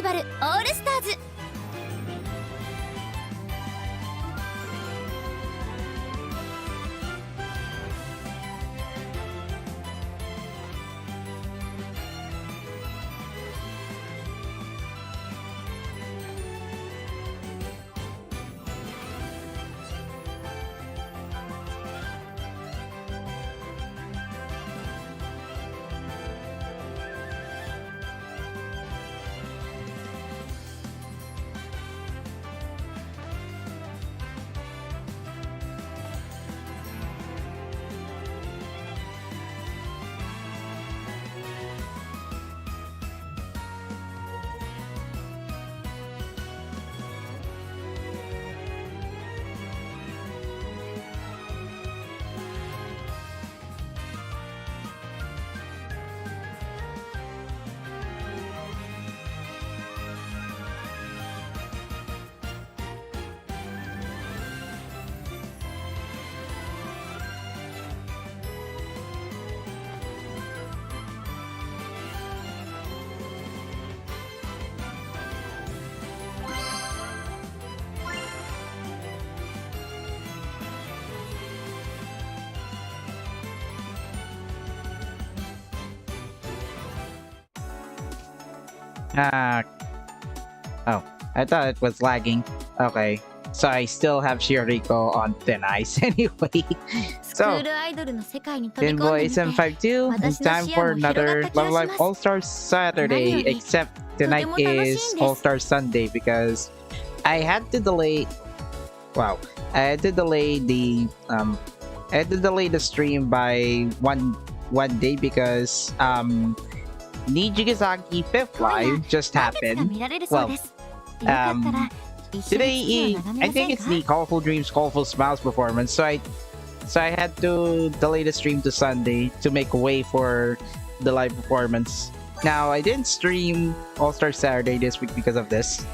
ィバルオールスターズ。Oh, I thought it was lagging. Okay, so I still have Shiriko on thin ice anyway. So, TinBoy SM52, it's time for another Love Life All-Star Saturday, except tonight is All-Star Sunday because I had to delay. Wow, I had to delay the stream by one day because Nijigasaki 5th Live just happened. Well, today I think it's the Colorful Dreams, Colorful Smiles performance, so I had to delay the stream to Sunday to make way for the live performance. Now, I didn't stream All-Star Saturday this week because of this.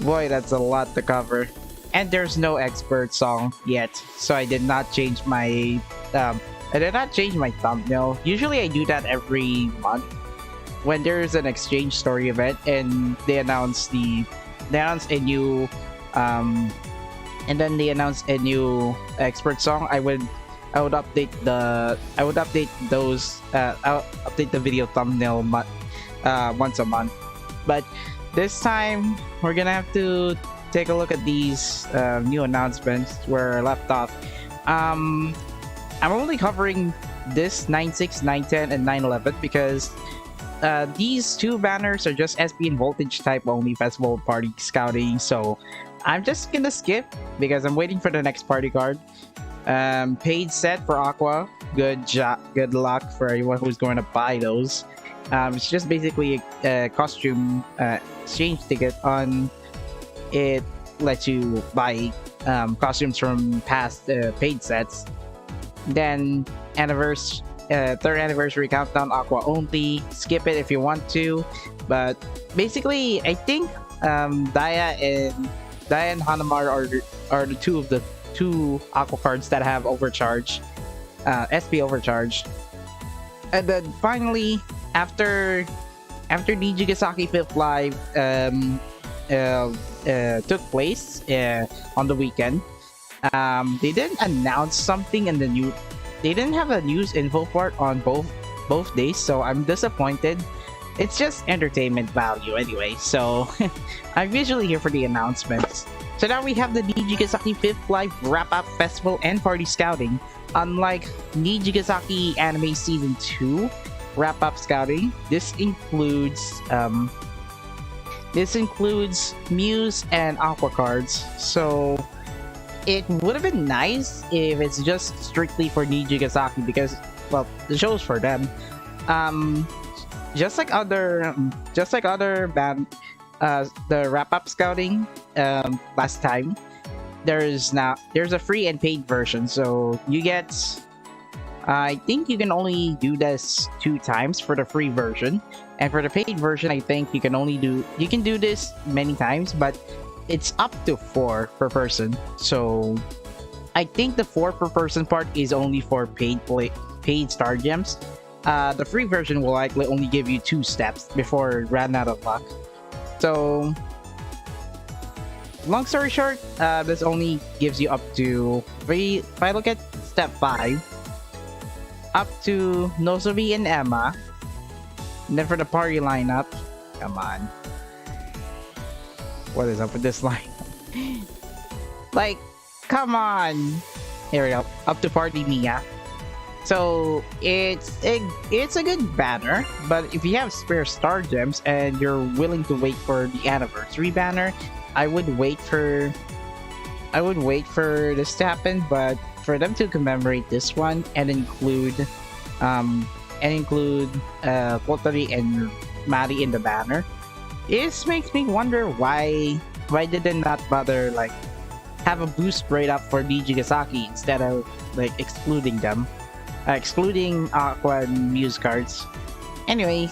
Boy, that's a lot to cover. And there's no expert song yet, so I did not change my thumbnail. Usually I do that every month when there's an exchange story event and they announce a new expert song. I would update the video thumbnail once a month. But this time we're gonna have to take a look at these new announcements where I left off. I'm only covering this 9.6, 9.10, and 9.11 because these two banners are just SP and Voltage type only festival party scouting, so I'm just gonna skip because I'm waiting for the next party card. Paid set for Aqua. Good luck for everyone who's going to buy those. It's just basically a costume exchange ticket. On it lets you buy costumes from past paid sets. Then third anniversary countdown Aqua only. Skip it if you want to, but basically I think Daya and Hanamaru are the two Aqua cards that have overcharge, SP overcharge. And then finally, after Nijigasaki 5th Live took place on the weekend, they didn't announce something in the new. They didn't have a news info part on both days, so I'm disappointed. It's just entertainment value anyway, so I'm usually here for the announcements. So now we have the Nijigasaki 5th Live Wrap-Up Festival and Party Scouting. Unlike Nijigasaki Anime Season 2 Wrap-Up Scouting, this includes Muse and Aqua cards, so it would have been nice if it's just strictly for Nijigasaki because, well, the show's for them. Just like other the wrap-up scouting last time, there's a free and paid version, so you get. I think you can only do this 2 times for the free version, and for the paid version, I think you can do this many times, but it's up to 4 per person. So I think the 4 per person part is only for paid star gems. The free version will likely only give you 2 steps before it ran out of luck. So, long story short, this only gives you up to if I look at step 5, up to Nozomi and Emma. And then for the party lineup, come on. What is up with this line? Like, come on. Here we go. Up to party Mia. So it's a good banner, but if you have spare star gems and you're willing to wait for the anniversary banner, I would wait for this to happen. But for them to commemorate this one and include Pottery and Mari in the banner, it makes me wonder why did they not bother like have a boost rate up for Nijigasaki instead of like excluding them, excluding Aqua and Muse cards. Anyway,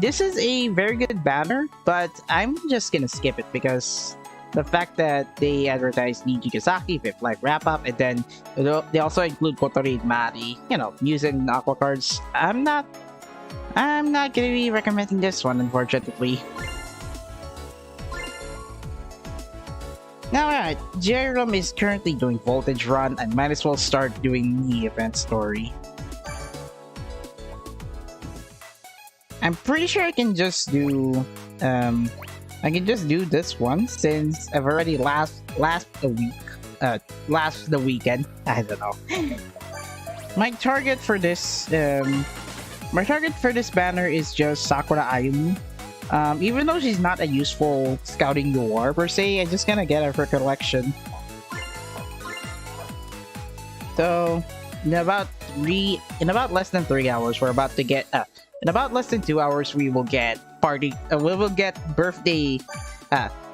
this is a very good banner, but I'm just gonna skip it because the fact that they advertise Nijigasaki, Fifth Life wrap up, and then they also include Pottery and Mari, you know, Muse and Aqua cards. I'm not gonna be recommending this one, unfortunately. Now, alright, Jerome is currently doing Voltage Run. I might as well start doing the event story. I'm pretty sure I can just do this one since I've already last the weekend. I don't know. My target for this banner is just Sakura Ayumi. Even though she's not a useful scouting noir per se, I'm just gonna get her for collection. So in about less than 3 hours, we're about to get in about less than 2 hours, we will get birthday,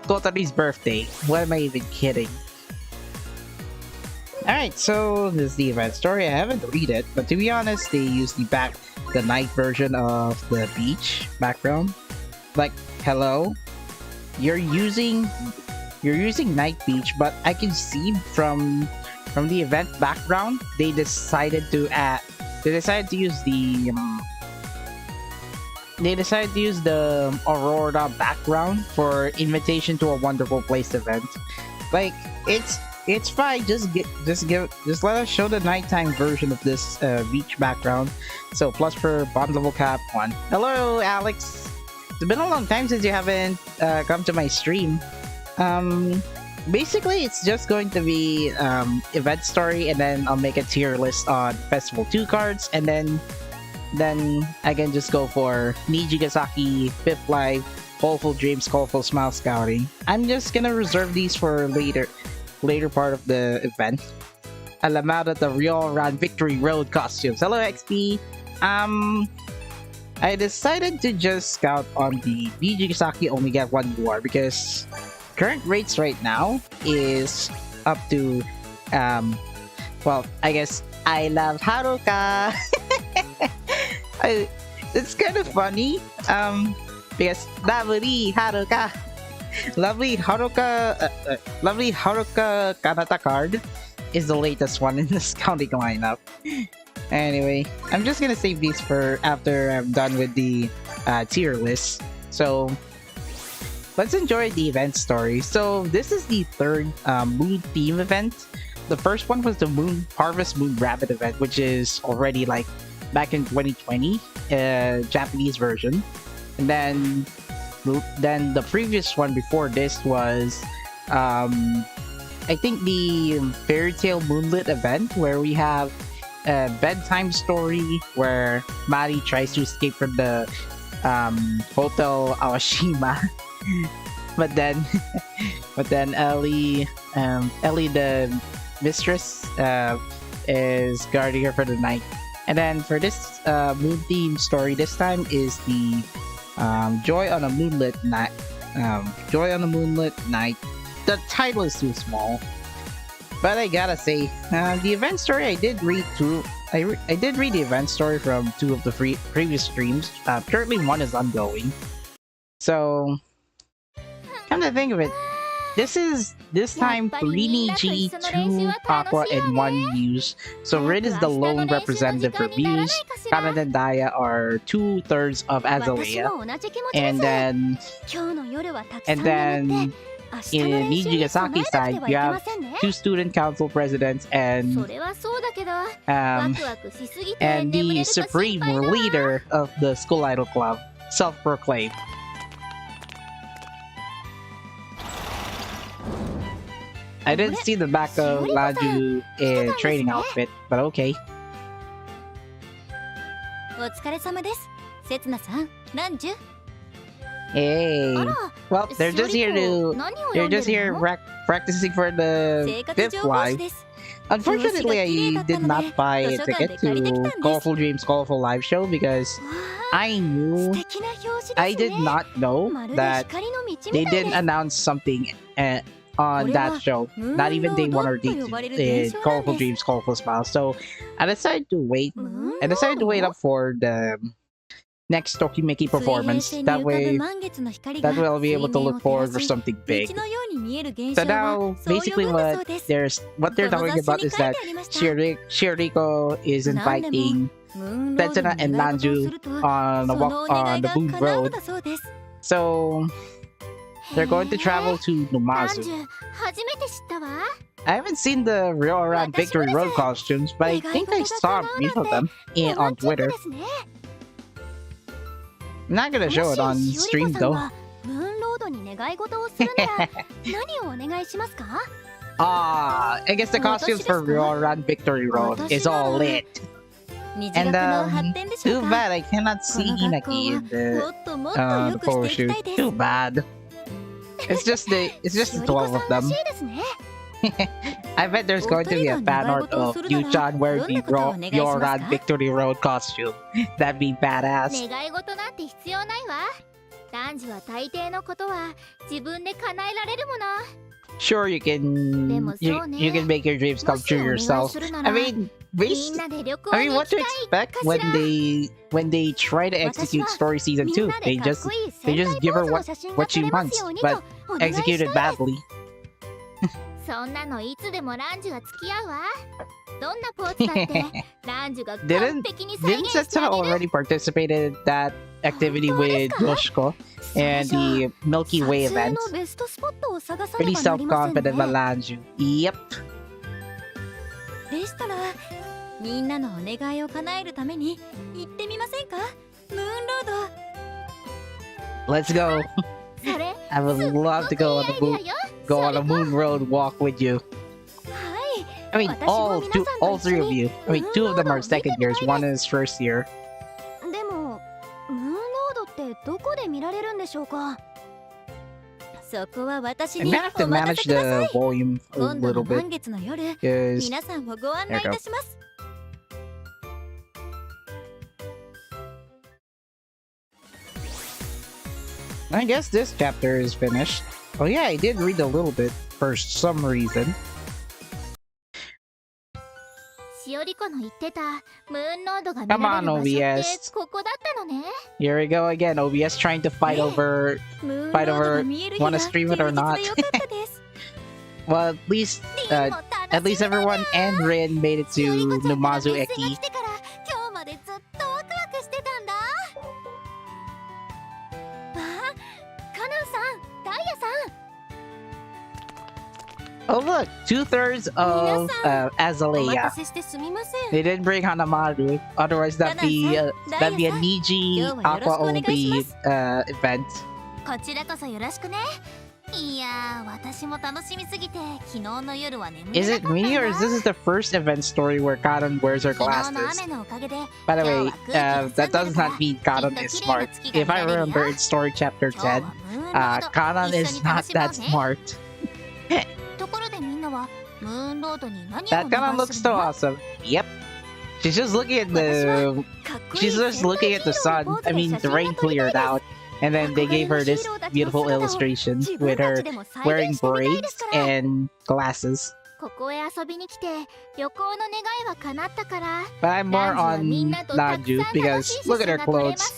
Totali's birthday. What am I even kidding? Alright, so this is the event story. I haven't read it, but to be honest, they use the night version of the beach background. Like, hello? You're using Night Beach, but I can see from the event background, they decided to use the Aurora background for Invitation to a Wonderful Place event. Like, it's fine. Just let us show the nighttime version of this beach background. So plus for bond level cap 1. Hello, Alex. It's been a long time since you haven't come to my stream. Basically, it's just going to be event story, and then I'll make a tier list on Festival 2 cards, and then I can just go for Nijigasaki, Fifth Life, Hopeful Dreams, Colorful Smile Scouting. I'm just gonna reserve these for later part of the event. Alamada the Real Run Victory Road costumes. Hello, XP. I decided to just scout on the Nijigasaki only get 1 UR because current rates right now is up to well, I guess I love Haruka. It's kind of funny because lovely Haruka Kanata card is the latest one in the scouting lineup. Anyway, I'm just gonna save these for after I'm done with the tier list. So let's enjoy the event story. So this is the third moon theme event. The first one was the Harvest Moon Rabbit event, which is already like back in 2020, Japanese version. And then the previous one before this was I think the Fairy Tale Moonlit event, where we have a bedtime story where Mari tries to escape from the Hotel Awashima. but then Ellie the mistress is guarding her for the night. And then for this moon theme story, this time is the Joy on a Moonlit Night. Joy on a Moonlit Night. The title is too small, but I gotta say, the event story I did read through. I did read the event story from 2 of the previous streams. Currently 1 is ongoing. So, come to think of it, this time 3 Niji, 2 Aqua, and 1 Muse. So Rin is the lone representative for Muse. Kanan and Daya are 2/3 of Azalea. And then in Nijigasaki side, you have 2 student council presidents and the supreme leader of the school idol club, self-proclaimed. I didn't see the back of Laju in training outfit, but okay. Hey, well, they're just here practicing for the 5th live. Unfortunately, I did not buy a ticket to Colorful Dreams Colorful Live Show because I did not know that they didn't announce something on that show. Not even day 1 or day 2 in Colorful Dreams Colorful Smile. So I decided to wait. I decided to wait up for the next Tokimeki performance. That way I'll be able to look forward for something big. So now, basically what they're talking about is that Shiriko is inviting Tetsuna and Nanju on a walk on the Moon Road. So they're going to travel to Numazu. I haven't seen the Real Around Victory Road costumes, but I think I saw a brief of them on Twitter. I'm not gonna show it on stream though. I guess the costumes for Real Around Victory Road is all lit. And too bad I cannot see Inaki in the photo shoot. Too bad. It's just the 12 of them. I bet there's going to be a fan art of Yu-chan wearing the Yoran Victory Road costume. That'd be badass. Sure, you can make your dreams come true yourself. I mean, what to expect when they try to execute story season 2? They just give her what she wants, but executed badly. Didn't Setsuna already participated in that activity with Yoshiko and the Milky Way event? Pretty self-confident Melanju. Yep. Let's go. I would love to go on a moon road walk with you. I mean, all 3 of you. I mean, 2 of them are second years, 1 is first year. I'm gonna have to manage the volume a little bit. There you go. I guess this chapter is finished. Oh yeah, I did read a little bit for some reason. Come on, OBS. Here we go again. OBS trying to fight over wanna stream it or not. Well, at least everyone and Rin made it to Numazu Eki. Oh look, 2/3 of Azalea. They didn't bring Hanamaru, otherwise that'd be a Niji Aqua only event. Is it me or is this the first event story where Karan wears her glasses? By the way, that does not mean Karan is smart. If I remember in story chapter 10, Karan is not that smart. That Karan looks so awesome. Yep. She's just looking at the sun. I mean, the rain cleared out. And then they gave her this beautiful illustration with her wearing braids and glasses. But I'm more on Nanju because look at her clothes.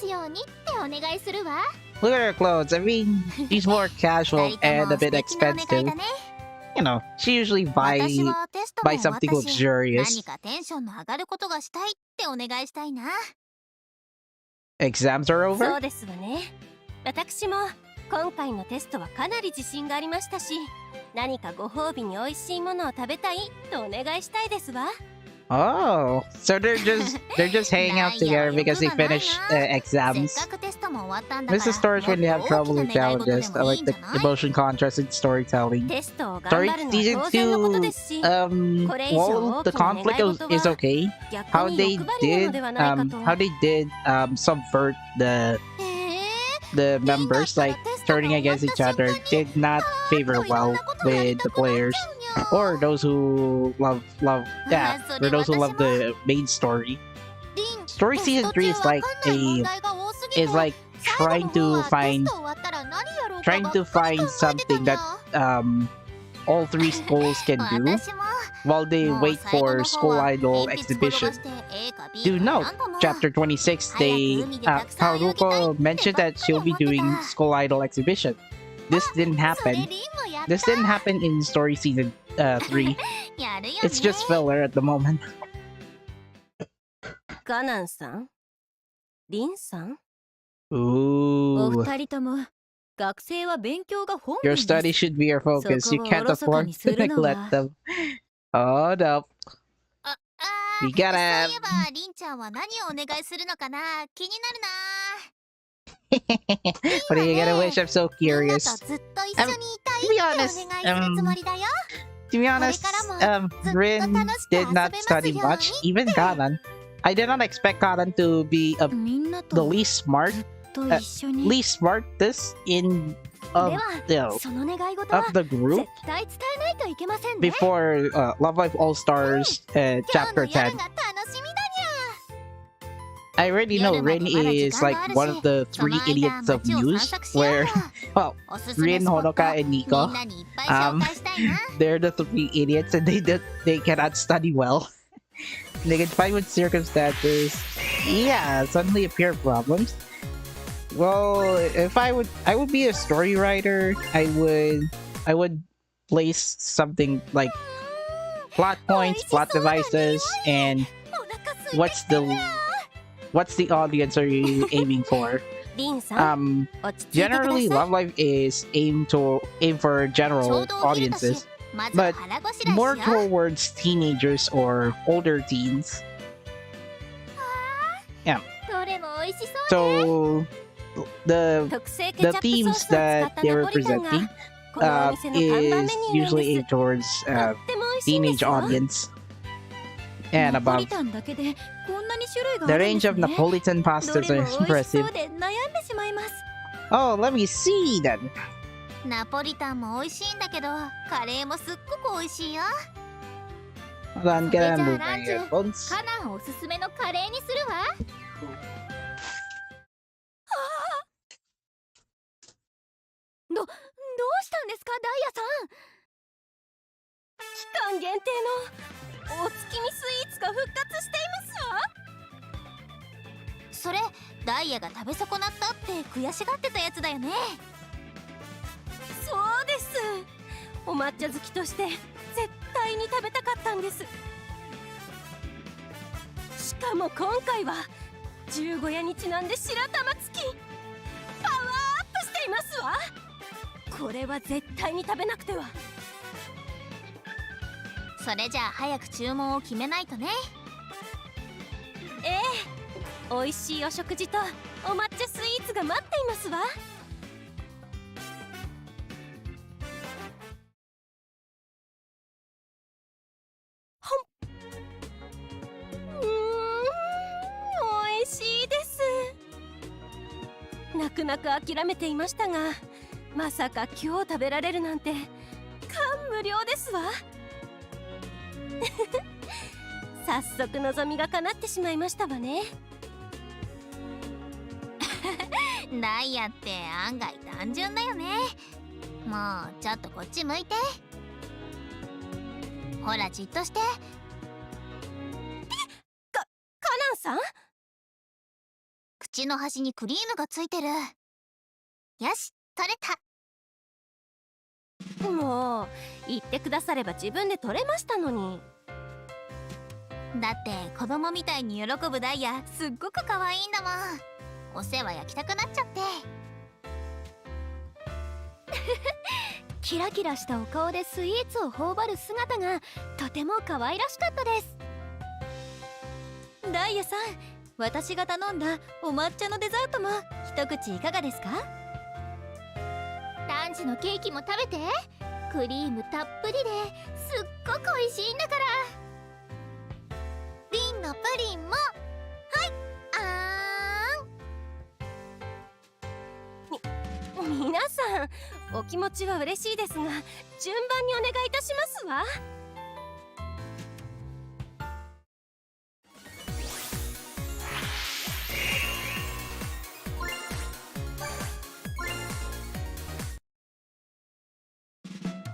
Look at her clothes. I mean, she's more casual and a bit expensive. You know, she usually buy something luxurious. Exams are over? そうですわね。私も今回のテストはかなり自信がありましたし、何かご褒美に美味しいものを食べたいとお願いしたいですわ。Oh, so they're just hanging out together because they finished exams. Mrs. Stories when they have trouble with challenges. I like the emotion contrast in storytelling. Story season 2, well, the conflict is okay. How they did subvert the members, like turning against each other, did not favor well with the players. Or those who love or those who love the main story. Story season 3 is like trying to find something that all three schools can do while they wait for school idol exhibition. Do note, chapter 26, Haruko mentioned that she'll be doing school idol exhibition. This didn't happen. This didn't happen in story season 3. It's just filler at the moment. Kanan-san? Rin-san? Ooh. Your study should be your focus. You can't afford to neglect them. Oh no. We gotta... What are you gonna wish? I'm so curious. To be honest, Rin did not study much, even Kanan. I did not expect Kanan to be the least smartest in of the group before Love Live All Stars chapter 10. I already know Rin is like one of the 3 idiots of news, where, well, Rin, Honoka, and Nico, they're the 3 idiots and they cannot study well. They get find with circumstances, yeah, suddenly appear problems. Well, if I would be a story writer, I would place something like plot points, plot devices, and what's the audience are you aiming for? Generally, Love Live is aim for general audiences, but more towards teenagers or older teens. Yeah. So the themes that they're presenting is usually aimed towards teenage audience and above. The range of Napolitan pastas is impressive. Oh, let me see then. Hold on, get on my earphones. よし、取れた。もう言ってくだされば自分で取れましたのに。だって子供みたいに喜ぶダイヤすっごく可愛いんだもん。お世話焼きたくなっちゃって。キラキラしたお顔でスイーツを頬張る姿がとても可愛らしかったです。ダイヤさん、私が頼んだお抹茶のデザートも一口いかがですか？ランチのケーキも食べて。クリームたっぷりですっごく美味しいんだから。瓶のプリンも。はい、皆さんお気持ちは嬉しいですが、順番にお願いいたしますわ。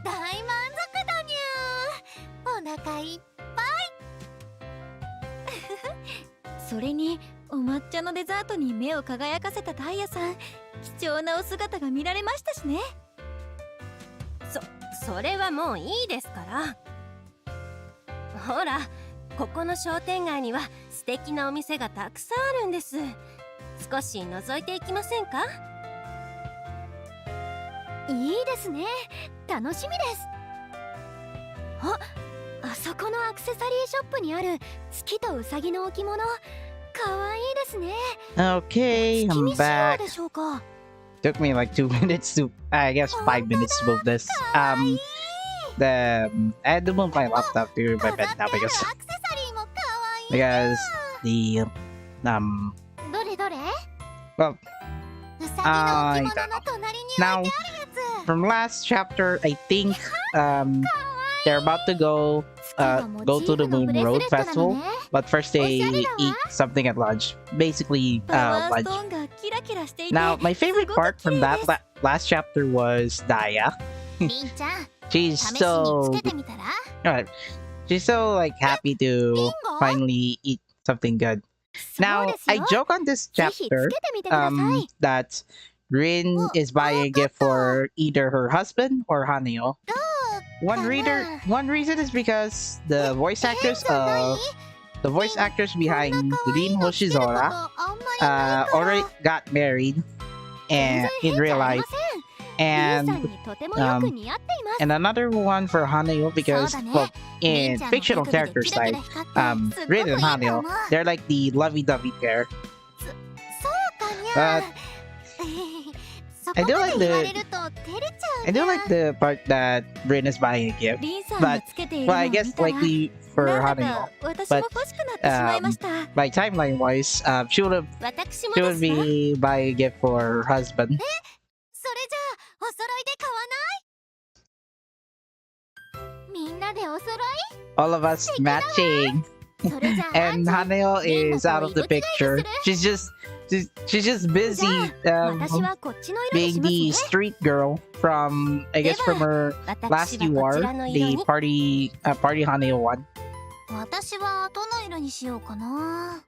大満足だにゃー。お腹いっぱい。それにお抹茶のデザートに目を輝かせたダイヤさん、貴重なお姿が見られましたしね。それはもういいですから。ほら、ここの商店街には素敵なお店がたくさんあるんです。少し覗いていきませんか？いいですね、楽しみです。あそこのアクセサリーショップにある月とウサギの置物、かわいいですね。 Okay, 月 I'm 見仕様 back. でしょうか？ Took me like 2 minutes to, I guess 5 minutes to move this. I had to move my laptop to my bed now アクセサリーもかわいい。 because the どれどれ？ well ウサギの置物の隣に置いてあ now るやつ。 from last chapter I think they're about to go to the Moon Road Festival, but first they eat something at lunch, basically パワース lunch. トーンがキラキラしていて、 Now my favorite part from that last chapter was Daya. りんちゃん、 She's 試しに so つけてみたら？ alright. She's so like happy to Bingo? finally eat something good. そう Now です I よ。 joke on this ぜひつけ chapter てみてください。 that Rin Oh, is buying a gift for either her husband or Haneo. One reason is because the voice actors behind Rin Hoshizora already got married and in real life, リン and さんにとてもよく似合っています。 and another one for Haneo because well in fictional characters like Rin and Haneo, they're like the lovey-dovey pair. そうかにゃ But I do like 言われると照れちゃう I do like the part that Rin is buying a gift. リンさんがつけているの Well, を I 見た guess ら、 likely for なんだ Haneo. か私も欲しくなってしまいました。 By timeline wise, she 私も would ですか？ be buying a gift for her husband. それじゃあお揃いで買わない？みんなでお揃 All of us matching. い？それじゃあ And Haneo is out of the picture. She's just busy 私はこっちの色に being します the ね。 street girl from I guess from her 私 last は you こ are ちらの色 the に。 party Haneo one. 私はどの色にしようかな。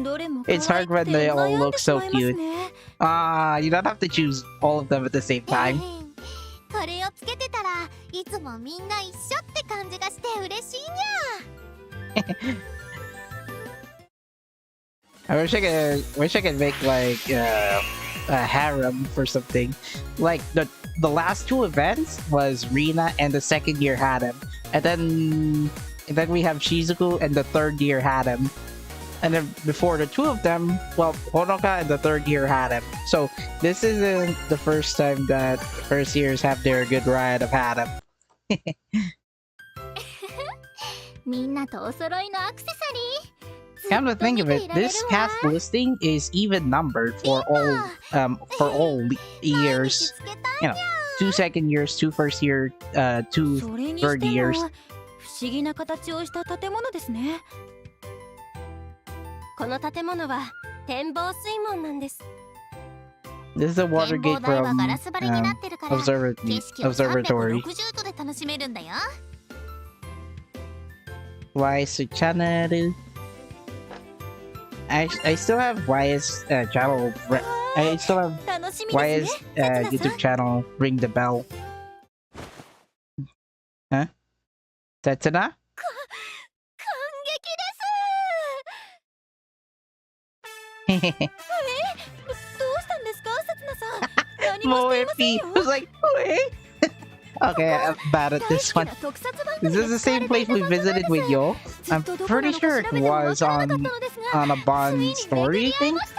どれも It's 可愛 hard く when て they all 悩ん look でし so まいます cute. ね。 You don't have to choose all of them at the same time. これをつけてたらいつもみんな一緒って感じがして嬉しいにゃ。 I wish I could make like a harem for something. Like the last two events was Rina and the second year harem, and then we have Shizuku and the third year harem, and then before the two of them, well, Honoka and the third year harem. So this isn't the first time that first years have their good ride of harem. みんなとお揃いのアクセサリー。 Come to think of it, this cast listing is even numbered for all years. You know, 2 second years, 2 first year, 2それに third しても years. 不思議な形をした建物ですね。この建物は展望水門なんです。 This is a 展 water 望 gate 台はガラ from ス張りになってるから、景 observatory. 色を Observatory. 360度で楽しめるんだよ。 Why is it channel? I still have YS channel. I still have 楽しみです YS ね。せつなさん YouTube channel. Ring the bell. Huh? Setsuna? 感激です。どうしたんですか、せつなさん。何もしていません Moepi よ。 was like, wait. Okay, I'm bad at 大 this 好 one. きな特撮番 Is 組 this で the 使わ same れてい place た we 画像なん visited です with Yo? ずっ I'm とどこな pretty のか sure 調 it べてもわ was からなか on ったのですが、 on a つい Bond に story 巡り合い thing. ました。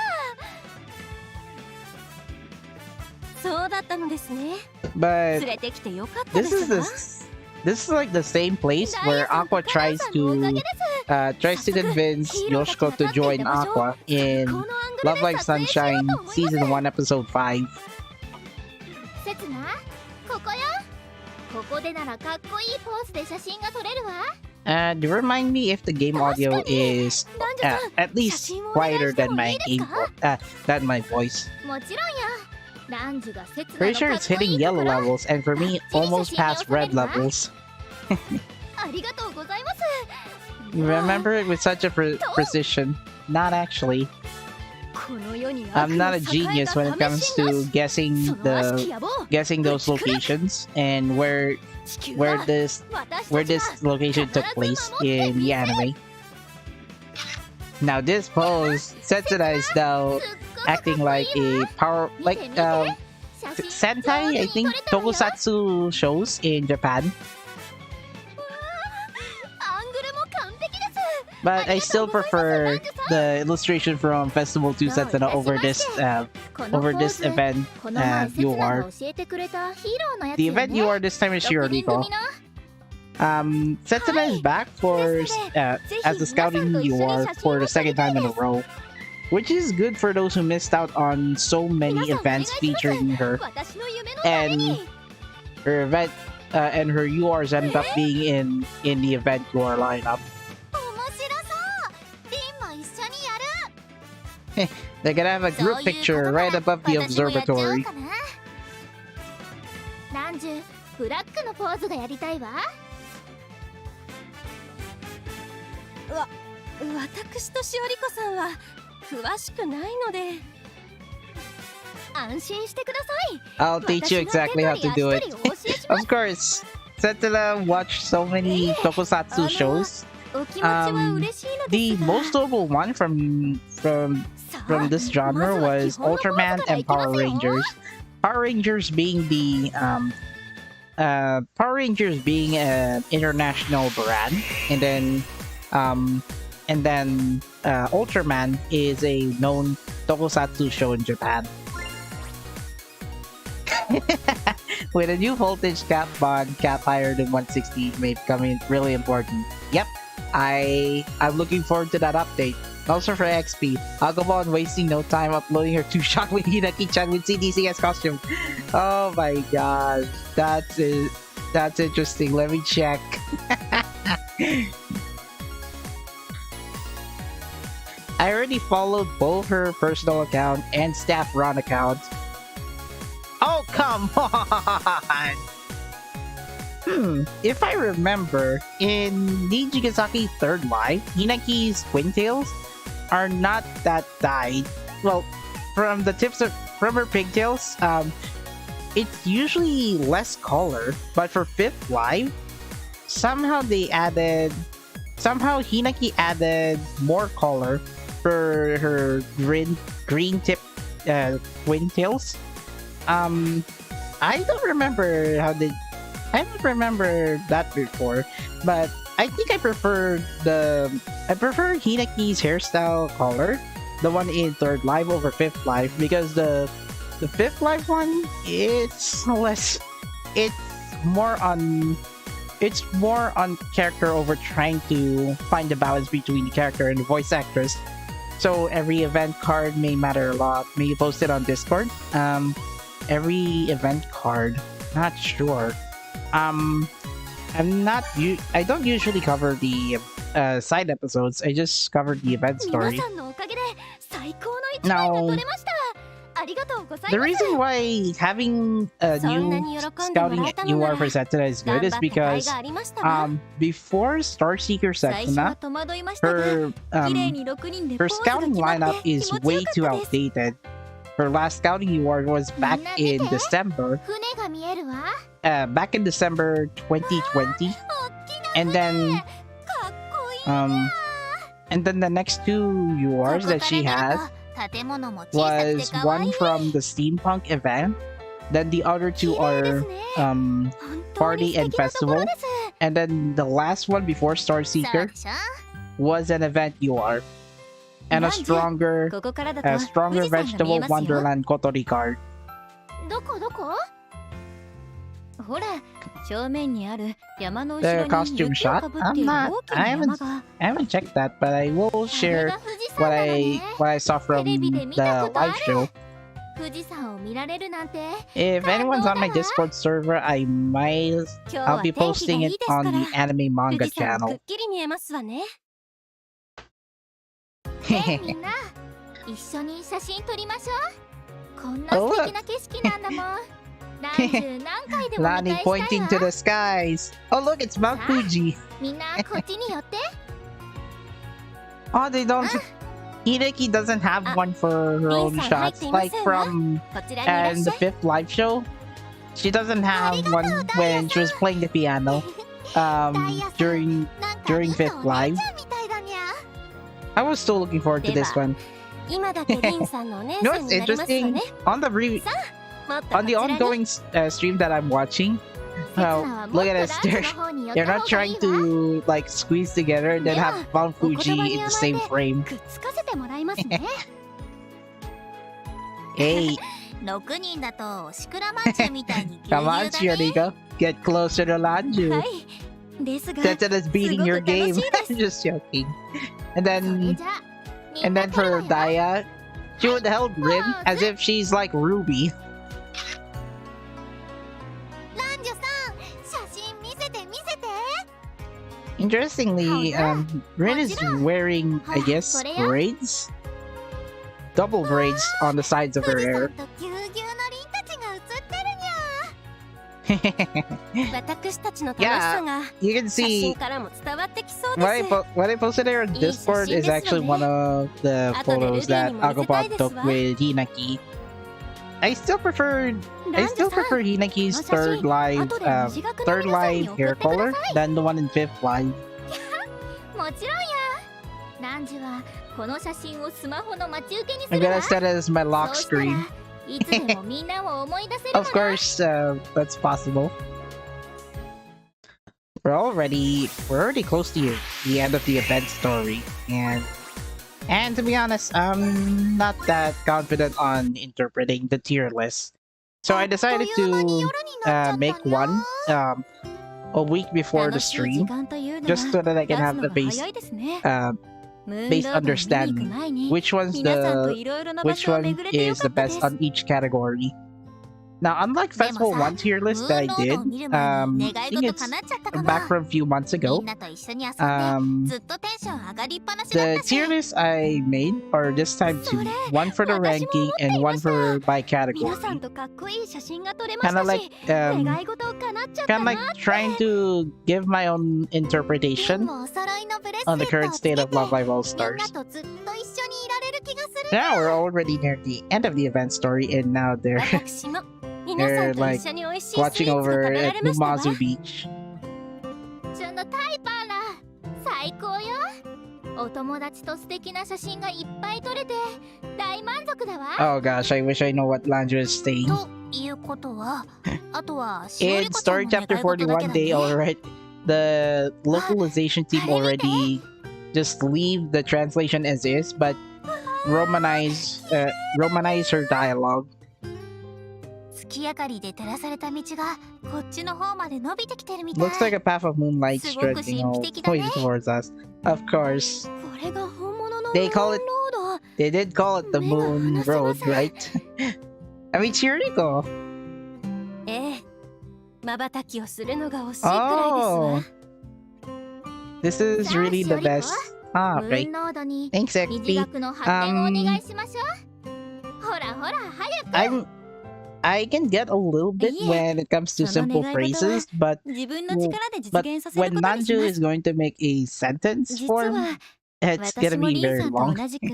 そうだったのですね。 But 連れてきてよかったで this す is わ。 this is like the same place ダイ where ヤさんと Aqua カナン tries さんのおかげ to です。 tries to convince ヒーローたちが Yoshiko 立 to ってい join た場所、 Aqua 最 in 高のアングル Love で Live 撮影しよう Sunshine と思います。 Season 1 Episode 5. せつな、ここよ。ここでならかっこいいポーズで写真が撮れるわ。 Do you remind me if the game audio is 男女さん、 at least 写真をお願い quieter して than もい my いです game か？ than my voice. もちろんよ。ランジュがせつな Pretty の sure かっ it's こい hitting いとこ yellow ろ。 levels and for me almost past red levels. ありがとうございます。 You remember it with such a precision. Not actually. この世に悪 I'm の not a 栄え genius た when it 試 comes しな to し。 guessing その悪しき the 野望、 guessing those locations and where 地球 where は this 私 where たち this が location took place in the anime. Now this pose, Setsuna is now すっごく acting like a power 見 like て見て。写真 Sentai, 上手 I に think 撮れたわよ。 tokusatsu shows in Japan. アングルも完璧です。 But I still prefer the illustration from Festival 2 Setsuna over this このポ over ー this ズ、 event この前せつな UR. が教えてくれたヒーローのやつ The よ event ね。 UR this time is 6人 Shioriko. 組の Setsuna is back for as the scouting UR for the second time in a row, which is good for those who missed out on so many events featuring her. 私の夢のために。 Her event and her URs ended up being in the event UR lineup. 面白そう。リンも一緒にやる。 They're gonna have a そういう group こと picture なら right above the 私もやっちゃおう observatory. かな。ランジュ、ブラックのポーズがやりたいわ。私としおりこさんは詳しくないので。安心してください。 I'll teach you exactly how to do it. Of course, Setsuna watched so many tokusatsu shows. お気持ちは嬉しいの The ですが。 most notable one from さあ this genre まずは was 基本のポーズ Ultraman からい and きます Power よ。 Rangers. Power Rangers being an international brand, and then Ultraman is a known tokusatsu show in Japan. With a new voltage cap bond cap higher than 160 may become really important. Yep, I'm looking forward to that update. Also for XP, Agumon wasting no time uploading her two shot with Hinaki-chan with CDCS costume. Oh my god, that's interesting. Let me check. I already followed both her personal account and staff run account. Oh, come on! If I remember, in Nijigasaki Third Life, Hinaki's twin tails are not that dyed. Well, from the tips from her pigtails, it's usually less color, but for Fifth Life, somehow Hinaki added more color for her green tip twin tails. I don't remember I don't remember that before, but I think I prefer Hinaki's hairstyle color, the one in Third Life over Fifth Life, because the Fifth Life one, it's more on character over trying to find the balance between the character and the voice actress. So every event card may matter a lot. May post it on Discord. Every event card, not sure. I don't usually cover the side episodes. I just cover the event 皆 story. さんのおかげで最高の一枚が撮れました。あり the reason why having a new scouting UR for Setsuna is good is because before Starseeker Setsuna, her scouting lineup is way too outdated. Her last scouting UR was back in December 2020, and then the next two URs that she has was one from the steampunk event, then the other two are party and festival, and then the last one before Starseeker was an event UR and a stronger vegetable wonderland Kotori card. The costume shot? I haven't checked that, but I will share what I saw from the live show. If anyone's on my Discord server, I'll be posting it on the anime manga channel. Oh, look. Lani pointing to the skies. Oh look, it's Mount Fuji. Oh, they don't. Hideki doesn't have one for her own shots. Like from the fifth live show, she doesn't have one when she was playing the piano. During fifth live. I was still looking forward to this one. You know what's interesting? On the ongoing stream that I'm watching, look at us. They're not trying to like squeeze together and then have Mount Fuji in the same frame. Hey, come on, Shioriko. Get closer to Lanju. Tetsuna's beating your game. I'm just joking. And then for Daya, she would held Rin as if she's like Ruby. Interestingly, Rin is wearing, I guess, braids? Double braids on the sides of her hair. Yeah, you can see what I posted there on Discord is actually one of the photos that Agobot took with Hinaki. I still prefer Hinaki's third live hair color than the one in fifth live. I'm gonna set it as my lock screen. Of course, that's possible. We're already close to the end of the event story, and to be honest, I'm not that confident on interpreting the tier list. So I decided to make one a week before the stream, just so that I can have the base understanding which one is the best on each category. Now, unlike Festival 1 tier list that I did, I think it's back from a few months ago, the tier list I made are this time two. One for the ranking and one for by category. Kind of like trying to give my own interpretation on the current state of Love Live All-Stars. Now we're already near the end of the event story, and now they're like watching over at Numazu Beach. Oh gosh, I wish I know what Landra is saying. In story chapter 41, they already, the localization team already just leave the translation as is, but romanize her dialogue. Looks like a path of moonlight stretching all pointing towards us. Of course. They did call it the Moon Road, right? I mean, Chiriko. Oh. This is really the best. Ah, okay. Thanks, XP. ほらほら早く。 I can get a little bit Yeah. when it comes to その simple 願い事は phrases, but 自分の力で実 but 現させる when ことにし Nanju ま is す。 going to make a sentence 実 form, は it's 私 gonna も be リン very さんと long. 同じく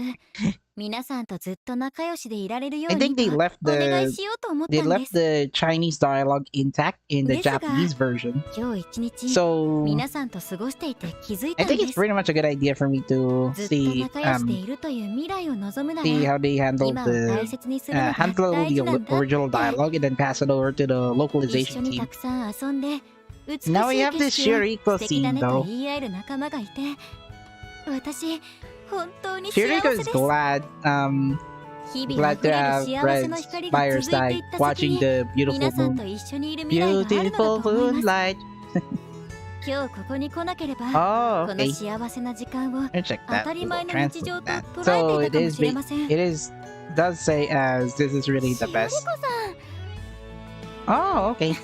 皆さんとずっと仲良しでいられるよ I う think に they と left お願い the しようと思っ they たんで left す。 the Chinese dialogue intact in the ですが Japanese version. 今日一日 So 皆さんと過ごしていて気づい I たん think で it's す。 pretty much a good idea for me to ずっと see 仲良しでいるという未来を望むな see ら how they handle 今を大 the 切にするのが handle 大 the 事なんだ。 original dialogue and then pass it over to the 一緒 localization にた team. くさん遊んで美しい Now we have 景 this 色を Shiriko 素敵だ scene ねと though. 言い合える仲間がいて私本当に幸 Shiriko せ is です。 glad 日々 glad 溢 to れる have 幸せの friends 光 by が her 続いてい side った先 watching に the beautiful 皆さんと moon. 一緒にいる未来があるのだ Beautiful と思います。 moonlight. 今日ここに来なければ Oh, この okay. 幸せな時間を I'll check 当 that. たり前 We'll の日 translate 常と that. 捉 So えて it いたかも is しれません。 it is does say as this is really the しおりこ best. さん Oh, okay.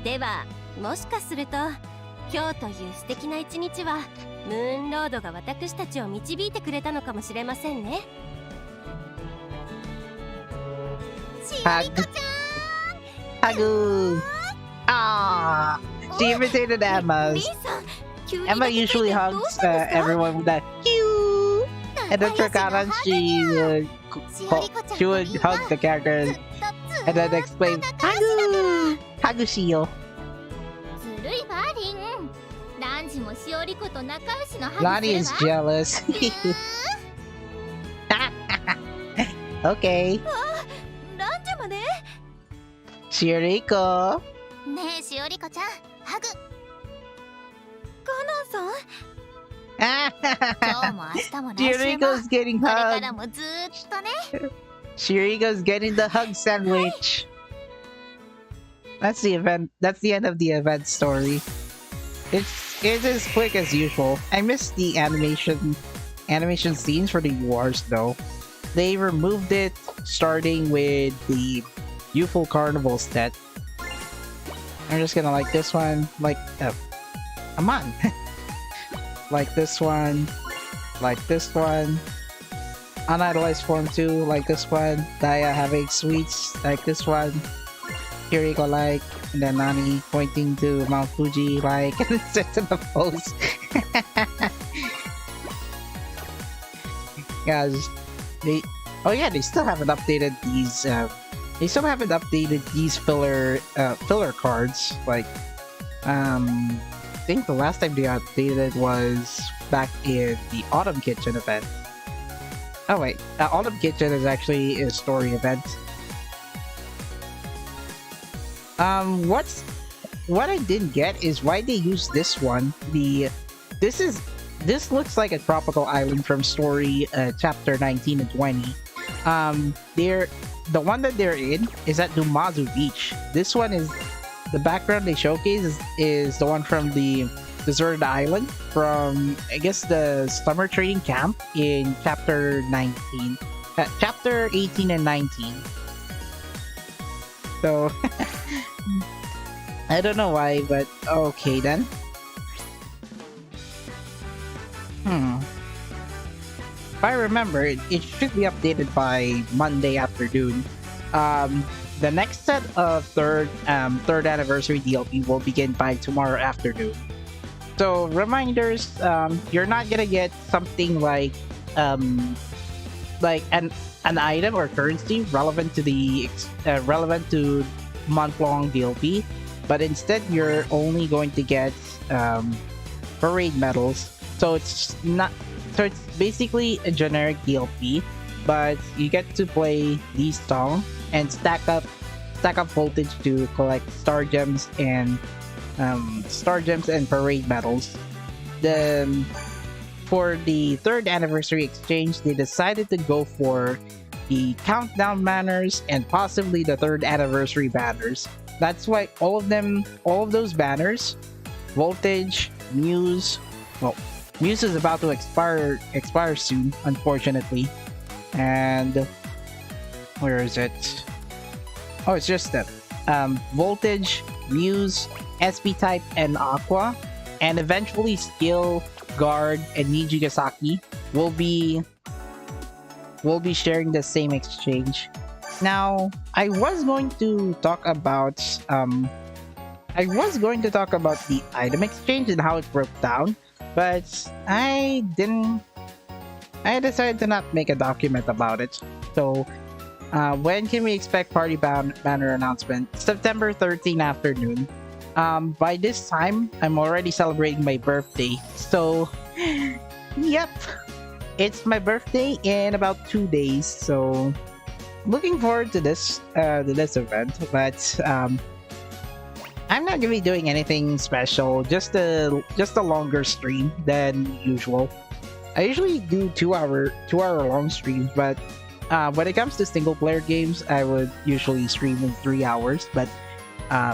ではもしかすると今日という素敵な一日はムーンロードが私たちを導いてくれたのかもしれませんね。しおりこち Hagu. Ah, she imitated リン Emma's. さん急に Emma 抱きつい usually てどう hugs したんですか？ everyone with that cute. ゃん And then for 仲良 Karan, しのハグ she にゃ would しおりこちゃん she と would リン hug は the character ずっと and then explain 仲良しだから Hagu Shio. ずるいわリン。ランジもしおりこと仲良しのハグ Lani す is るわ。 jealous. Okay. ランジャまで Shiriko. ねえしおりこちゃんハグ。カナンさん今日も明日も来週も Shiriko's getting これから hugged. もずーっとね。 Shiriko's getting the hug sandwich. That's the event. That's the end of the event story. It's as quick as usual. I miss the animation scenes for the wars though. They removed it starting with the Youthful Carnival set. I'm just gonna like this one, like come on. Like this one, like this one. Unidolized form 2, like this one. Daya having sweets, like this one. Kiriko like, and then Nani pointing to Mount Fuji like, and it's set in the pose. Yeah, they still haven't updated these. They still haven't updated these filler cards. Like, I think the last time they updated was back in the Autumn Kitchen event. Oh wait, Autumn Kitchen is actually a story event. What I didn't get is why they use this one. This looks like a tropical island from story chapter 19 and 20. The one that they're in is at Numazu Beach. This one is the background they showcase is the one from the deserted island from I guess the summer trading camp in chapter 19, chapter 18 and 19. So I don't know why, but okay then. If I remember, it should be updated by Monday afternoon. The next set of third anniversary DLP will begin by tomorrow afternoon. So reminders, you're not gonna get something like an item or currency relevant to month-long DLP, but instead you're only going to get parade medals. So it's basically a generic DLP, but you get to play these songs and stack up voltage to collect star gems and parade medals. For the third anniversary exchange, they decided to go for the countdown banners and possibly the third anniversary banners. That's why all of those banners, voltage, Muse, Muse is about to expire soon, unfortunately. And where is it? Oh, it's just that voltage, Muse, SP type, and Aqua, and eventually Skill, Guard, and Nijigasaki will be will be sharing the same exchange. Now, I was going to talk about the item exchange and how it broke down, but I decided to not make a document about it. So, when can we expect party banner announcement? September 13 afternoon. By this time, I'm already celebrating my birthday. So, yep, it's my birthday in about 2 days. So, looking forward to this event. But I'm not gonna be doing anything special. Just a longer stream than usual. I usually do 2-hour long streams, but when it comes to single player games, I would usually stream in 3 hours. But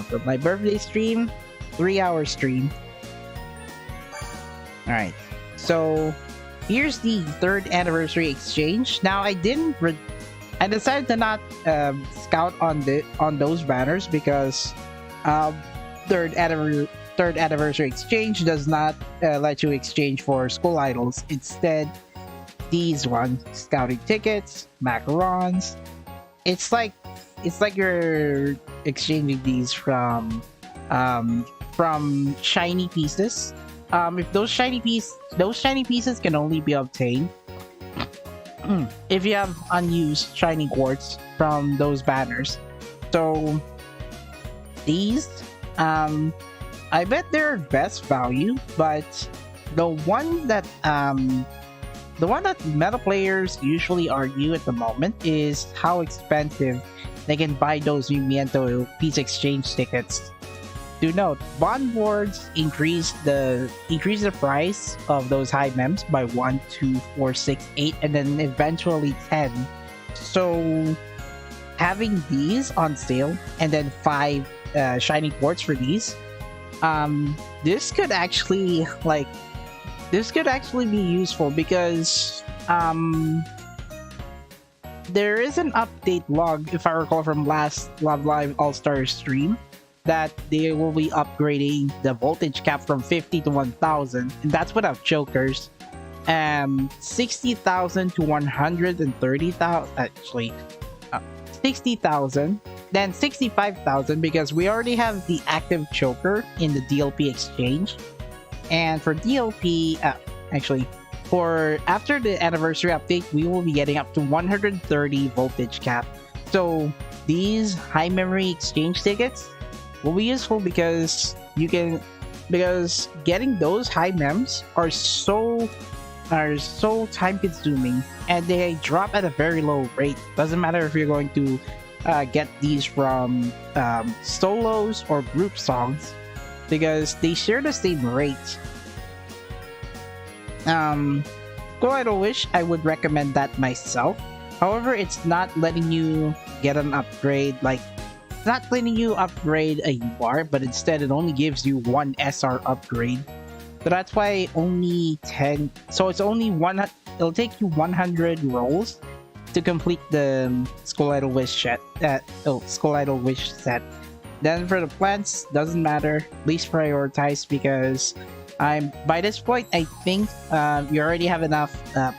for my birthday stream, 3-hour stream. All right, so here's the 3rd anniversary exchange. Now I decided to not scout on those banners because 3rd anniversary exchange does not let you exchange for school idols. Instead, these ones, scouting tickets, macarons. It's like you're exchanging these from shiny pieces. If those shiny pieces can only be obtained if you have unused shiny quartz from those banners. So these, I bet they're best value, but the one that meta players usually argue at the moment is how expensive they can buy those Movimiento piece exchange tickets. Do note, bond boards increase the price of those high mems by 1, 2, 4, 6, 8, and then eventually 10. So having these on sale and then 5 shiny quartz for these, this could actually be useful because there is an update log, if I recall, from last Love Live All-Star stream, that they will be upgrading the voltage cap from 50 to 1000, and that's without chokers. 60,000 to 130,000, actually 60,000, then 65,000 because we already have the active choker in the DLP exchange. And for DLP, for after the anniversary update, we will be getting up to 130 voltage cap. So these high memory exchange tickets will be useful because getting those high mems are so time consuming, and they drop at a very low rate. Doesn't matter if you're going to get these from solos or group songs, because they share the same rate. Go Idol Wish, I would recommend that myself. However, it's not letting you get an upgrade, it's not letting you upgrade a UR, but instead it only gives you 1 SR upgrade. So that's why only 10, so it's only one, it'll take you 100 rolls to complete the Skull Idol Wish set. Then for the plants, doesn't matter, least prioritized, because by this point I think you already have enough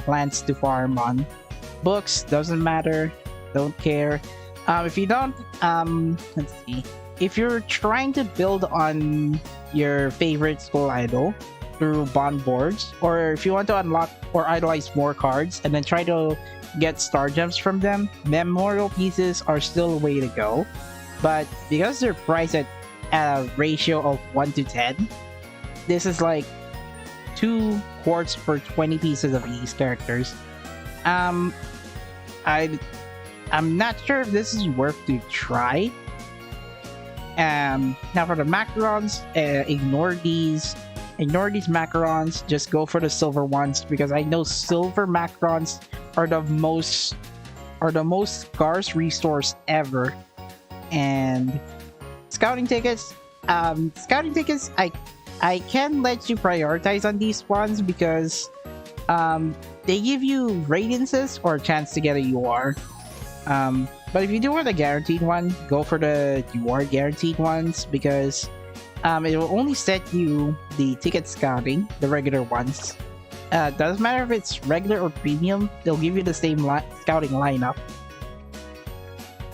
plants to farm on. Books, doesn't matter, don't care. If you don't, let's see, if you're trying to build on your favorite Skull Idol through bond boards, or if you want to unlock or idolize more cards and then try to get star gems from them, memorial pieces are still a way to go. But because they're priced at a ratio of 1 to 10, this is like 2 quartz for 20 pieces of these characters. I'm not sure if this is worth to try. Now for the macarons, ignore these macarons. Just go for the silver ones, because I know silver macarons are the most scarce resource ever. And scouting tickets, I can let you prioritize on these ones because they give you radiances or a chance to get a UR. But if you do want a guaranteed one, go for the UR guaranteed ones, because it will only set you the ticket scouting, the regular ones, doesn't matter if it's regular or premium, they'll give you the same scouting lineup.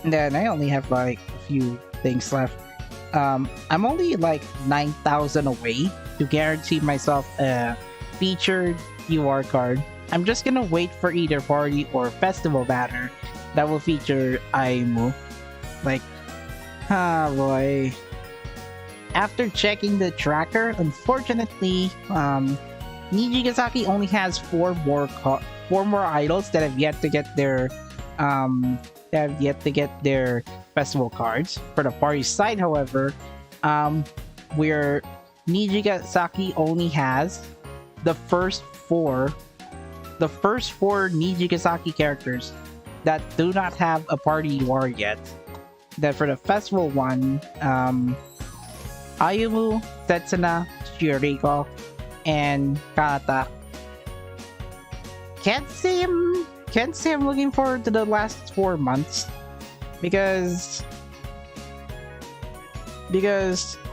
And then I only have like a few things left. I'm only like 9,000 away to guarantee myself a featured UR card. I'm just gonna wait for either party or festival banner that will feature Aimu. Like, ah boy. After checking the tracker, unfortunately, Nijigasaki only has four more idols that have yet to get their festival cards. For the party side, however, where Nijigasaki only has the first four Nijigasaki characters that do not have a party UR yet. Then for the festival one, Ayumu, Setsuna, Shiriko, and Kanata. Can't say I'm looking forward to the last 4 months because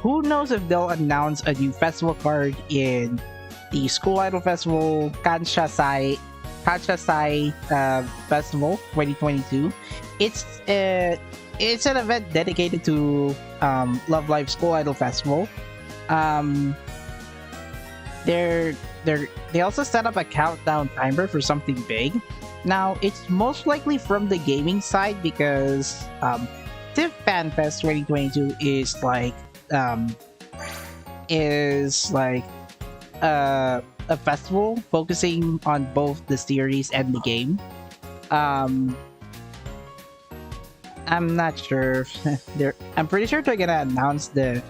who knows if they'll announce a new festival card in the School Idol Festival Kanshasai Festival 2022. It's an event dedicated to Love Live School Idol Festival. They also set up a countdown timer for something big. Now it's most likely from the gaming side because TIFF Fan Fest 2022 is like a festival focusing on both the series and the game. I'm not sure if I'm pretty sure they're gonna announce the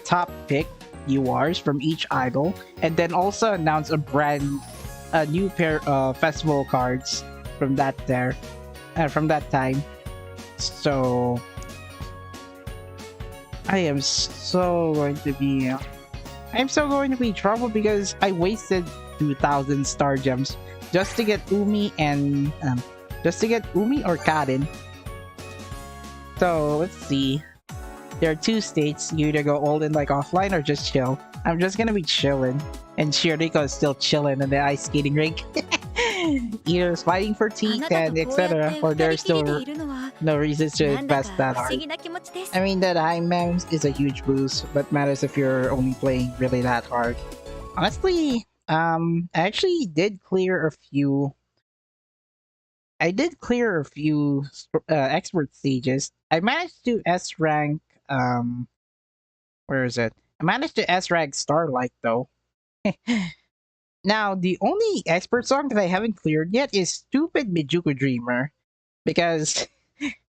top pick URs from each idol, and then also announce a new pair of festival cards from that time. So I'm so going to be troubled because I wasted 2,000 star gems just to get Umi or Karin. So let's see. There are two states. You either go all in like offline or just chill. I'm just gonna be chilling. And Shiriko is still chilling in the ice skating rink. Either fighting for teeth and etc. Or there's still no reason to invest that hard. I mean, that IMAMs is a huge boost, but matters if you're only playing really that hard. Honestly, I actually did clear a few. Expert stages. I managed to S rank. Where is it? I managed to S rank Starlight though. Now, the only expert song that I haven't cleared yet is Stupid Mijuku Dreamer, because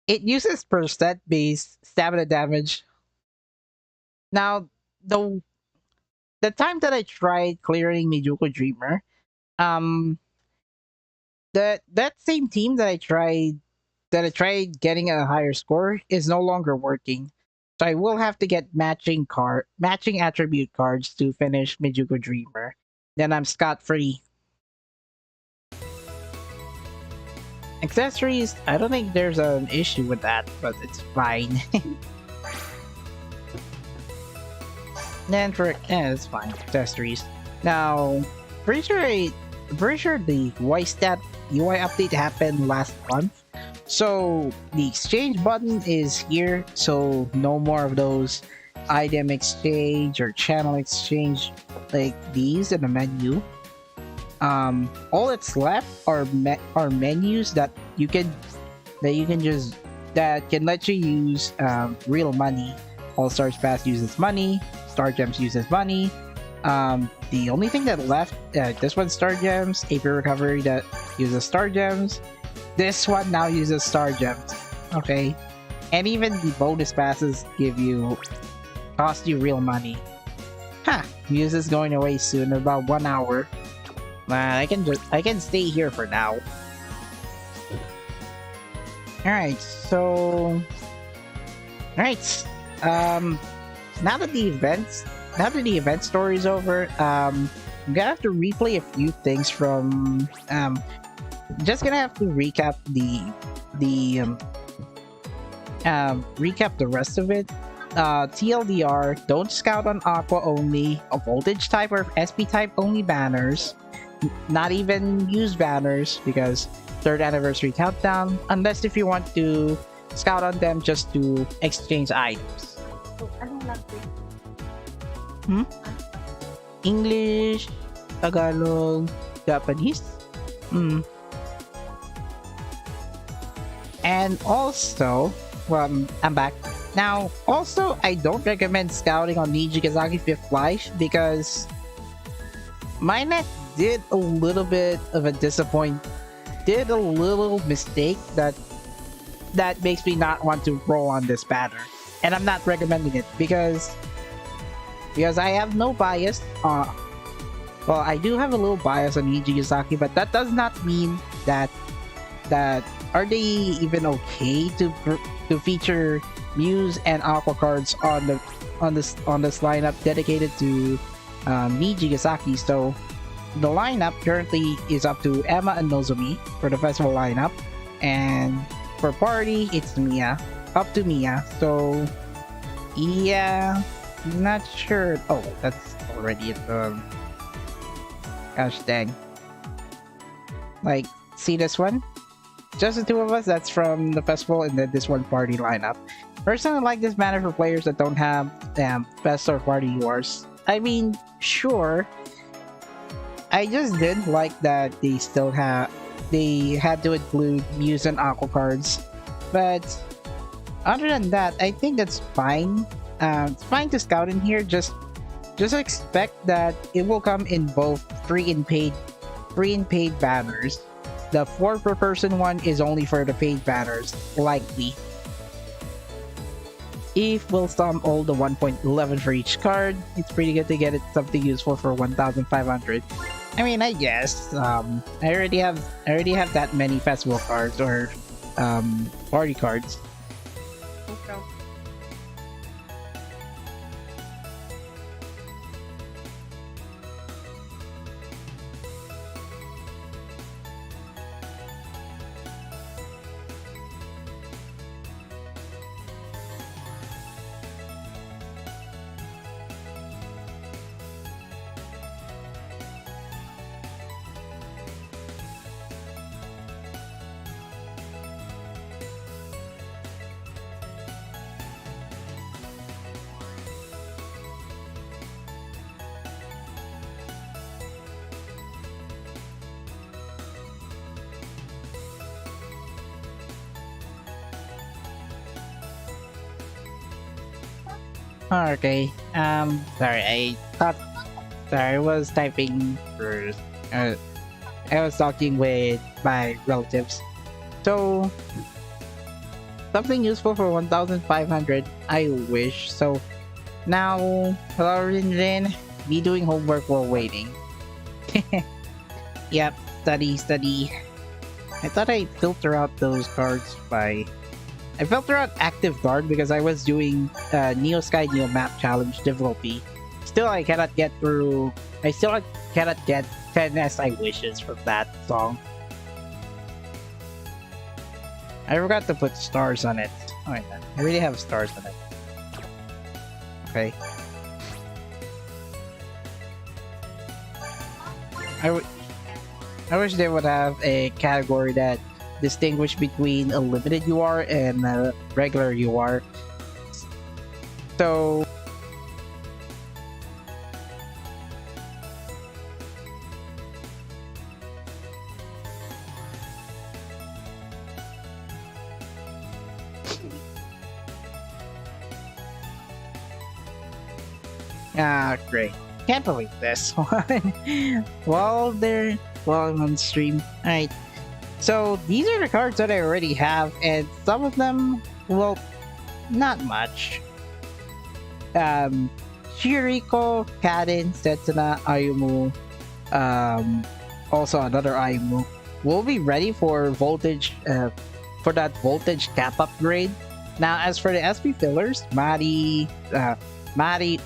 it uses percent-based stamina damage. Now, the time that I tried clearing Mijuku Dreamer, that same team that I tried getting a higher score is no longer working. So I will have to get matching attribute cards to finish Mijuku Dreamer. Then I'm scot-free. Accessories, I don't think there's an issue with that, but it's fine. Then it's fine. Accessories. Now, pretty sure the YStat UI update happened last month. So the exchange button is here, so no more of those item exchange or channel exchange like these in the menu. All that's left are menus that can let you use real money. All Stars Pass uses money. Star Gems uses money. The only thing that left, this one's Star Gems. AP Recovery that uses Star Gems. This one now uses Star Gems. Okay, and even the bonus passes cost you real money. Huh? Muse is going away soon, in about 1 hour. I can stay here for now. Alright, so now that the event story is over, I'm gonna have to replay a few things from just gonna have to recap recap the rest of it. TLDR, don't scout on Aqua only, a Voltage type or SP type only banners. not even use banners because third anniversary countdown, unless if you want to scout on them just to exchange items. English, Tagalog, Japanese. And also, I'm back. Now, also, I don't recommend scouting on Nijigasaki 5th Life because my net did a little bit of a did a little mistake that makes me not want to roll on this banner. And I'm not recommending it because I have no bias. Well, I do have a little bias on Nijigasaki, but that does not mean that are they even okay to feature Muse and Aqua cards on this lineup dedicated to Nijigasaki. So the lineup currently is up to Emma and Nozomi for the festival lineup, and for party it's Mia, up to Mia. So yeah, not sure. Oh, that's already at gosh dang. Like, see this one? Just the two of us, that's from the festival, and then this one party lineup. Personally, I like this banner for players that don't have fest or party URs. I mean, sure. I just didn't like that they had to include Muse and Aqua cards. But other than that, I think that's fine. It's fine to scout in here. Just expect that it will come in both free and paid banners. The 4 per person one is only for the paid banners, likely. If we'll sum all the 1.11 for each card, it's pretty good to get it something useful for 1,500. I mean, I guess I already have that many festival cards or party cards. Okay. Okay. Sorry, I was typing first. I was talking with my relatives. So, something useful for 1,500, I wish. So, now, hello Rin, be doing homework while waiting. Yep, study. I thought I'd filter out those cards by... I filter out active guard because I was doing Neo Sky Neo Map Challenge difficulty. Still, I cannot get through... I still cannot get 10 SI wishes from that song. I forgot to put stars on it. Oh my god, I really have stars on it. Okay. I wish they would have a category that distinguish between a limited UR and a regular UR. So great. Can't believe this one. While I'm on stream. Alright. So these are the cards that I already have, and some of them, well, not much. Shiriko, Kaden, Setsuna, Ayumu, also another Ayumu will be ready for voltage, for that voltage cap upgrade. Now, as for the SP fillers, Mari,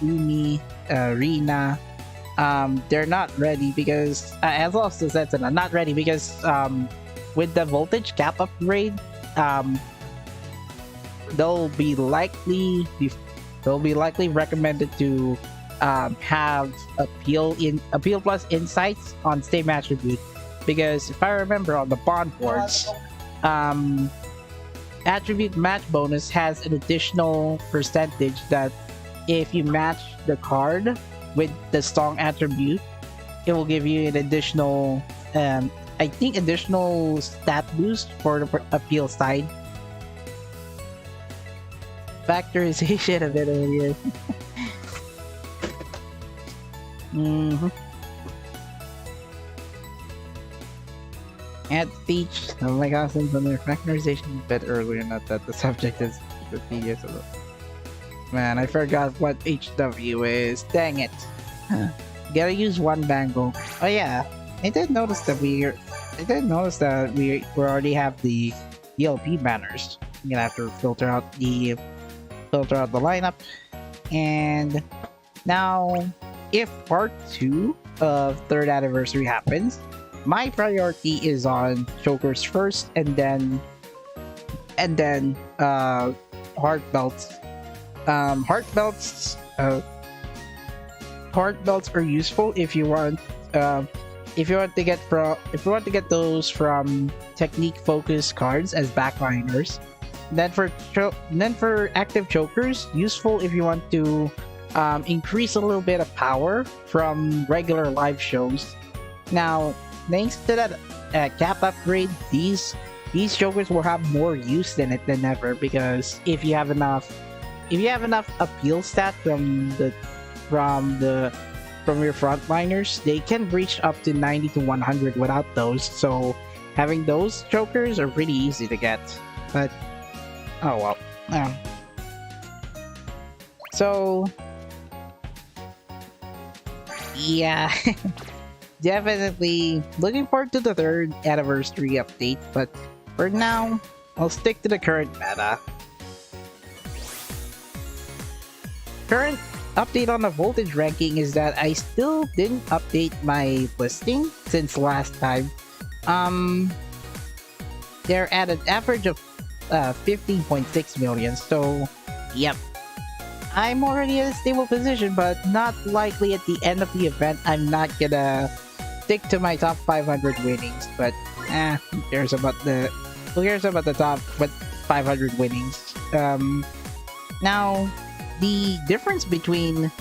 Umi, Rina, they're not ready because, as also Setsuna, not ready because, with the voltage cap upgrade, they'll be likely recommended to have appeal plus insights on same attribute, because if I remember on the bond boards, attribute match bonus has an additional percentage that if you match the card with the strong attribute, it will give you an additional I think additional stat boost for the appeal side. Factorization a bit earlier. Add speech. Oh my gosh, on their factorization a bit earlier, not that the subject is the tedious. Man, I forgot what HW is. Dang it. Gotta use one bangle. Oh yeah, I did notice that we already have the ELP banners. I'm gonna have to filter out the lineup. And now, if part 2 of 3rd anniversary happens, my priority is on chokers first, and then heart belts. Heart belts are useful if you want to get those from technique focused cards as backliners. Then for active chokers, useful if you want to increase a little bit of power from regular live shows. Now, thanks to that cap upgrade, these chokers will have more use in it than ever, because if you have enough appeal stat from your frontliners, they can reach up to 90 to 100 without those. So having those chokers are pretty easy to get. But oh well. So yeah. Definitely looking forward to the 3rd anniversary update, but for now, I'll stick to the current meta. Current update on the voltage ranking is that I still didn't update my listing since last time. They're at an average of 15.6 million, so yep. I'm already at a stable position, but not likely at the end of the event. I'm not gonna stick to my top 500 winnings, but who cares about the top 500 winnings? Now, the difference between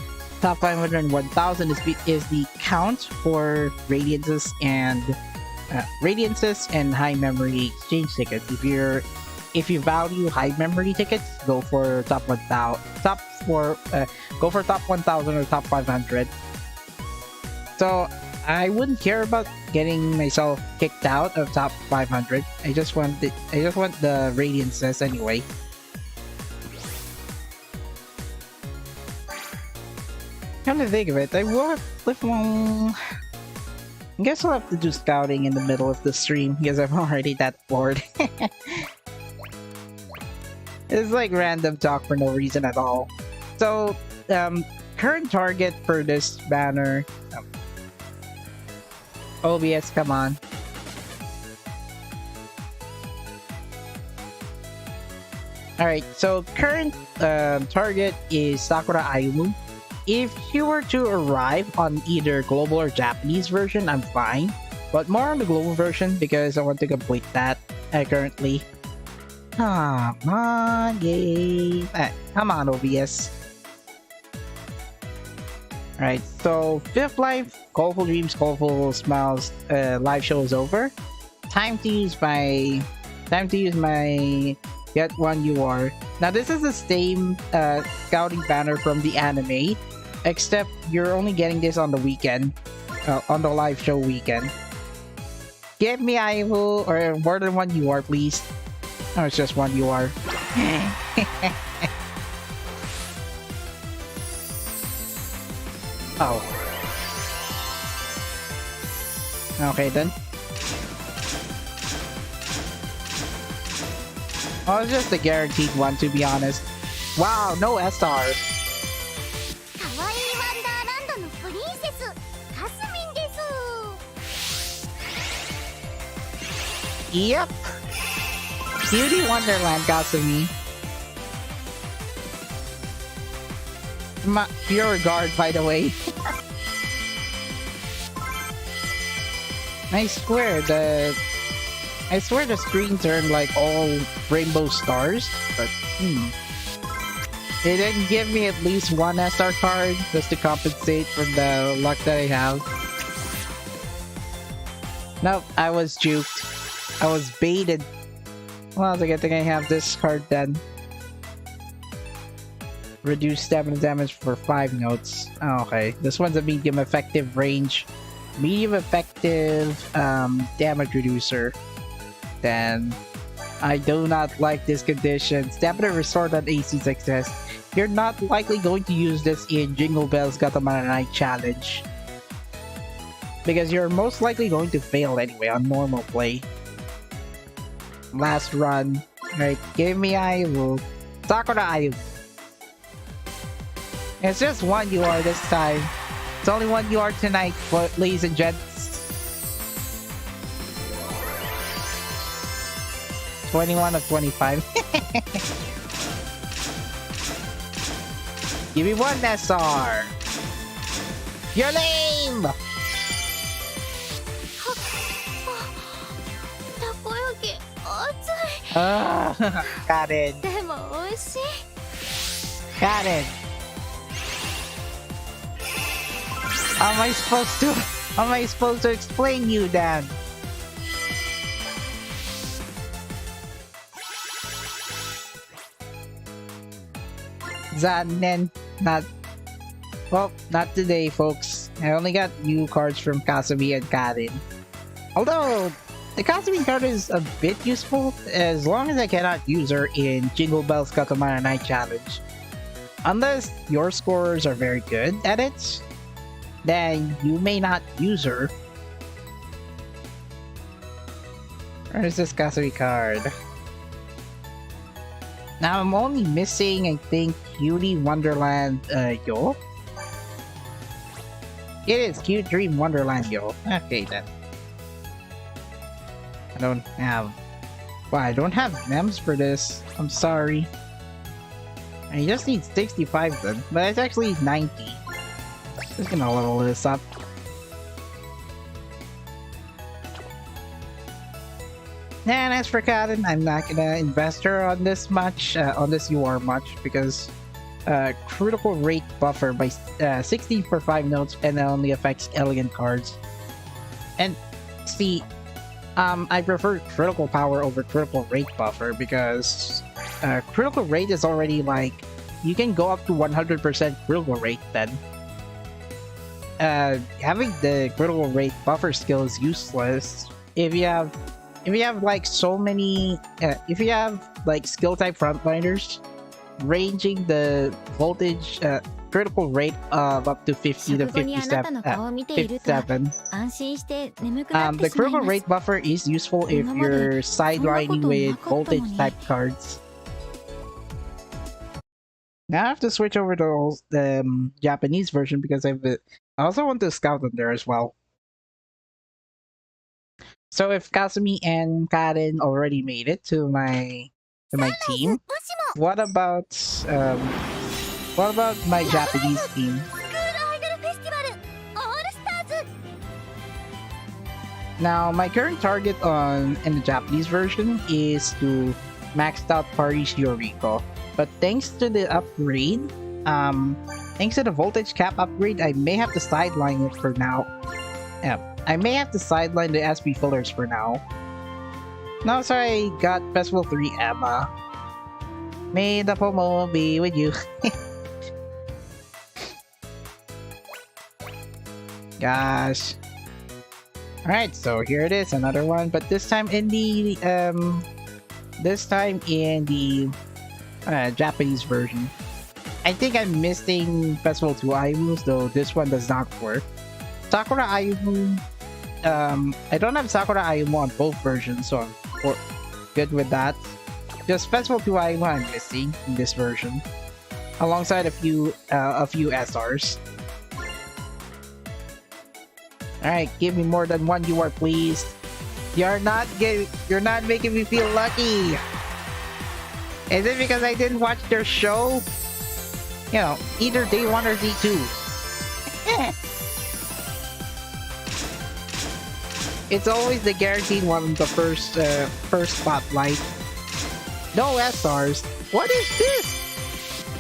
top 500 and 1000 is the count for radiances and high memory exchange tickets. If you value high memory tickets, go for top 1000. Go for top 1000 or top 500. So I wouldn't care about getting myself kicked out of top 500. I just want the radiances anyway. Come to think of it, I guess I'll have to do scouting in the middle of the stream because I'm already that bored. It's like random talk for no reason at all. So, current target for this banner. OBS, come on. Alright, so current target is Sakura Ailu. If she were to arrive on either global or Japanese version, I'm fine. But more on the global version because I want to complete that currently. Come on, yay. Come on, OBS. Alright, so 5th Life, Colorful Dreams, Colorful Smiles live show is over. Time to use my Get One You Are. Now this is the same scouting banner from the anime, except you're only getting this on the weekend, on the live show weekend. Give me Aihu, or more than one you are, please. Oh, it's just one you are. Oh. Okay then. Oh, it's just a guaranteed one, to be honest. Wow, no SR. Yep. Beauty Wonderland Kasumi. Pure guard, by the way. I swear the screen turned like all rainbow stars, but it didn't give me at least one SR card just to compensate for the luck that I have. Nope, I was juked. I was baited. Well, I think I have this card then. Reduce stamina damage for 5 notes. Oh, okay, this one's a medium effective range. Medium effective damage reducer. Then I do not like this condition. Stamina restored on AC success. You're not likely going to use this in Jingle Bells Gatomara Night Challenge, because you're most likely going to fail anyway on normal play. Last run. Alright, give me Ayu. Sakura Ayu. It's just one UR this time. It's only one UR tonight, ladies and gents. 21 of 25. Give me one SR. You're lame! たこ焼き熱 Got it. いでも美味しい Got it. How am I supposed to explain you then? Zanen. Not today, folks. I only got new cards from Kasumi and Karin. Although, the Kasumi card is a bit useful as long as I cannot use her in Jingle Bells Katamara Night Challenge. Unless your scorers are very good at it, then you may not use her. Where is this Kasumi card? Now I'm only missing, I think, Cutie Wonderland Yo. It is Cute Dream Wonderland Yo. Okay then. I don't have mems for this. I'm sorry. I just need 65 then, but it's actually 90. Just gonna level this up. And as for Kaden, I'm not gonna invest her on this much, on this UR much, because critical rate buffer by 60 for 5 notes, and it only affects elegant cards. And see, I prefer critical power over critical rate buffer because critical rate is already like, you can go up to 100% critical rate then. Having the critical rate buffer skill is useless if you have like so many if you have like skill type frontliners ranging the voltage critical rate of up to 50 to 57 57. The critical rate buffer is useful if you're sidelining with voltage type cards. Now I have to switch over to the Japanese version because I also want to scout on there as well. So if Kasumi and Karen already made it to my team, what about my Japanese team? Now my current target in the Japanese version is to max out Paris Yoriko, but thanks to the upgrade, thanks to the voltage cap upgrade, I may have to sideline it for now. I may have to sideline the SP fillers for now. Now, so I got Festival 3 Emma. May the Pomo be with you. Gosh. Alright, so here it is, another one, but this time in the Japanese version. I think I'm missing Festival 2 Ayumus, though this one does not work. Sakura Ayumu, I don't have Sakura Ayumu on both versions, so I'm good with that. Just Festival 2 Ayumu I'm missing in this version, alongside a few SRs. Alright, give me more than one UR, please. You're not making me feel lucky. Is it because I didn't watch their show? You know, either day 1 or day 2. It's always the guaranteed one on the first spotlight. No SRs. What is this?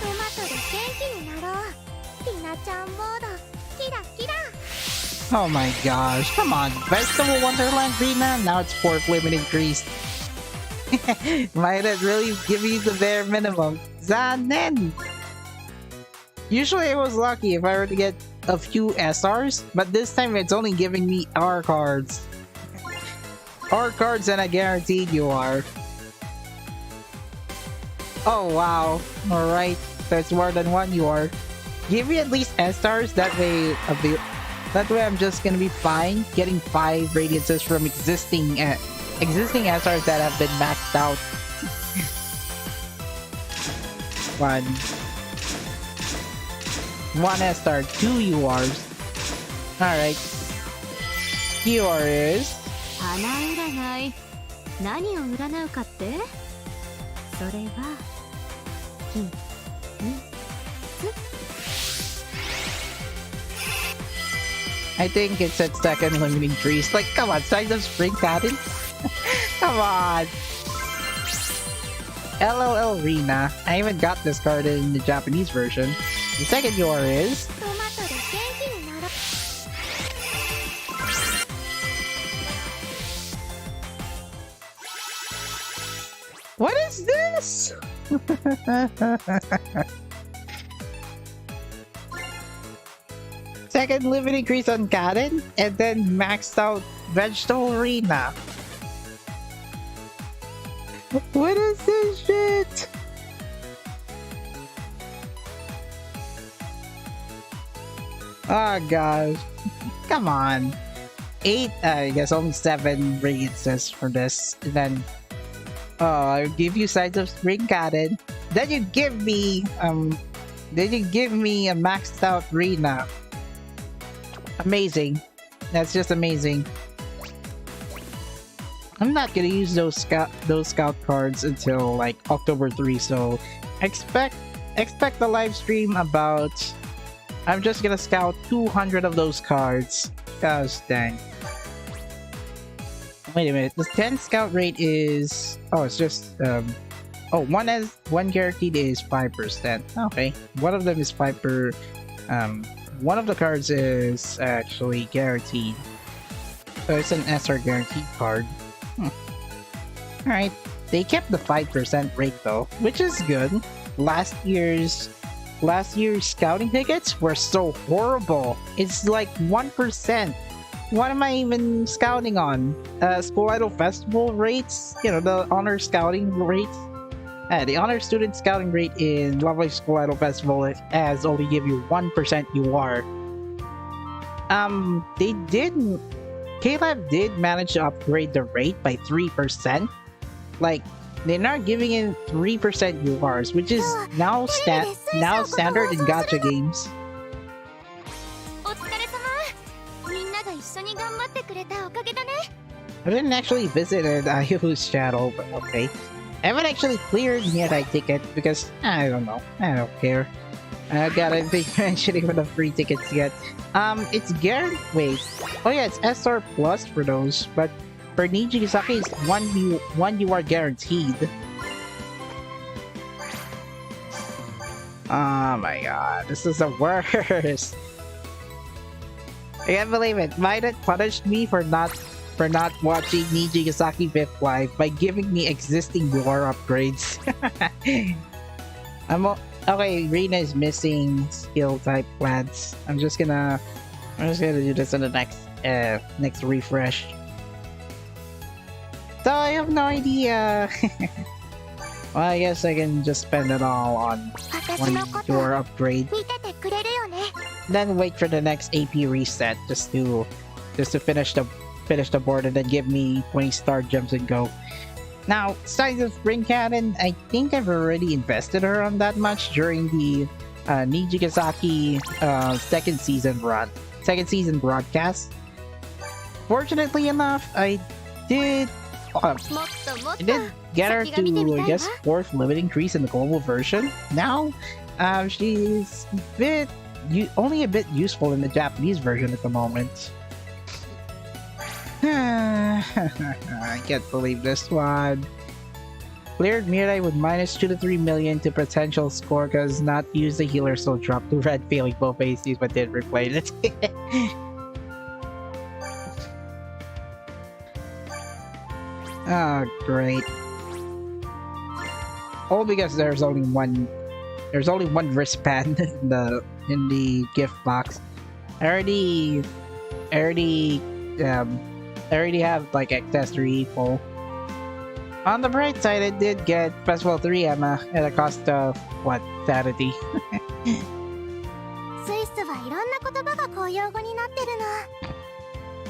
トマトで元気になろう。ティナちゃんモードキラキラ。 Oh my gosh, come on. Vegetable Wonderland Rina? Now it's 4th limit increased. Might it really give you the bare minimum? Zanen! Usually I was lucky if I were to get a few SRs, but this time it's only giving me R cards. R cards and I guaranteed you are. Oh wow, alright. That's more than one you are. Give me at least SRs, that way I'm just gonna be fine getting 5 radiances from existing SRs that have been maxed out. One SR, 2 URs. Alright. UR is... 花占い。何を占うかって？それは秘密。 I think it's at 2nd limiting trees. Like, come on, size of spring pattern? Come on! LLL Rina. I even got this card in the Japanese version. The second UR is... トマトで元気になろう。 What is this? Second limit increase on Karen, and then maxed out Vegetable Arena. What is this shit? Oh gosh. Come on. 8, I guess only 7 radiances for this. And then I'll give you Sides of Spring Karen. Then you give me a maxed out Rena. Amazing. That's just amazing. I'm not gonna use those scout cards until like October 3, so expect the live stream about... I'm just gonna scout 200 of those cards. Gosh dang. Wait a minute, the 10 scout rate is... Oh, it's just... one guaranteed is 5%. Okay, one of them is 5%. One of the cards is actually guaranteed. So it's an SR guaranteed card. Alright, they kept the 5% rate though, which is good. Last year's scouting tickets were so horrible. It's like 1%. What am I even scouting on? School Idol Festival rates? You know, the honor scouting rates? The honor student scouting rate in Lovely School Idol Festival has only give you 1% UR. K-Lab did manage to upgrade the rate by 3%. Like, they're not giving in 3% URs, which is now standard in gacha games. お疲れ様。みんなが一緒に頑張ってくれたおかげだね。 I didn't actually visit Ayu's channel, but okay. I haven't actually cleared Mirai ticket because I don't know. I don't care. I gotta be mentioning for the free tickets yet. It's guaranteed. Wait. Oh yeah, it's SR plus for those, but for Nijigasaki, it's one you are guaranteed. Oh my god, this is the worst. I can't believe it. Might it punished me for not watching Nijigasaki 5th Live by giving me existing lore upgrades. Okay, Rena is missing skill type plants. I'm just gonna do this in the next refresh. So I have no idea. Well, I guess I can just spend it all on one lore upgrade. 見ててくれるよね。 Then wait for the next AP reset just to finish the board and then give me 20 star gems and go. Now, Size of Spring Cannon, I think I've already invested her on that much during the Nijigasaki second season broadcast. Fortunately enough, I did get her to, I guess, 4th limit increase in the global version. Now, She's only a bit useful in the Japanese version at the moment. I can't believe this one. Cleared Mirai with minus 2 to 3 million to potential score because not use the healer, so drop to red, failing both ACs but did replay it. Oh, great. All because there's only one wristband in the gift box. I already have like accessory full. On the bright side, I did get Festival 3 Emma at a cost of what, sanity. スイスはいろんな言葉が公用語になってるの。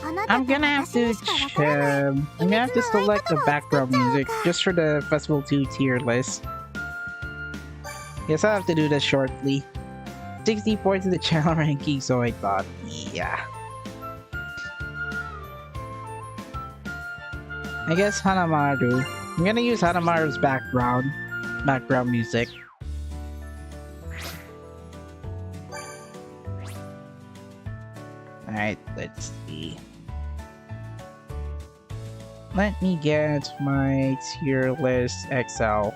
あなた I'm と gonna have 私 to にしかわからない。 I'm gonna have to select the background music just for the Festival 2 tier list. Yes, I'll have to do this shortly. 60 points in the channel ranking, so I thought, yeah. I guess Hanamaru. I'm gonna use Hanamaru's background music. Alright, let's see. Let me get my tier list XL.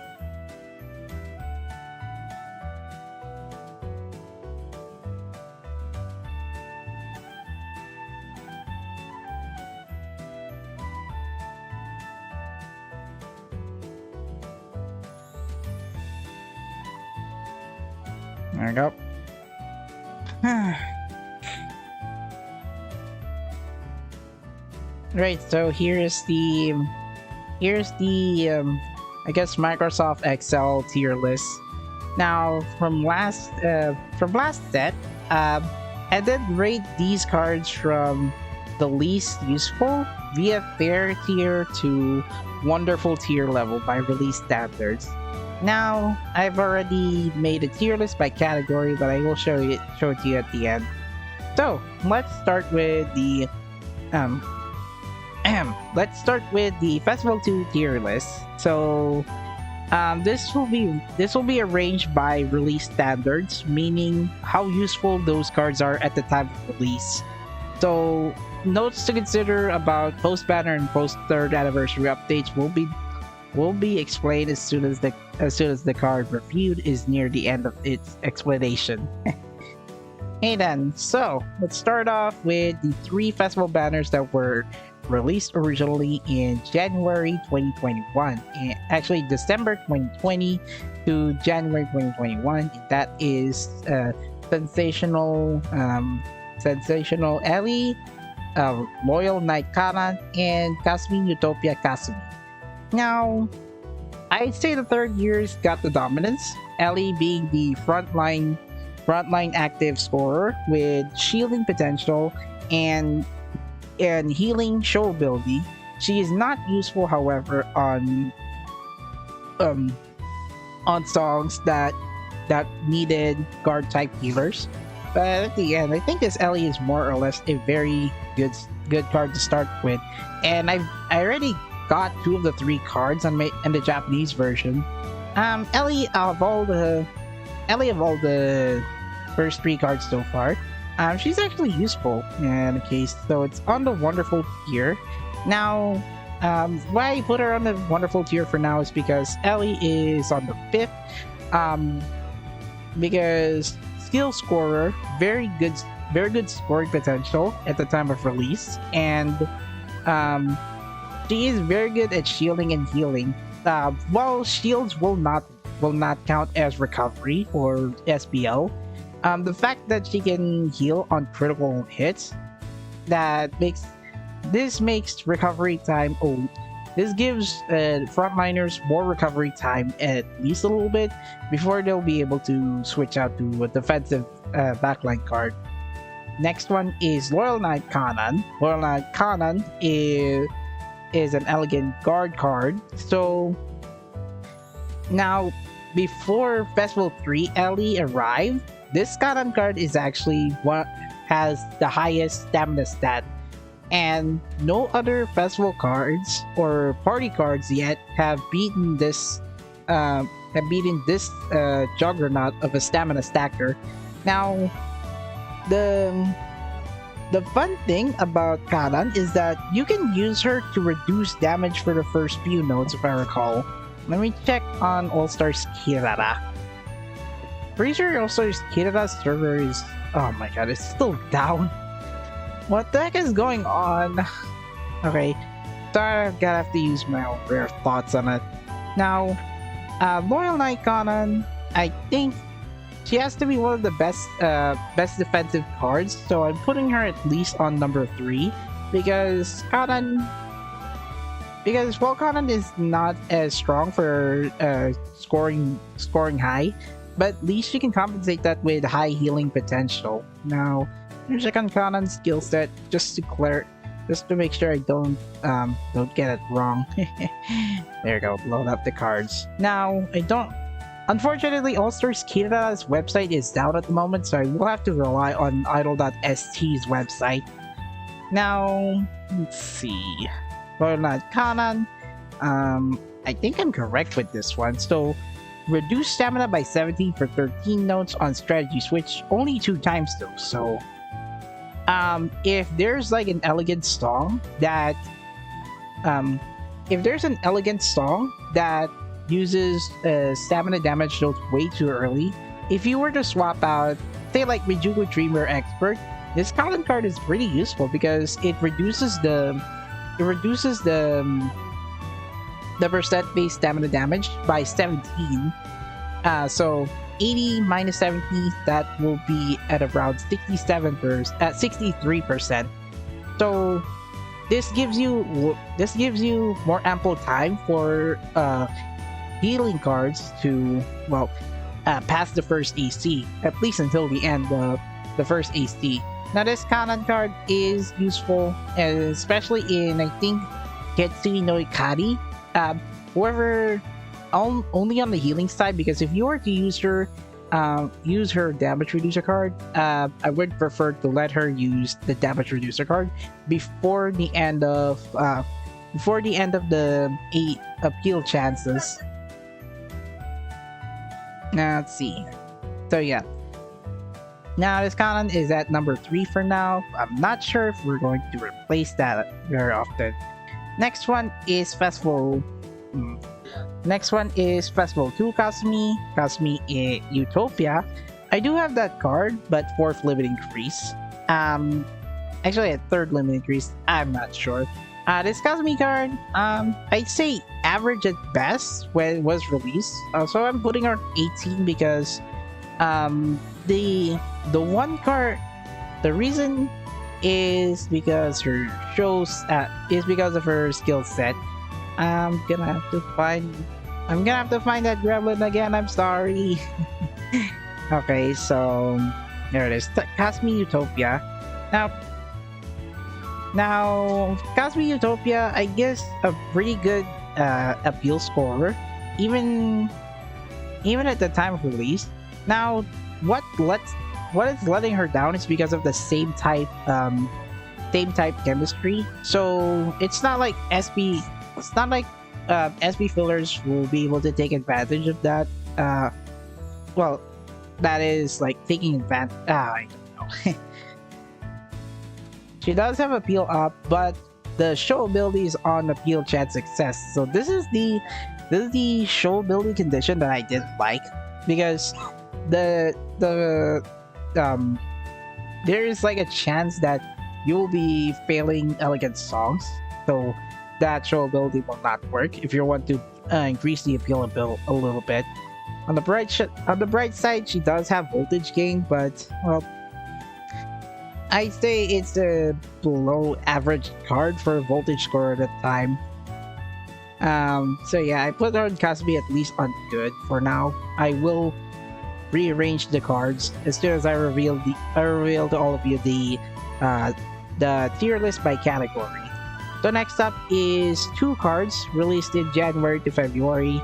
There we go. Right, so here's the I guess Microsoft Excel tier list. Now from last set, I did rate these cards from the least useful via fair tier to wonderful tier level by release standards. Now I've already made a tier list by category, but I will show it to you at the end. So let's start with the Festival 2 tier list. So this will be arranged by release standards, meaning how useful those cards are at the time of release. So notes to consider about post banner and post 3rd anniversary updates will be explained as soon as the card reviewed is near the end of its explanation. Hey then, so let's start off with the 3 festival banners that were released originally in January 2021, and actually December 2020 to January 2021. That is Sensational Ellie, Loyal Knight Kanan, and Kasumi Utopia Kasumi. Now, I'd say the 3rd years got the dominance, Ellie being the frontline active scorer with shielding potential and healing show ability. She is not useful, however, on songs that needed guard type healers. But at the end, I think this Ellie is more or less a very good card to start with, and I already got 2 of the 3 cards in the Japanese version. Ellie of all the first 3 cards so far, she's actually useful in the case, so it's on the wonderful tier. Now, why I put her on the wonderful tier for now is because Ellie is on the 5th, because skill scorer, very good scoring potential at the time of release, and she is very good at shielding and healing. While shields will not count as recovery or SBL, the fact that she can heal on critical hits, this makes recovery time. This gives frontliners more recovery time at least a little bit before they'll be able to switch out to a defensive backline card. Next one is Loyal Knight Kanan. Loyal Knight Kanan is an elegant guard card. So now, before Festival 3 Ellie arrived, this Kanan card is actually what has the highest stamina stat, and no other festival cards or party cards yet have beaten this have beaten this juggernaut of a stamina stacker. Now, the fun thing about Kanan is that you can use her to reduce damage for the first few nodes, if I recall. Let me check on All-Stars Kirara. Pretty sure All-Stars Kirara's server is... Oh my god, it's still down. What the heck is going on? Okay, so I'm gonna have to use my own rare thoughts on it. Now, Loyal Knight Kanan, I think she has to be one of the best defensive cards, so I'm putting her at least on number 3 because Kanan is not as strong for scoring high, but at least she can compensate that with high healing potential. Now, here's check on Kanan's skill set just to make sure I don't get it wrong. There you go, load up the cards. Now, unfortunately, All-Stars Kirara's website is down at the moment, so I will have to rely on idol.st's website. Now, let's see. Royal Knight Kanan. I think I'm correct with this one. So, reduce stamina by 17 for 13 nodes on strategy switch, only 2 times though. So, if there's like an elegant song that, uses stamina damage dealt way too early, if you were to swap out, say like Mijuku Dreamer Expert, this Kanan card is pretty useful because it reduces the percent base stamina damage by 17. So 80 minus 70, that will be at around 63%. So this gives you more ample time for healing cards to pass the first AC, at least until the end of the first AC. Now this Kanan card is useful, especially in, I think, Ketsui no Ikari. However, only on the healing side, because if you were to use her damage reducer card, I would prefer to let her use the damage reducer card before the end of the 8 appeal chances. Now let's see. So yeah. Now this Kanan is at number 3 for now. I'm not sure if we're going to replace that very often. Next one is Festival 2 Kasumi. Kasumi Utopia. I do have that card, but 4th limit increase. Actually a 3rd limit increase. I'm not sure. This Kasumi card, I'd say average at best when it was released. So I'm putting her at 18 because the one card, the reason is because her is because of her skill set. I'm gonna have to find that gremlin again. I'm sorry. Okay, so there it is. Kasumi Utopia. Now, Kasumi Utopia, I guess, a pretty good appeal scorer, even at the time of release. Now, what is letting her down is because of the same type chemistry. So it's not like SB fillers will be able to take advantage of that. Well, that is like taking advantage. I don't know. She does have appeal up, but the show ability is on appeal chance success. So this is the show ability condition that I didn't like, because there is like a chance that you'll be failing elegant songs, so that show ability will not work if you want to increase the appeal a little bit. On the bright side, she does have voltage gain, but well, I'd say it's a below average card for a voltage score at a time. So yeah, I put her on Kasumi at least on good for now. I will rearrange the cards as soon as I reveal to all of you the tier list by category. So next up is 2 cards released in January to February.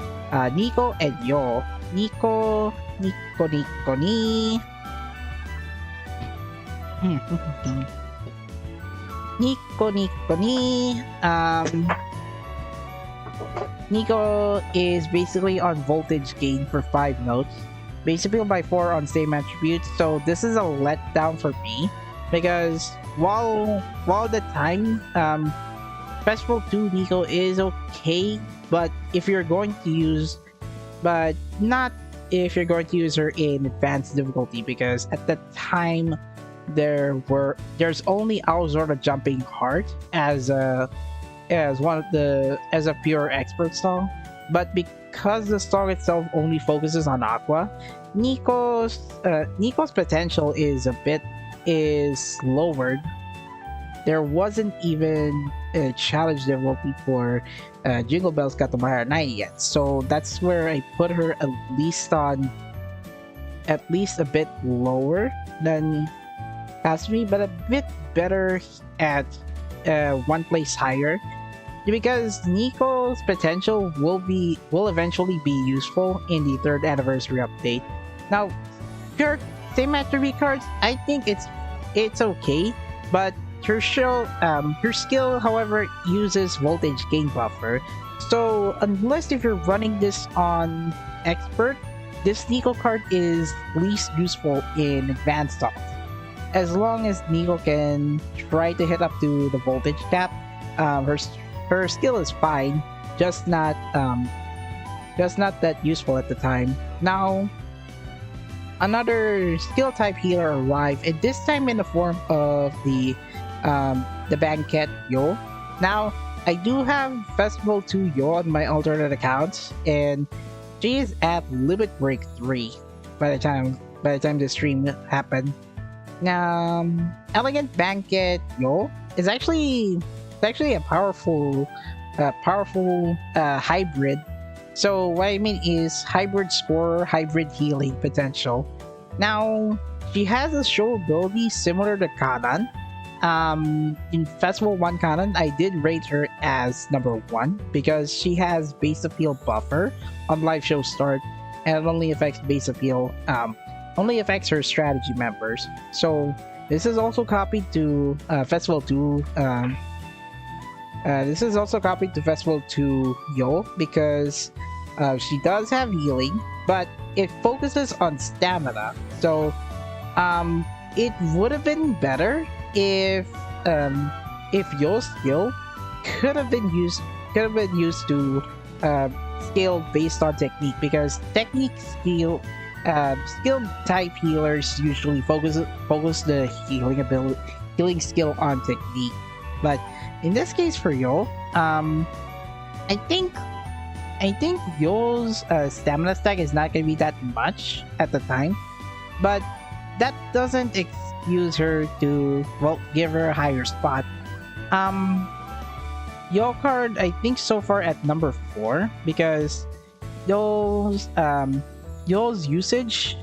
Nico and Yo. Nico ni. Nico ni. Nico is basically on voltage gain for 5 notes, base appeal by 4 on same attributes, so this is a letdown for me because while the time Festival 2 Nico is okay, but if you're going to use but not if you're going to use her in advanced difficulty, because at the time there's only Aozora Jumping Heart as a pure expert song, but because the song itself only focuses on Aqua, Nico's potential is lowered. There wasn't even a challenge difficulty for Jingle Bells Katamari 9 yet, so that's where I put her at least a bit lower than Kasumi, but a bit better at one place higher, because Nico's potential will eventually be useful in the 3rd anniversary update. Now, pure same attribute cards, I think it's okay, but her skill, however, uses voltage gain buffer. So unless if you're running this on expert, this Nico card is least useful in advanced stocks. As long as Nico can try to hit up to the voltage cap, her skill is fine, just not that useful at the time. Now, another skill type healer arrived, and this time in the form of the Banquet Yo. Now, I do have Festival 2 Yo on my alternate accounts, and she is at Limit Break 3 by the time this stream happened. Now, Elegant Banquet Yo is actually a powerful hybrid. So what I mean is hybrid scorer, hybrid healing potential. Now, she has a show ability similar to Kanan. In Festival 1 Kanan, I did rate her as number 1 because she has base appeal buffer on live show start, and it only affects base appeal, only affects her strategy members. So this is also copied to Festival 2. This is also copied to Festival 2 Yo because she does have healing, but it focuses on stamina. So it would have been better if Yo's skill could have been used to scale based on technique, because technique skill type healers usually focus the healing skill on technique. But in this case for Yo, I think Yo's stamina stack is not going to be that much at the time, but that doesn't excuse her to, well, give her a higher spot. Yo card, I think so far at number 4, because Yo's usage,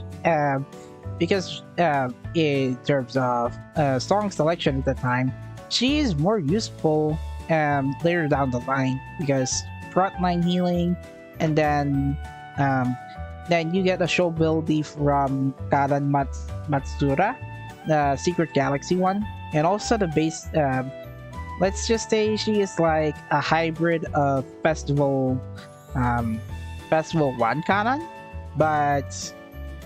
because in terms of song selection at the time, she is more useful later down the line, because frontline healing, and then you get a show ability from Karan Matsura, the Secret Galaxy one, and also the base. Let's just say she is like a hybrid of Festival 1 Kanan, but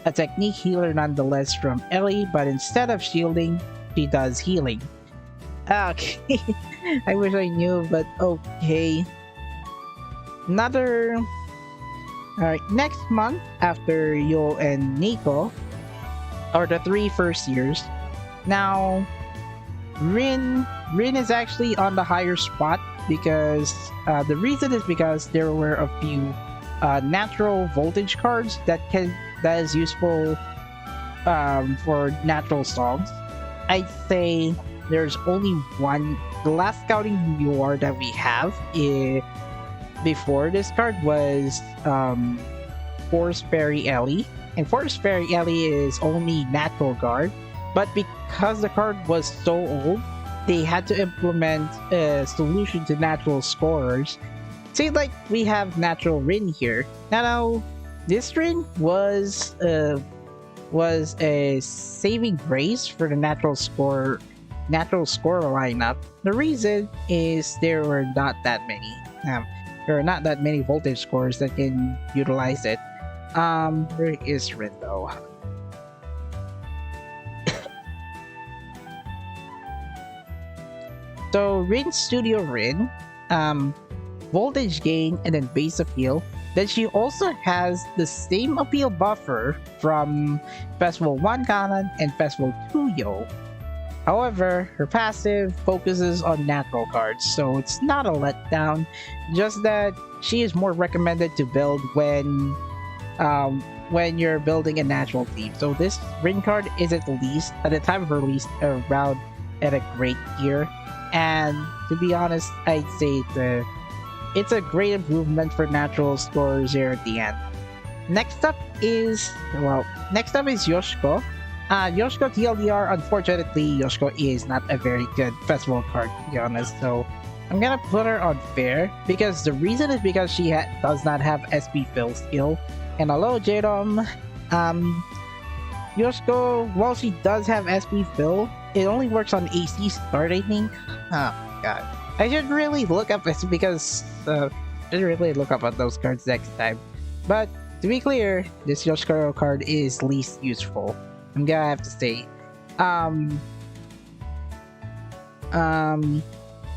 a technique healer nonetheless from Ellie, but instead of shielding, she does healing. Okay, I wish I knew, but okay. Alright, next month after Yo and Nico are the 3 first years. Now, Rin is actually on the higher spot, because the reason is because there were a few natural voltage cards that is useful for natural songs. I'd say there's only one. The last scouting UR that we have before this card was Force Fairy Ellie, and Force Fairy Ellie is only natural guard, but because the card was so old, they had to implement a solution to natural scorers. Say like we have natural Rin here. Now this Rin was a saving grace for the natural score lineup. The reason is there were not that many. there are not that many voltage cores that can utilize it. Where is Rin though? So Rin Studio Rin, voltage gain and then base appeal. Then she also has the same appeal buffer from Festival 1 Kanan and Festival 2 Yo. However, her passive focuses on natural cards, so it's not a letdown, just that she is more recommended to build when you're building a natural team. So this Rin card is at least, at the time of release, around at a great tier. And to be honest, I'd say it's a great improvement for natural scorers here at the end. Next up is Yoshiko. Yoshiko TLDR, unfortunately, Yoshiko is not a very good festival card, to be honest, so I'm gonna put her on fair, because the reason is because she does not have SP fill skill. And hello, Jadom. Yoshiko, while she does have SP fill, it only works on AC start, I think. Oh god. I should really look up this because look up at those cards next time. But to be clear, this Yoshiko card is least useful. I'm gonna have to say.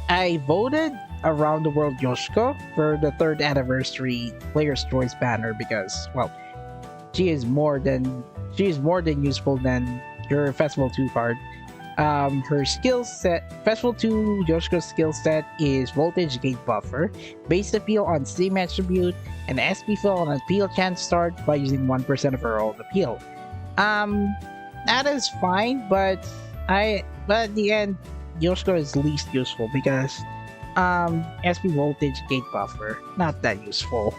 I voted Around the World Yoshiko for the 3rd anniversary Player's Choice banner because, well, she is more than useful than your Festival 2 card. Her skill set, Festival 2 Yoshiko's skill set is Voltage Gate Buffer, Base Appeal on same attribute, and SP Fill on Appeal Chance Start by using 1% of her own appeal. That is fine, but at the end, Yoshiko is least useful because SP Voltage Gate Buffer, not that useful.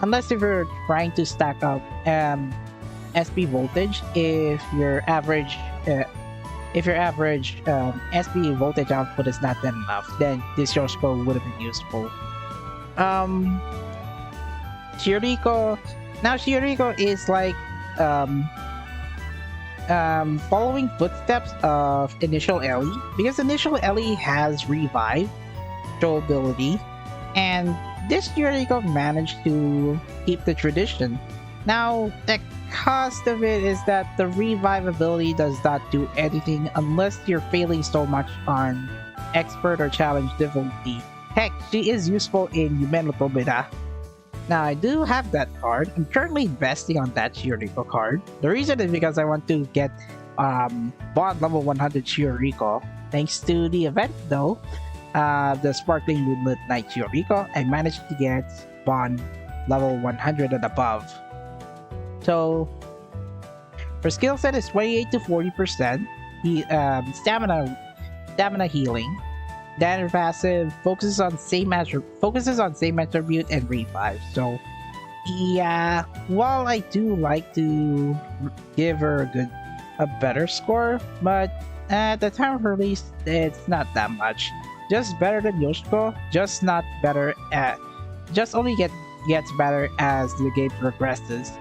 Unless if you're trying to stack up SP voltage, if your average SP voltage output is not that enough, then this Yoshiko would have been useful. Shioriko is like following footsteps of Initial Ellie, because Initial Ellie has revive ability, and this Shioriko managed to keep the tradition. Now, the cost of it is that the revive ability does not do anything unless you're failing so much on expert or challenge difficulty. Heck, she is useful in Yumen Tobira. Now, I do have that card. I'm currently investing on that Shioriko card. The reason is because I want to get bond level 100 Shioriko. Thanks to the event though, the Sparkling Moonlit Night Shioriko, I managed to get bond level 100 and above. So, her skill set is 28 to 40%. Stamina healing. Then her passive focuses on same attribute and revive. So, yeah, while I do like to give her a better score, but at the time of release, it's not that much. Just better than Yoshiko, just not better at. Just only gets better as the game progresses.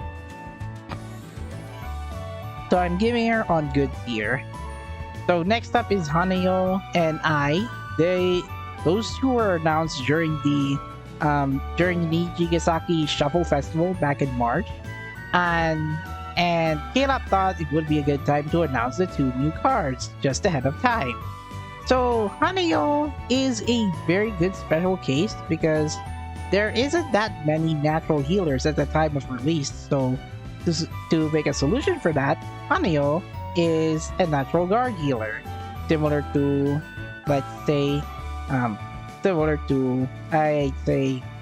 So I'm giving her on good tier. So next up is Hanayo and I. Those two were announced during the Nijigasaki Shuffle Festival back in March, and Caleb thought it would be a good time to announce the 2 new cards just ahead of time. So Hanayo is a very good special case because there isn't that many natural healers at the time of release. So to make a solution for that, Hanayo is a natural guard healer, similar to, let's say,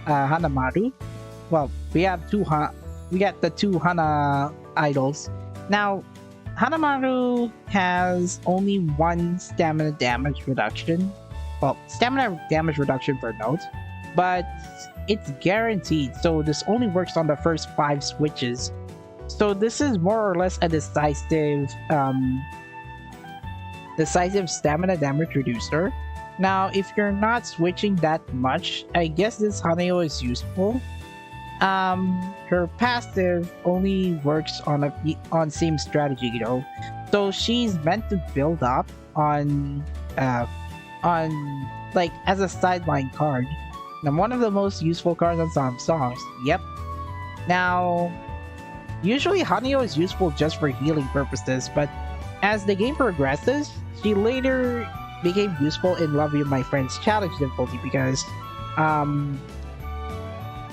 Hanamaru. Well, we got the 2 Hana idols. Now, Hanamaru has only 1 stamina damage reduction. Well, stamina damage reduction per note, but it's guaranteed, so this only works on the first 5 switches. So this is more or less a decisive stamina damage reducer. Now, if you're not switching that much, I guess this Hanayo is useful. Her passive only works on same strategy, you know. So she's meant to build up on like as a sideline card. one of the most useful cards on some songs. Yep. Now, usually Hanyo is useful just for healing purposes, but as the game progresses, she later became useful in Love You My Friend's challenge difficulty because,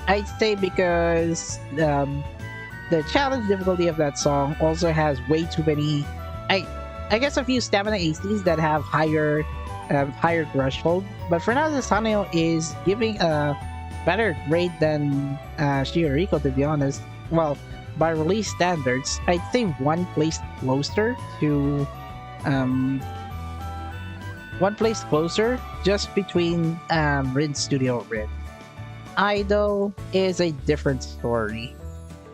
I'd say because the challenge difficulty of that song also has way too many, I guess a few stamina ACs that have higher threshold. But for now, this Hanyo is giving a better grade than Shioriko, to be honest. Well, by release standards, I'd say one place closer to just between Rin Studio Rin. Idol is a different story.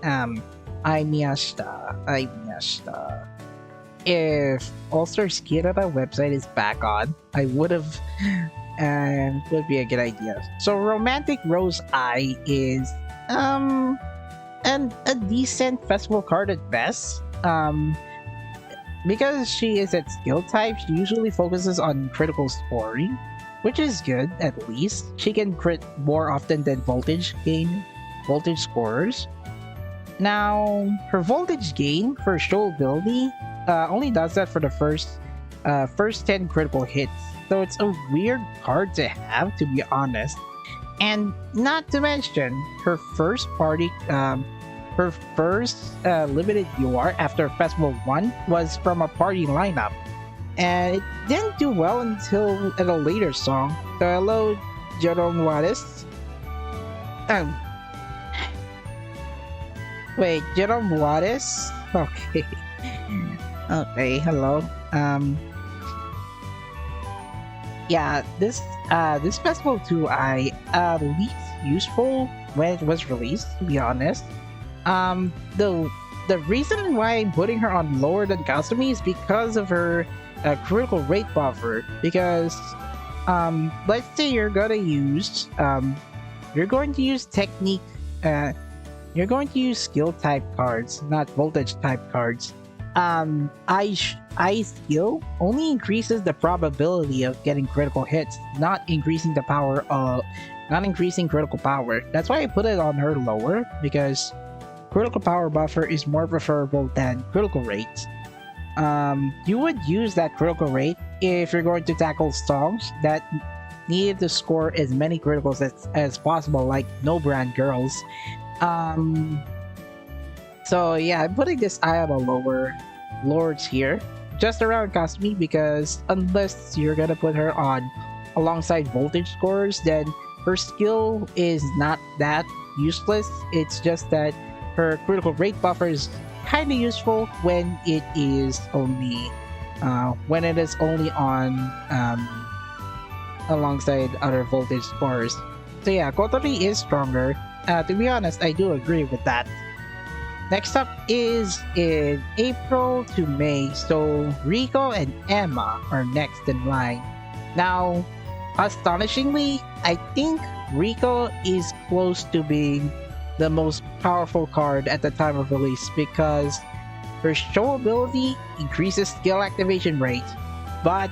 I miyashita. If All-Stars Kirara website is back on, I would have would be a good idea. So Romantic Rose Eye is and a decent festival card at best. Because she is at skill type, she usually focuses on critical scoring, which is good at least. She can crit more often than voltage scorers. Now, her voltage gain for show ability only does that for the first 10 critical hits. So it's a weird card to have, to be honest. And not to mention, her first limited UR after Festival 1 was from a party lineup. And it didn't do well until at a later song. So hello, Jerome Juarez. Wait, Jerome Juarez? Okay. Okay, hello. Yeah, this Festival 2 I least useful when it was released, to be honest. The reason why I'm putting her on lower than Kasumi is because of her critical rate buffer. Because let's say you're going to use technique, you're going to use skill type cards, not voltage type cards. I skill only increases the probability of getting critical hits, not increasing critical power. That's why I put it on her lower, because critical power buffer is more preferable than critical rate. You would use that critical rate if you're going to tackle songs that needed to score as many criticals as possible, like No Brand Girls. So yeah, I'm putting this eye on a lower lords here, just around Kasumi, because unless you're gonna put her on alongside voltage scores, then her skill is not that useless. It's just that her critical rate buffer is kind of useful when it is only on alongside other voltage scores. So yeah, Kotori is stronger. To be honest, I do agree with that. Next up is in April to May, so Rico and Emma are next in line. Now, astonishingly, I think Rico is close to being the most powerful card at the time of release because her show ability increases skill activation rate, but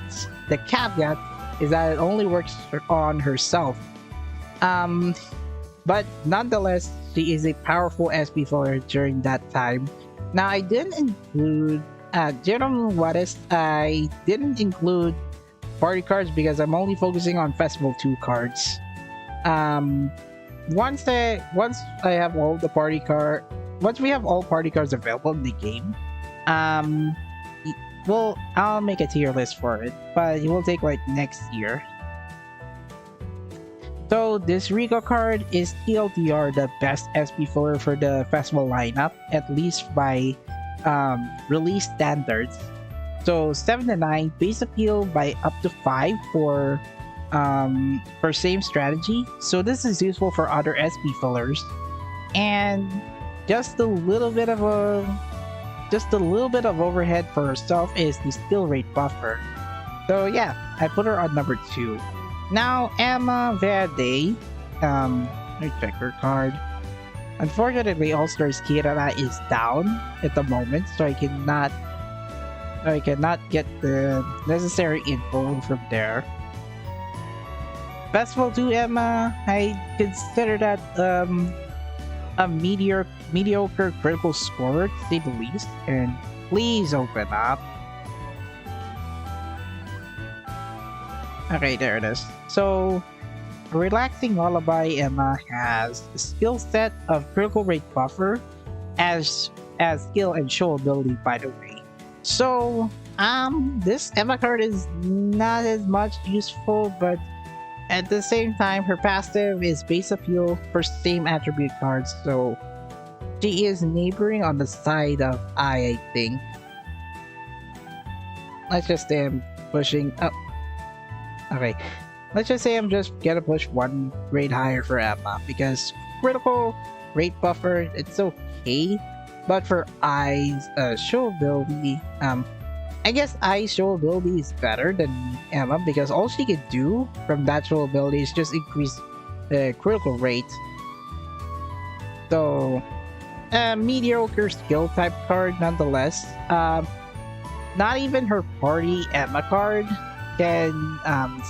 the caveat is that it only works on herself. But nonetheless, she is a powerful SP filler during that time. Now, I didn't include Jerome Juarez. I didn't include party cards because I'm only focusing on Festival 2 cards. Once we have all party cards available in the game, well, I'll make a tier list for it, but it will take like next year. So this Rico card is TLDR the best SP filler for the festival lineup, at least by release standards. So 7 to 9 base appeal by up to 5 for same strategy. So this is useful for other SP fillers, and just a little bit of overhead for herself is the skill rate buffer. So yeah, I put her on number 2. Now, Emma Verde, let me check her card. Unfortunately, All-Stars Kirara is down at the moment, so I cannot get the necessary info from there. Festival 2 Emma, I consider that a mediocre critical score to say the least. And please open up. Okay, there it is. So, Relaxing Lullaby Emma has a skill set of critical rate buffer as skill and show ability, by the way. So, this Emma card is not as much useful, but at the same time, her passive is base appeal for same attribute cards, so she is neighboring on the side of I think. Let's just say I'm pushing up. Okay, let's just say I'm just gonna push one grade higher for Emma because critical rate buffer, it's okay, but for I's show ability, I guess I's show ability is better than Emma because all she can do from that show ability is just increase the critical rate. So, mediocre skill type card nonetheless. Not even her party Emma card can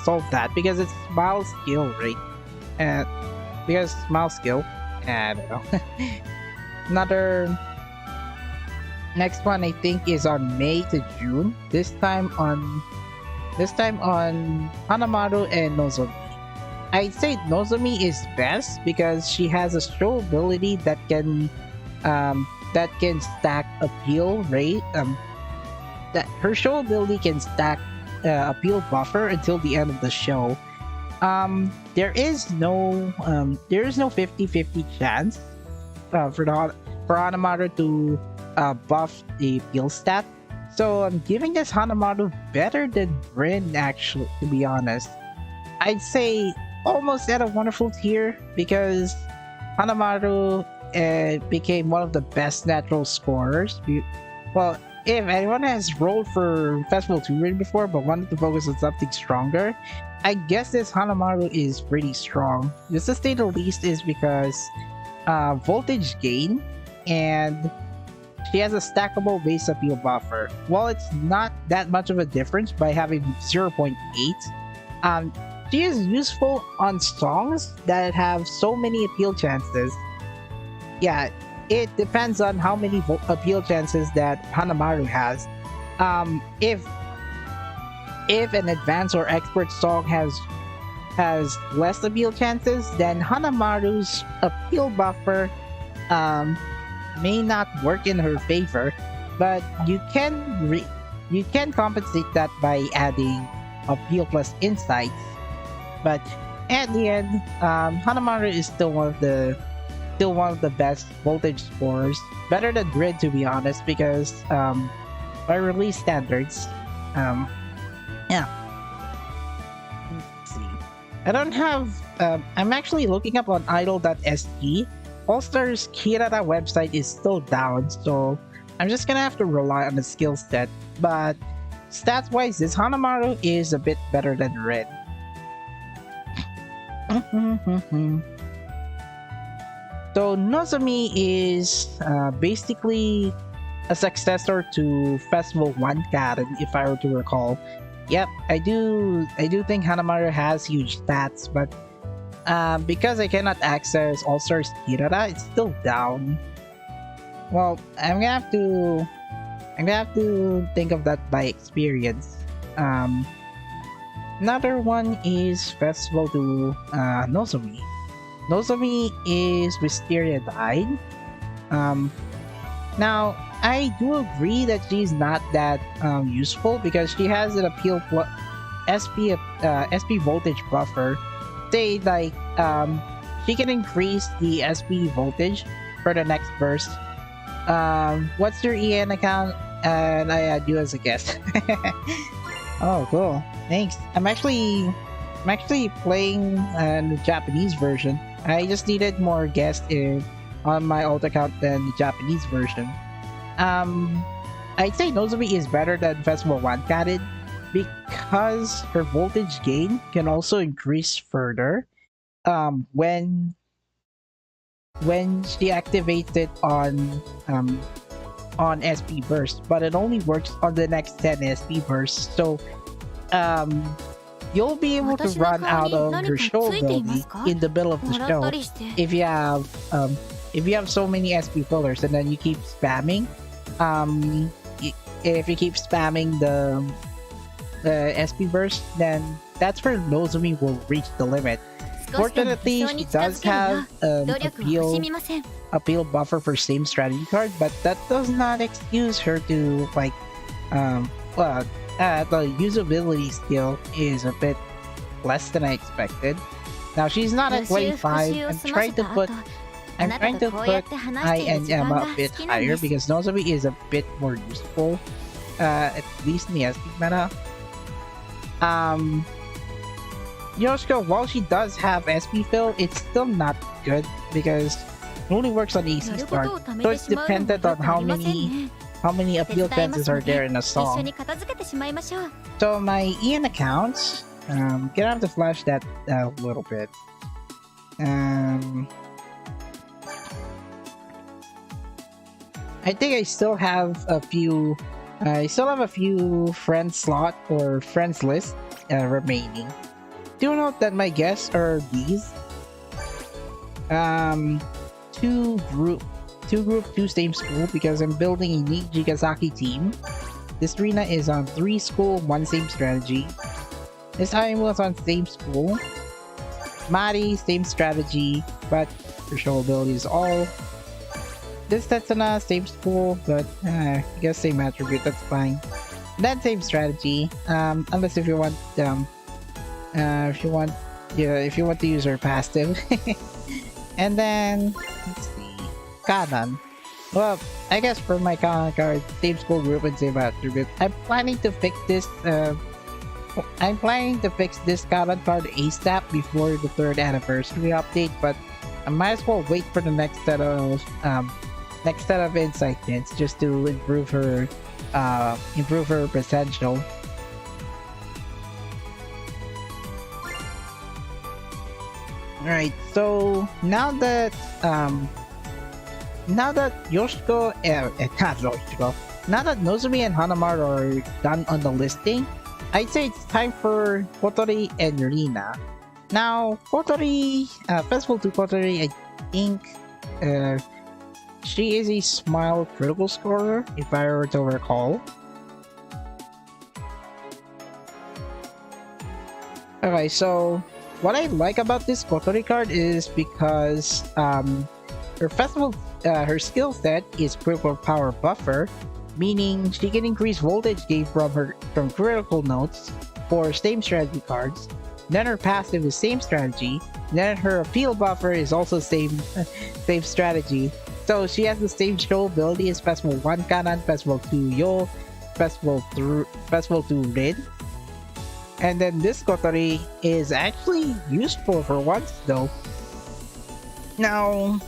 solve that because it's smile skill rate. Because smile skill, I don't know. Another next one I think is on May to June. This time on Hanamaru and Nozomi. I'd say Nozomi is best because she has a show ability that can stack appeal rate. That her show ability can stack appeal buffer until the end of the show. There is no 50-50 chance for Hanamaru to buff the appeal stat. So I'm giving this Hanamaru better than Rin, actually, to be honest. I'd say almost at a wonderful tier because Hanamaru became one of the best natural scorers. Well, if anyone has rolled for Festival 2 Rin before but wanted to focus on something stronger, I guess this Hanamaru is pretty strong. Just to say the least is because voltage gain, and she has a stackable base appeal buffer. While it's not that much of a difference by having 0.8, she is useful on songs that have so many appeal chances. Yeah, it depends on how many appeal chances that Hanamaru has. If an advanced or expert song has less appeal chances, then Hanamaru's appeal buffer may not work in her favor, but you can compensate that by adding appeal plus insights. But at the end, Hanamaru is still one of the best voltage scorers, better than Grid to be honest, because by release standards, yeah. Let's see. I don't have. I'm actually looking up on idol.st. All-Star's Kirara website is still down, so I'm just gonna have to rely on the skill set. But stats-wise, this Hanamaru is a bit better than Red. So Nozomi is basically a successor to Festival 1 Karen, if I were to recall. Yep, I do think Hanamaru has huge stats, but because I cannot access All-Stars Kirara, it's still down. Well, I'm gonna have to think of that by experience. Another one is Festival 2 Nozomi. Nozomi is Wisteria Died. Now, I do agree that she's not that useful because she has an appeal SP voltage buffer. Say like she can increase the SP voltage for the next burst. What's your EN account? And I add you as a guest. Oh, cool. Thanks. I'm actually playing the Japanese version. I just needed more guests on my alt account than the Japanese version. I'd say Nozomi is better than Festival 1 Karen because her voltage gain can also increase further when she activates it on SP burst, but it only works on the next 10 SP bursts. So you'll be able to run out of your show ability in the middle of the 笑っ show たりして if you have so many SP fillers and then you keep spamming if you keep spamming the SP burst, then that's where Nozomi will reach the limit. 少しでも Fortunately, 理想 she に近 does づける have には努力は惜しみません appeal buffer for same strategy card, but that does not excuse her to like the usability skill is a bit less than I expected. Now she's not at 予習復 25. 習を I'm 済ませ trying た to 後 put あ I'm なた trying と to こうやっ put て話して I いる and 時間 Emma が a 好 bit きなん higher です because Nozomi is a bit more useful, at least in the SP meta. Yoshiko, while she does have SP fill, it's still not good because it only works on AC やるこ start. とをため So て it's しまうのも dependent 良 on くありませんね how many 手 appeal 伝いま chances す are ので there in a 一緒 song. に片付けてしまいましょう So my Ian accounts, gonna have to flash that a little bit. I think I still have a few friend slot or friends list remaining. Do note that my guests are these. Two group, two same school because I'm building a Nijigasaki team. This arena is on 3 school, 1 same strategy. This time was on same school. Mari, same strategy, but her show ability is all. This Tetsuna, same school, but I guess same attribute, that's fine. Then same strategy, unless if you want if you want to use her passive. And then let's see, Kanan. Well, I guess for my Kanan card, same school group and same attribute. I'm planning to fix this Kanan card ASAP before the 3rd anniversary update, but I might as well wait for the next set of insight hints just to improve her potential. Alright, so now that Yoshiko not Yoshiko, now that Nozomi and Hanamaru are done on the listing, I'd say it's time for Kotori and Rina. Now, Kotori, Festival to Kotori, I think she is a smile critical scorer, if I were to recall. Okay, so what I like about this Kotori card is because her skill set is critical power buffer, meaning she can increase voltage gain from critical notes for same strategy cards. Then her passive is same strategy. Then her appeal buffer is also same strategy. So she has the same show ability as Festival 1 Kanan, Festival 2 Yo, Festival 2 Rin. And then this Kotori is actually useful for once though. Now,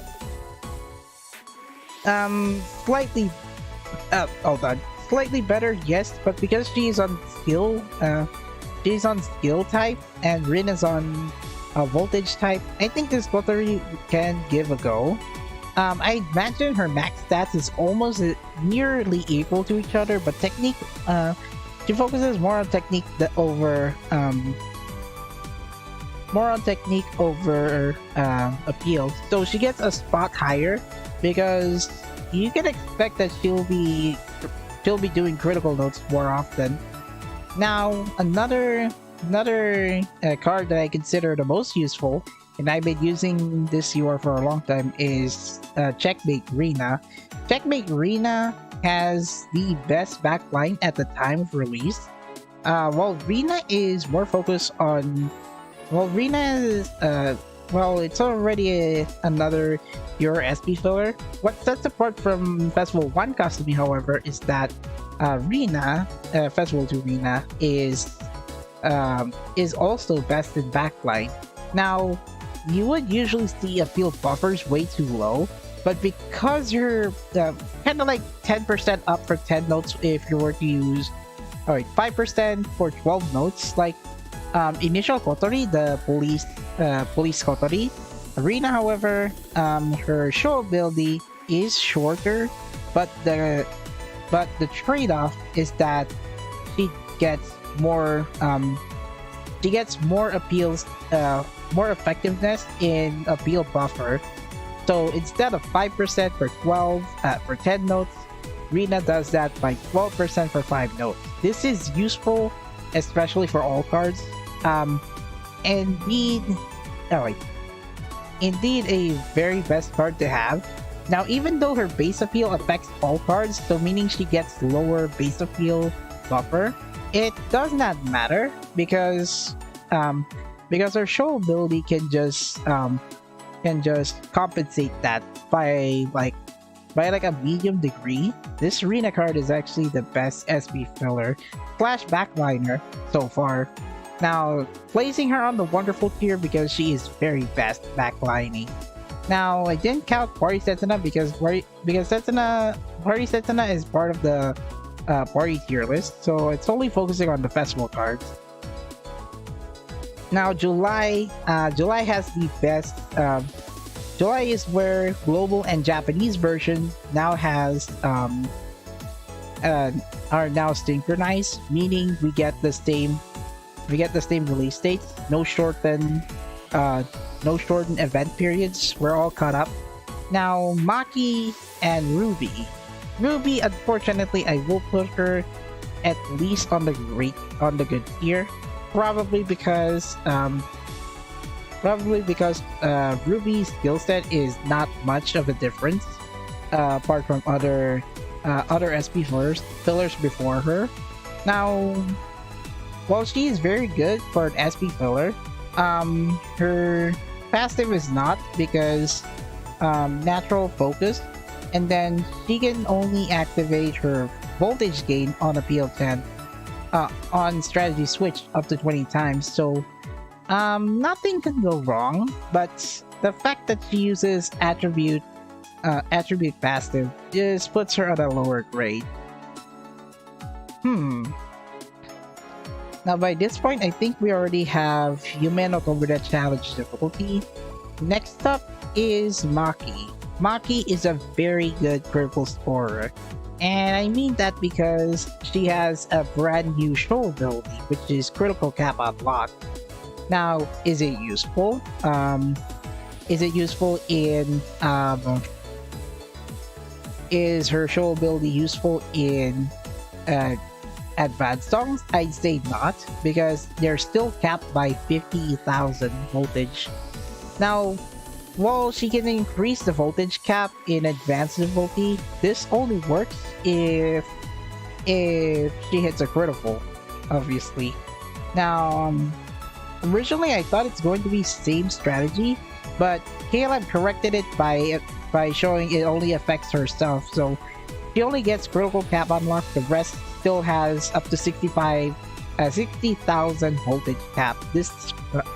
slightly better, yes, but because she's on skill type and Rin is on voltage type, I think this Kotori can give a go. I imagine her max stats is almost nearly equal to each other, but technique, she focuses more on technique over appeal. So she gets a spot higher because you can expect that she'll be doing critical notes more often. Now, another card that I consider the most useful, and I've been using this UR for a long time, is Checkmate Rina. Checkmate Rina has the best backline at the time of release. While Rina is more focused on... Well, Rina is... it's already another pure SP filler. What sets apart from Festival 1 costuming, however, is that Rina, Festival 2 Rina, is also best in backline. Now, you would usually see appeal buffers way too low, but because you're kind of like 10% up for 10 notes if you were to use 5% for 12 notes, like initial Kotori, the police Kotori. Rina, however, her show ability is shorter, but the trade-off is that she gets more she gets more appeals, more effectiveness in appeal buffer. So instead of 5% for 10 notes, Rina does that by 12% for 5 notes. This is useful, especially for all cards. Indeed, indeed a very best card to have. Now, even though her base appeal affects all cards, so meaning she gets lower base appeal buffer, it does not matter because her show ability can just compensate that by a medium degree. This Rina card is actually the best SB filler / backliner so far. Now, placing her on the wonderful tier because she is very fast backlining. Now, I didn't count Party Setsuna because Party Setsuna is part of the party tier list, so it's only focusing on the festival cards. Now, July has the best. July is where global and Japanese version now are now synchronized, meaning we get the same release dates, no shortened event periods. We're all caught up. Now, Maki and Ruby, unfortunately, I will put her at least on the good tier, probably because Ruby's skill set is not much of a difference, apart from other SP fillers before her. Now, while she is very good for an SP filler, her passive is not, because natural focus, and then she can only activate her voltage gain on appeal 10 on strategy switch up to 20 times. So nothing can go wrong, but the fact that she uses attribute passive just puts her at a lower grade. Now, by this point, I think we already have Yumen over the challenge difficulty. Next up is Maki. Maki is a very good critical scorer, and I mean that because she has a brand new show ability, which is critical cap unlock. Now, is it useful? Is her show ability useful in advanced songs? I'd say not, because they're still capped by 50,000 voltage. Now, while she can increase the voltage cap in advanced difficulty, this only works if she hits a critical, obviously. Now, originally I thought it's going to be same strategy, but Caleb corrected it by showing it only affects herself, so she only gets critical cap unlock. The rest still has up to 60,000 voltage cap. This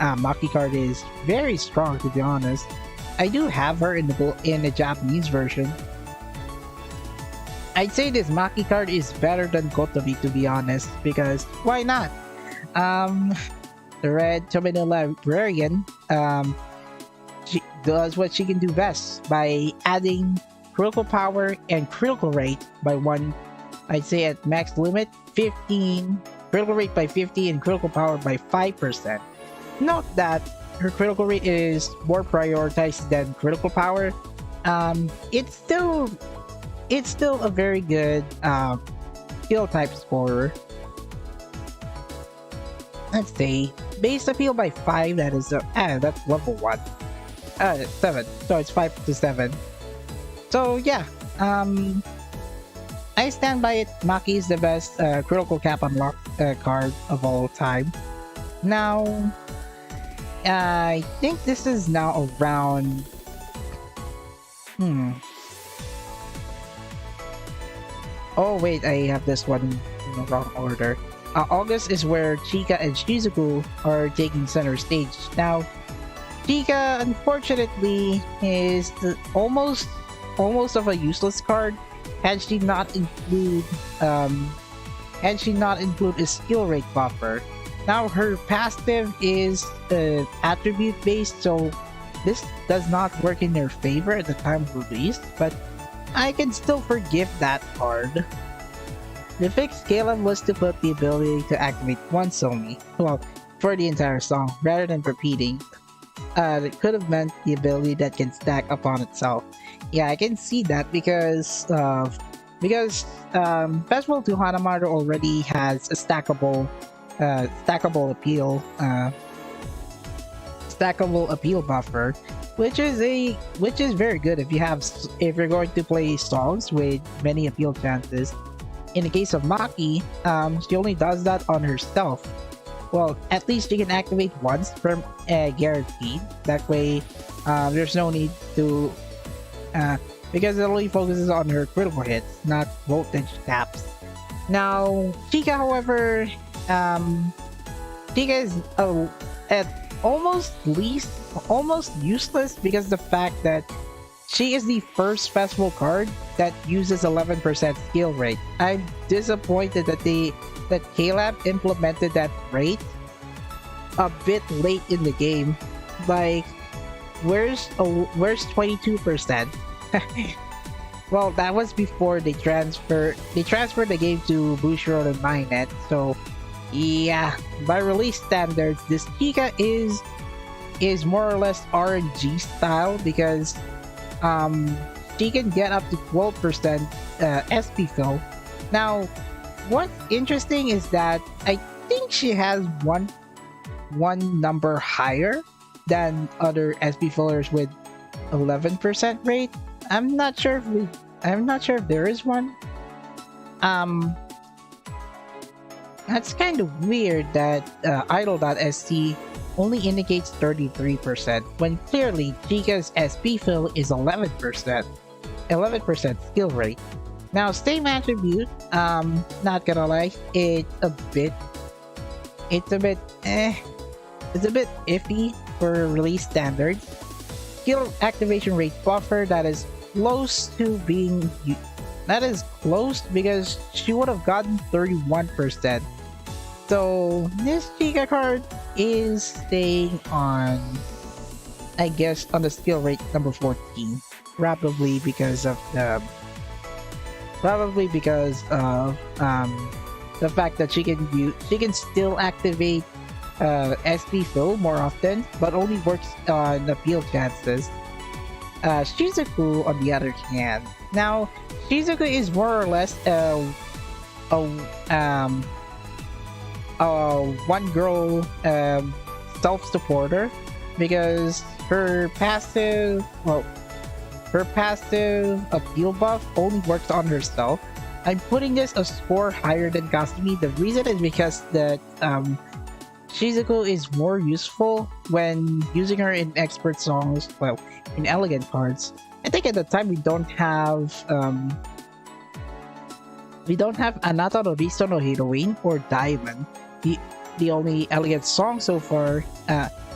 Maki card is very strong, to be honest. I do have her in the Japanese version. I'd say this Maki card is better than Kotobi, to be honest, because why not? The red Tomino Librarian she does what she can do best by adding critical power and critical rate by 1. I'd say at max limit 15, critical rate by 50, and critical power by 5%. Note that her critical rate is more prioritized than critical power. It's still a very good skill type scorer. Let's say base appeal by 5. That is that's level 1. 7. So it's 5 to 7. So yeah, I stand by it. Maki is the best critical cap unlock card of all time. Now, I think this is now around. Oh wait, I have this one in the wrong order. August is where Chika and Shizuku are taking center stage. Now, Chika, unfortunately, is almost of a useless card had she not include a skill rate buffer. Now, her passive is attribute based, so this does not work in her favor at the time of release, but I can still forgive that card. The fix Caleb was to put the ability to activate once only. Well, for the entire song rather than repeating. It could have meant the ability that can stack upon itself. Yeah, I can see that because Festival 2 Hanamaru already has a stackable appeal buffer, which is very good if you're going to play songs with many appeal chances. In the case of Maki, she only does that on herself. Well, at least she can activate once per guaranteed. That way, there's no need to because it only focuses on her critical hits, not voltage taps. Now, Chica, however, Chica is at almost useless because the fact that she is the first festival card that uses 11% skill rate. I'm disappointed that KLab implemented that rate a bit late in the game. Like, where's 22%? Well, that was before they transferred the game to Bushiroad and Mainnet. So yeah, by release standards, this Chica is more or less RNG style because she can get up to 12% SP fill. Now, what's interesting is that I think she has one number higher than other SP fillers with 11% rate. I'm not sure if there is one. That's kind of weird that idle.st only indicates 33% when clearly Chica's SP fill is 11%. 11% skill rate. Now, same attribute, not gonna lie, it's a bit iffy for release standards. Skill activation rate buffer that is close because she would have gotten 31%. So this Chica card is staying on, I guess, on the skill rate number 14, probably because of the fact that she can still activate SP fill more often, but only works on appeal chances. Shizuku, on the other hand, now Shizuku is more or less a one girl self-supporter because her passive appeal buff only works on herself. I'm putting this a score higher than Kasumi. The reason is because that Shizuku is more useful when using her in expert songs, well, in elegant cards. I think at the time we don't have Anata no Risto no Heroine or Diamond. The only elegant song so far,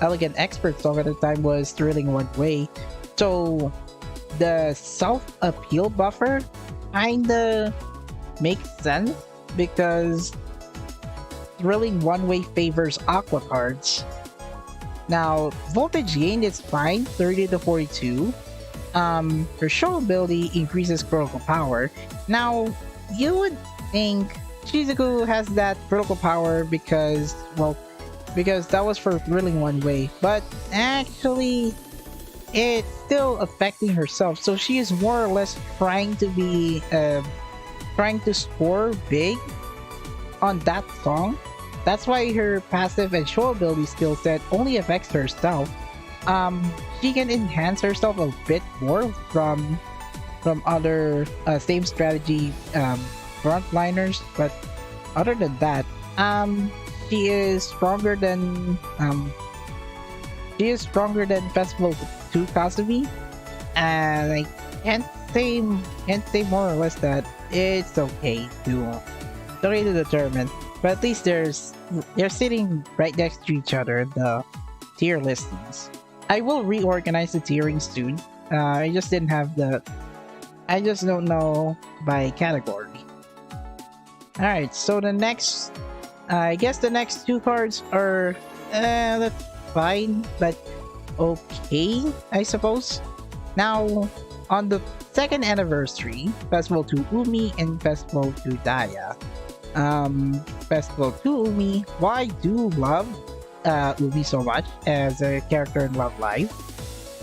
elegant expert song at the time was Thrilling One Way. So the self-appeal buffer kinda makes sense because Thrilling One Way favors Aqua cards. Now, voltage gain is fine, 30 to 42. Her show ability increases critical power. Now, you would think Shizuku has that critical power because that was for Thrilling One Way, but actually it's still affecting herself. So she is more or less trying to score big on that song. That's why her passive and show ability skill set only affects herself. She can enhance herself a bit more from other same strategy frontliners, but other than that, she is stronger than Festival 2 Kasumi, and I can't say more or less that it's okay to determine. But at least they're sitting right next to each other in the tier listings. I will reorganize the tiering soon. I just don't know by category. Alright, so I guess the next two cards are fine, but okay, I suppose. Now, on the second anniversary, Festival 2 Umi and Festival 2 Daya. Festival 2 Umi, what I do love Umi so much as a character in Love Live.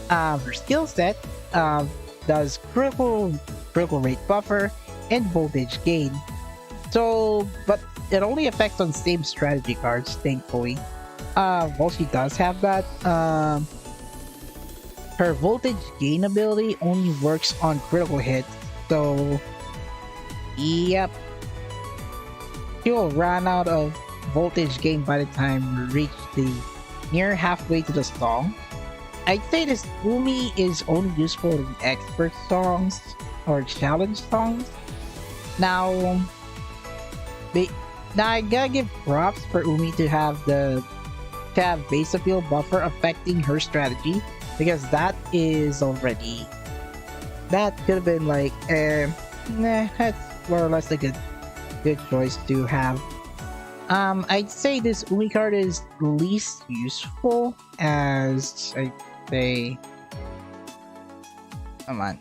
Her skill set does critical rate buffer and voltage gain. So, but it only affects on same strategy cards, thankfully. Well, she does have that. Her voltage gain ability only works on critical hits. So, yep. She will run out of voltage gain by the time we reach the near halfway to the song. I'd say this Umi is only useful in expert songs or challenge songs. Now I gotta give props for Umi to have base appeal buffer affecting her strategy, because that could have been like that's more or less a good choice to have. I'd say this Umi card is least useful as I say. Come on.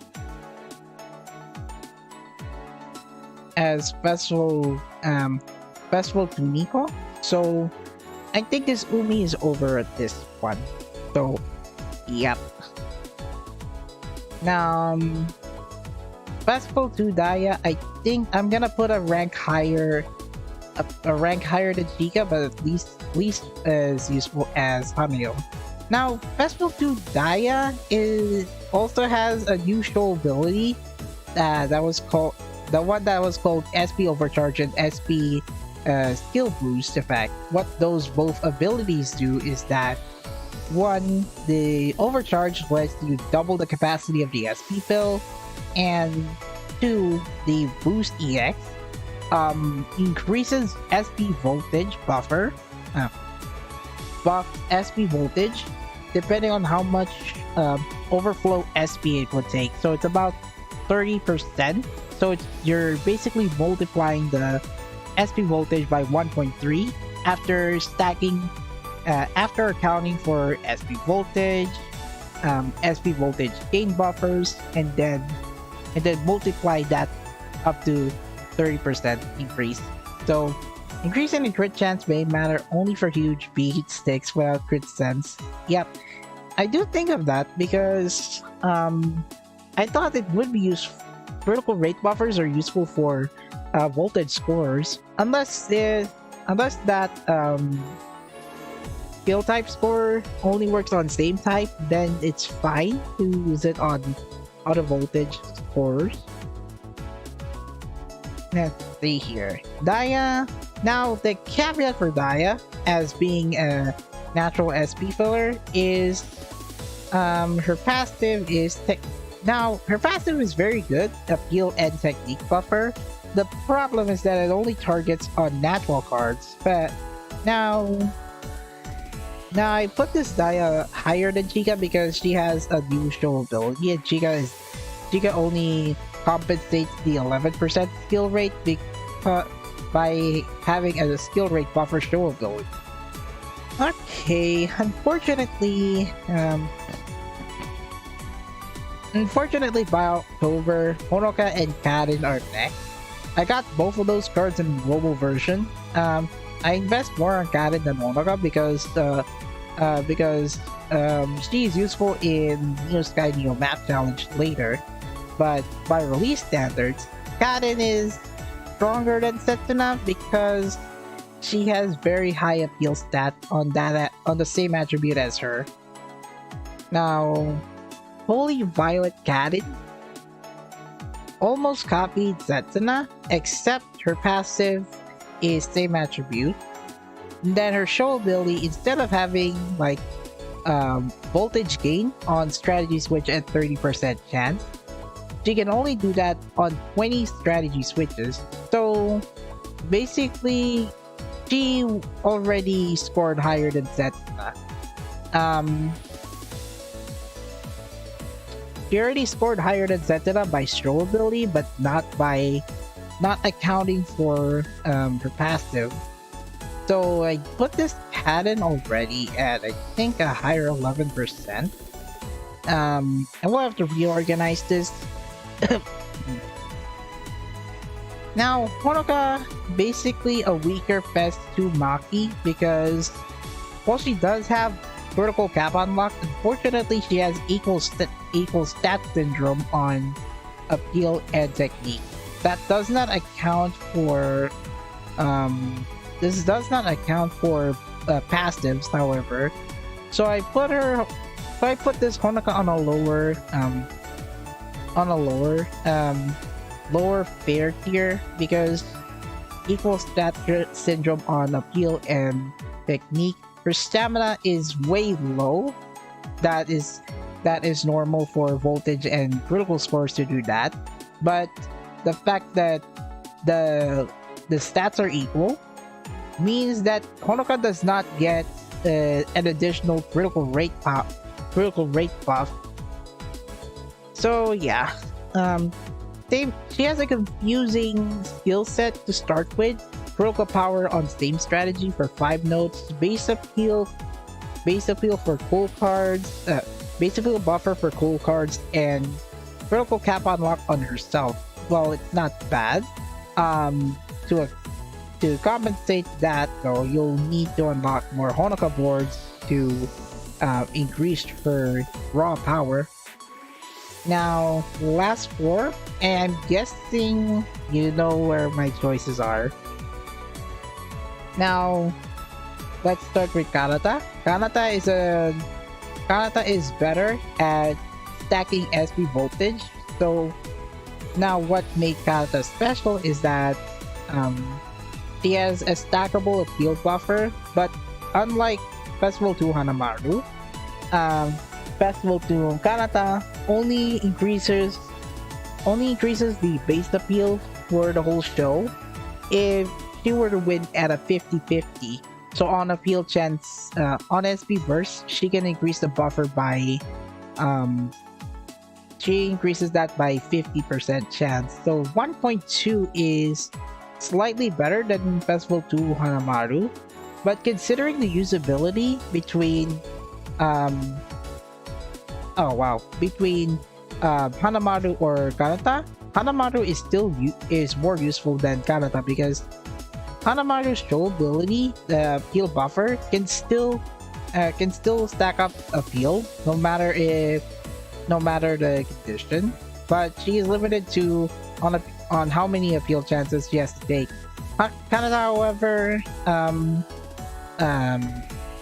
As Festival Kumiko. So I think this Umi is over at this one. So yep. Now Festival 2 Daya, I think I'm gonna put a rank higher than Chica, but at least as useful as Hanyo. Now Festival 2 Daya also has a new show ability that was called SP Overcharge and SP Skill Boost effect. What those both abilities do is that one, the Overcharge lets you double the capacity of the SP pill, and two, the Boost EX increases SP voltage buffer, SP voltage depending on how much overflow SP it would take. So it's about 30%. So you're basically multiplying the SP voltage by 1.3 after accounting for SP voltage gain buffers, and then multiply that up to 30% increase. So increasing the crit chance may matter only for huge beat sticks without crit sense. Yep, I do think of that because I thought it would be useful. Critical rate buffers are useful for voltage scorers, unless that skill type score only works on same type, then it's fine to use it on other voltage scorers. Let's see here. Daya. Now the caveat for Daya as being a natural SP filler is her passive is her passive is very good, appeal and technique buffer. The problem is that it only targets on natural cards. But now I put this Daya higher than Chica because she has a new show ability, and Chica only compensates the 11% skill rate by having a skill rate buffer show ability. Okay, unfortunately by October, Honoka and Karin are next. I got both of those cards in global version. I invest more on Karin than Honoka because she's useful in Neo Sky Neo Map Challenge later. But by release standards, Karin is stronger than Setsuna because she has very high appeal stat on the same attribute as her. Now, Holy Violet Karin almost copied Setsuna, except her passive is same attribute. And then her show ability, instead of having like voltage gain on strategy switch at 30% chance, she can only do that on 20 strategy switches. So basically, she already scored higher than Setsuna. She already scored higher than Setsuna by show ability, but not accounting for her passive. So I put this Karin already at I think a higher 11%. And we'll have to reorganize this. Now, Honoka basically a weaker Fest 2 Maki because while she does have critical cap unlock, unfortunately she has equal stat syndrome on appeal and technique. That does not account for this does not account for passives, however. So I put this Honoka on a lower fair tier because equal stat syndrome on appeal and technique. Her stamina is way low. That is normal for voltage and critical scores to do that. But the fact that the stats are equal means that Honoka does not get an additional critical rate buff. So yeah, she has a confusing skill set to start with. Critical power on same strategy for 5 notes, base appeal for cool cards, base appeal buffer for cool cards, and critical cap unlock on herself. Well, it's not bad. To compensate that though, you'll need to unlock more Honoka boards to increase her raw power. Now, last 4, and I'm guessing you know where my choices are. Now, let's start with Kanata. Kanata is better at stacking SP voltage. So now what makes Kanata special is that she has a stackable appeal buffer, but unlike Festival 2 Hanamaru, Festival 2 Kanata only increases the base appeal for the whole show if she were to win at a 50-50. So on appeal chance, on SP burst, she can increase the buffer by she increases that by 50% chance. So 1.2 is slightly better than Festival 2 Hanamaru, but considering the usability between Hanamaru or Kanata, Hanamaru is more useful than Kanata because Hanamaru's showability, the appeal buffer, can still stack up appeal no matter the condition, but she is limited to on how many appeal chances she has to take. Kanata, however,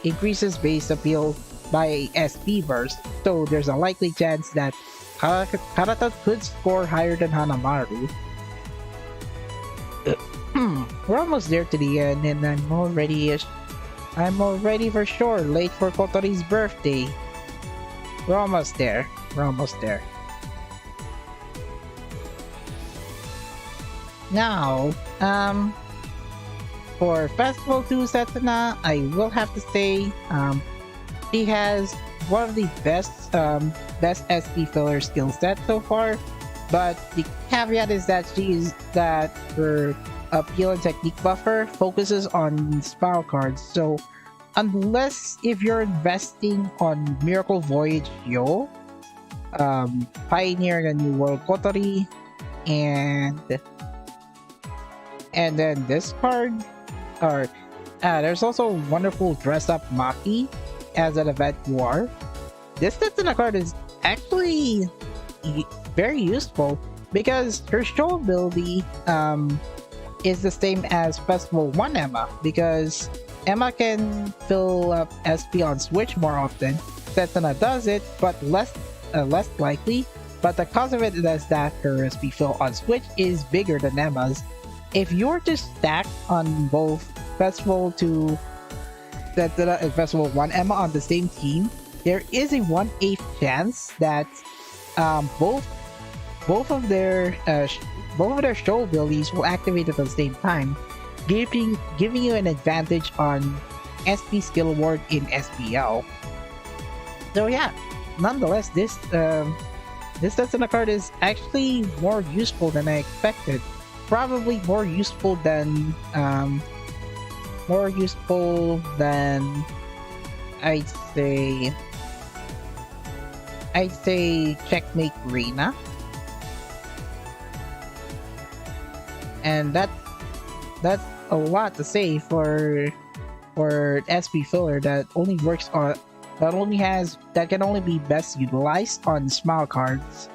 increases base appeal by SP burst, so there's a likely chance that Kanata could score higher than Hanamaru. We're almost there to the end, and I'm already for sure late for Kotori's birthday. We're almost there. Now, for Festival 2 Setsuna, I will have to say, she has one of the best SP filler skill sets so far, but the caveat is that her appeal and technique buffer focuses on spell cards. So unless if you're investing on Miracle Voyage Yo, Pioneering a New World Kotori, and then this card, or there's also Wonderful Dress Up Maki as an event war. This Setsuna card is actually very useful because her show ability is the same as Festival 1 Emma, because Emma can fill up SP on Switch more often. Setsuna does it, but less likely. But the cause of it is that her SP fill on Switch is bigger than Emma's. If you're to stack on both Festival 2 Setsuna and Festival 1 Emma on the same team, there is a 1/8 chance that both of their show abilities will activate at the same time, giving you an advantage on SP skill award in SPL. So yeah, nonetheless, this Setsuna card is actually more useful than I expected. Probably more useful than I'd say Checkmate Reina. And that's a lot to say for or SP filler that only works on that can only be best utilized on smile cards.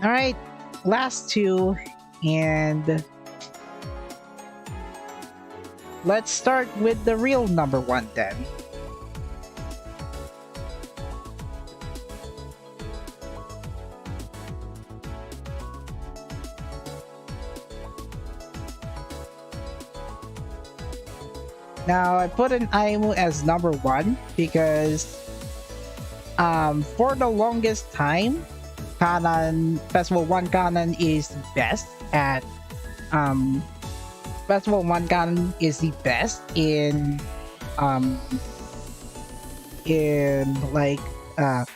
All right, last two, and let's start with the real number one then. Now I put an Aimu as number one because for the longest time, Festival 1 Canon is best at Festival 1 Canon is the best in like a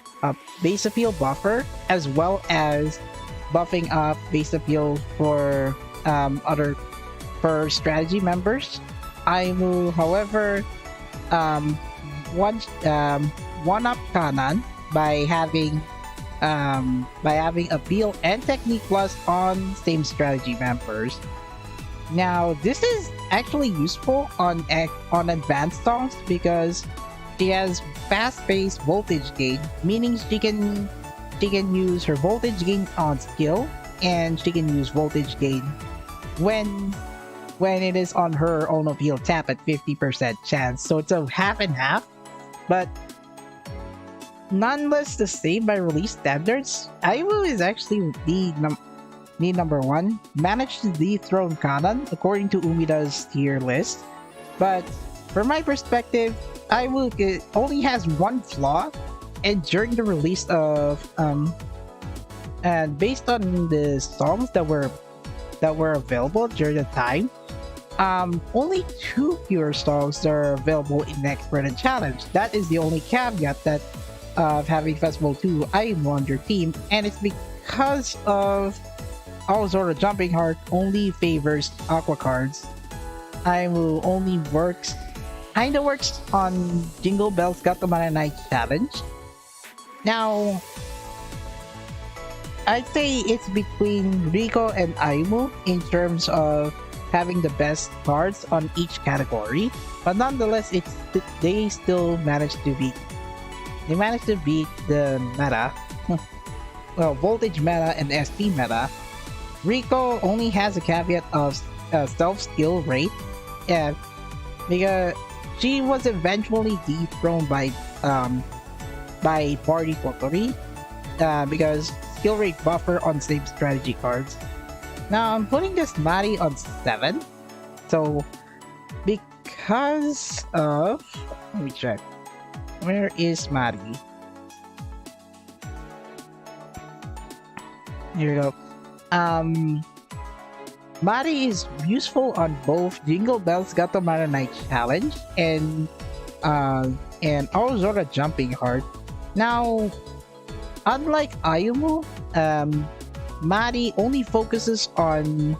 base appeal buffer, as well as buffing up base appeal for strategy members. Aimu, however, one up Kanan by having appeal and technique plus on same strategy members. Now this is actually useful on advanced songs because she has fast-paced voltage gain, meaning she can use her voltage gain on skill, and she can use voltage gain when it is on her own appeal tap at 50% chance. So it's a half and half, but nonetheless the same by release standards. Aimu is actually the number one, managed to dethrone Kanan according to Umida's tier list. But from my perspective, Aimu only has one flaw, and during the release of and based on the songs that were available during the time, only 2 fewer songs are available in Next Vernon Challenge. That is the only caveat that of having Festival 2 Aimu on your team, and it's because of Aozora Jumping Heart only favors Aqua cards. Aimu only works on Jingle Bells Gatomara Night Challenge. Now, I'd say it's between Rico and Aimu in terms of having the best cards on each category, but nonetheless, they still managed to beat the meta, well, voltage meta and SP meta. Rico only has a caveat of self-skill rate, and because she was eventually dethroned by Party Kotori because skill rate buffer on same strategy cards. Now I'm putting this Mari on 7. So because of, let me check. Where is Mari? Here we go. Mari is useful on both Jingle Bells Gatomara Night Challenge and Aozora Jumping Heart. Now, unlike Ayumu, Mari only focuses on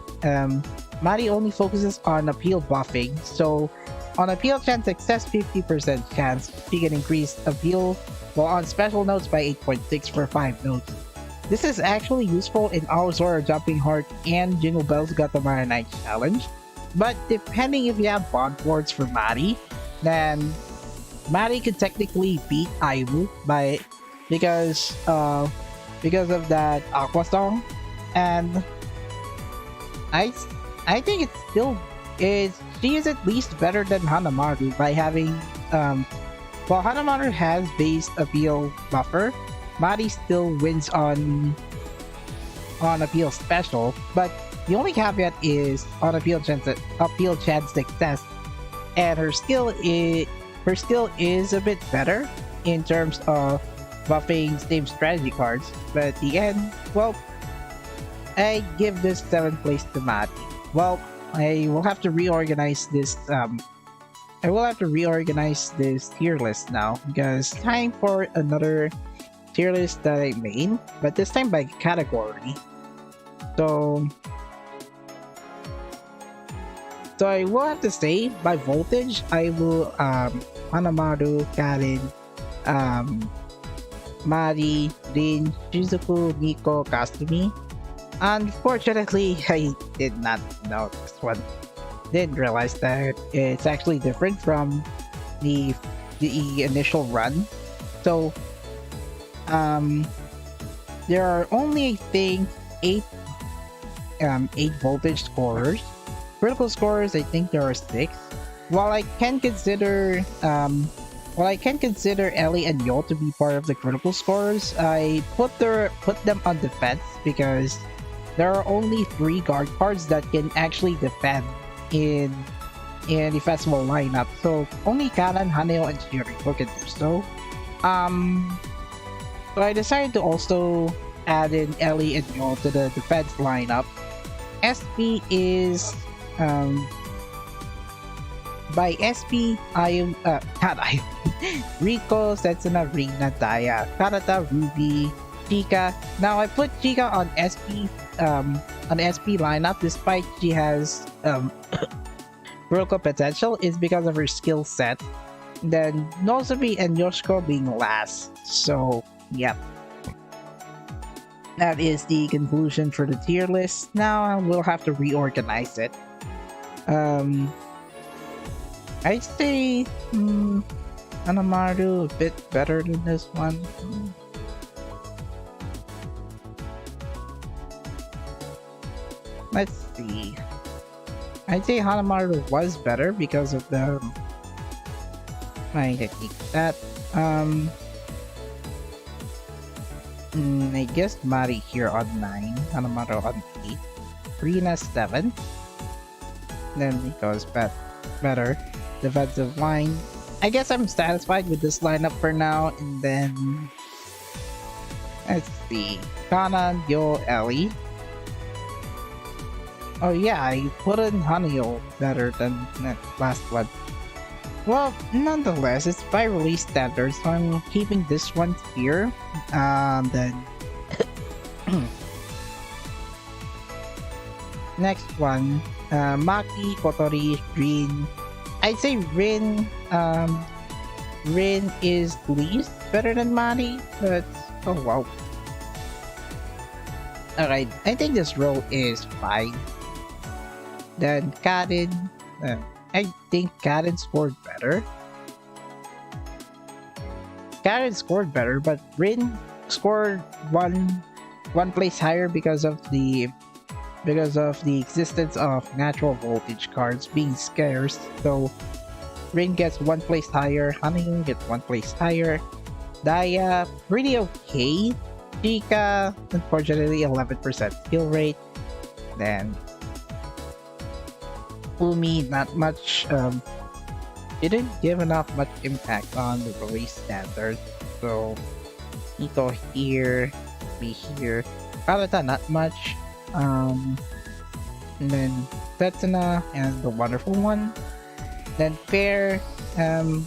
appeal buffing. So on appeal chance success 50% chance, she can increase appeal while on special notes by 8.6 for 5 notes. This is actually useful in Aozora Jumping Heart and Jingle Bells Gatomara Night Challenge, but depending if you have bond boards for Mari, then Mari could technically beat Aimu because of that Aqua song, and I think she is at least better than Hanamaru by having while Hanamaru has base appeal buffer, Mari still wins on appeal special, but the only caveat is on appeal chance success, and her skill is a bit better in terms of buffing same strategy cards. But at the end, well, I give this 7th place to Mari. Well, I will have to reorganize this. I will have to reorganize this tier list now because time for another tier list that I made, but this time by category. So I will have to say by voltage, I will Hanamaru, Karen, Mari, Rin, Shizuku, Nico, Kasumi. Unfortunately, I did not know this one. didn't realize that it's actually different from the initial run. So there are only, I think, eight voltage scorers. Critical scorers, I think there are 6. While I can consider Ellie and Yo to be part of the critical scorers, I put them on defense because there are only 3 guard cards that can actually defend in the festival lineup. So only Karan, Haneo, and Shiriko can do so. So I decided to also add in Ellie and Yo to the defense lineup. SP is by SP not I Rico, Setsuna, Rina, Daya, Karata, Ruby, Chica. Now I put Chica on SP lineup despite she has Kuroko potential is because of her skill set. Then Nozomi and Yoshiko being last. So yep. That is the conclusion for the tier list. Now we'll have to reorganize it. I'd say Hanamaru a bit better than this one. Let's see. I'd say Hanamaru was better because of the my technique. That I guess Mari here on 9, Hanamaru on 8, Rina 7. Then it goes better. Defensive line. I guess I'm satisfied with this lineup for now. And then let's see. Kana, Yo, Ellie. Oh yeah, I put in Hanyo better than that last one. Well, nonetheless, it's by release standards, so I'm keeping this one here. Then next one, Maki, Kotori, Rin. I'd say Rin is least better than Mari, but oh wow. Alright, I think this row is fine. Then Karen, I think Karen scored better. Karen scored better, but Rin scored one place higher because of the existence of natural voltage cards being scarce. So Rin gets 1 place higher, Honeymoon gets 1 place higher. Daya, pretty okay. Chica, unfortunately 11% skill rate. Then Umi, not much, didn't give enough much impact on the release standard. So Ito here, me here. Karata, not much. And then Setsuna and the wonderful one. Then Fair, I'm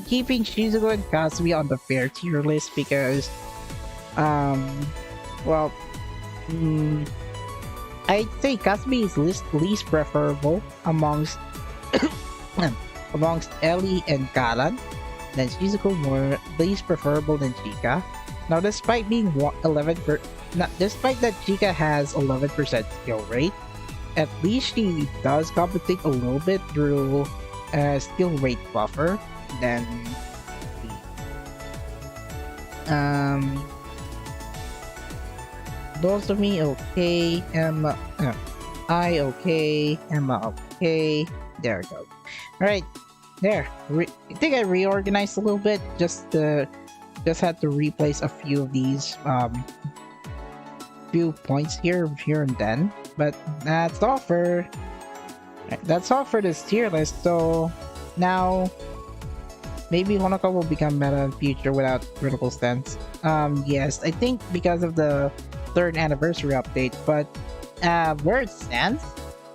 keeping Shizuko and Kasumi on the Fair tier list because well, I'd say Kasumi is least preferable amongst Ellie and Karan. Then Shizuko more least preferable than Chika. Now, despite being despite that Chika has 11% skill rate, at least she does compensate a little bit through a skill rate buffer. Then those of me okay, Emma, I okay, Emma okay. There we go. All right, there. I think I reorganized a little bit. Just had to replace a few of these few points here and then. But that's all for this tier list. So now maybe Honoka will become meta in the future without critical stance. Yes, I think because of the 3rd anniversary update, but where it stands,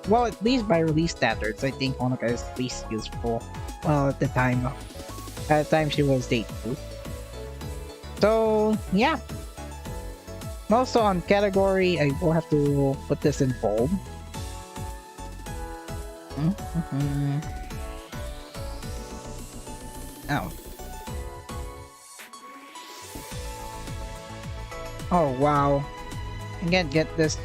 well, at least by release standards, I think Honoka is least useful. Well, at the time she was day 2. So yeah. Also on category, I will have to put this in bold. Oh. Oh wow. I can't get this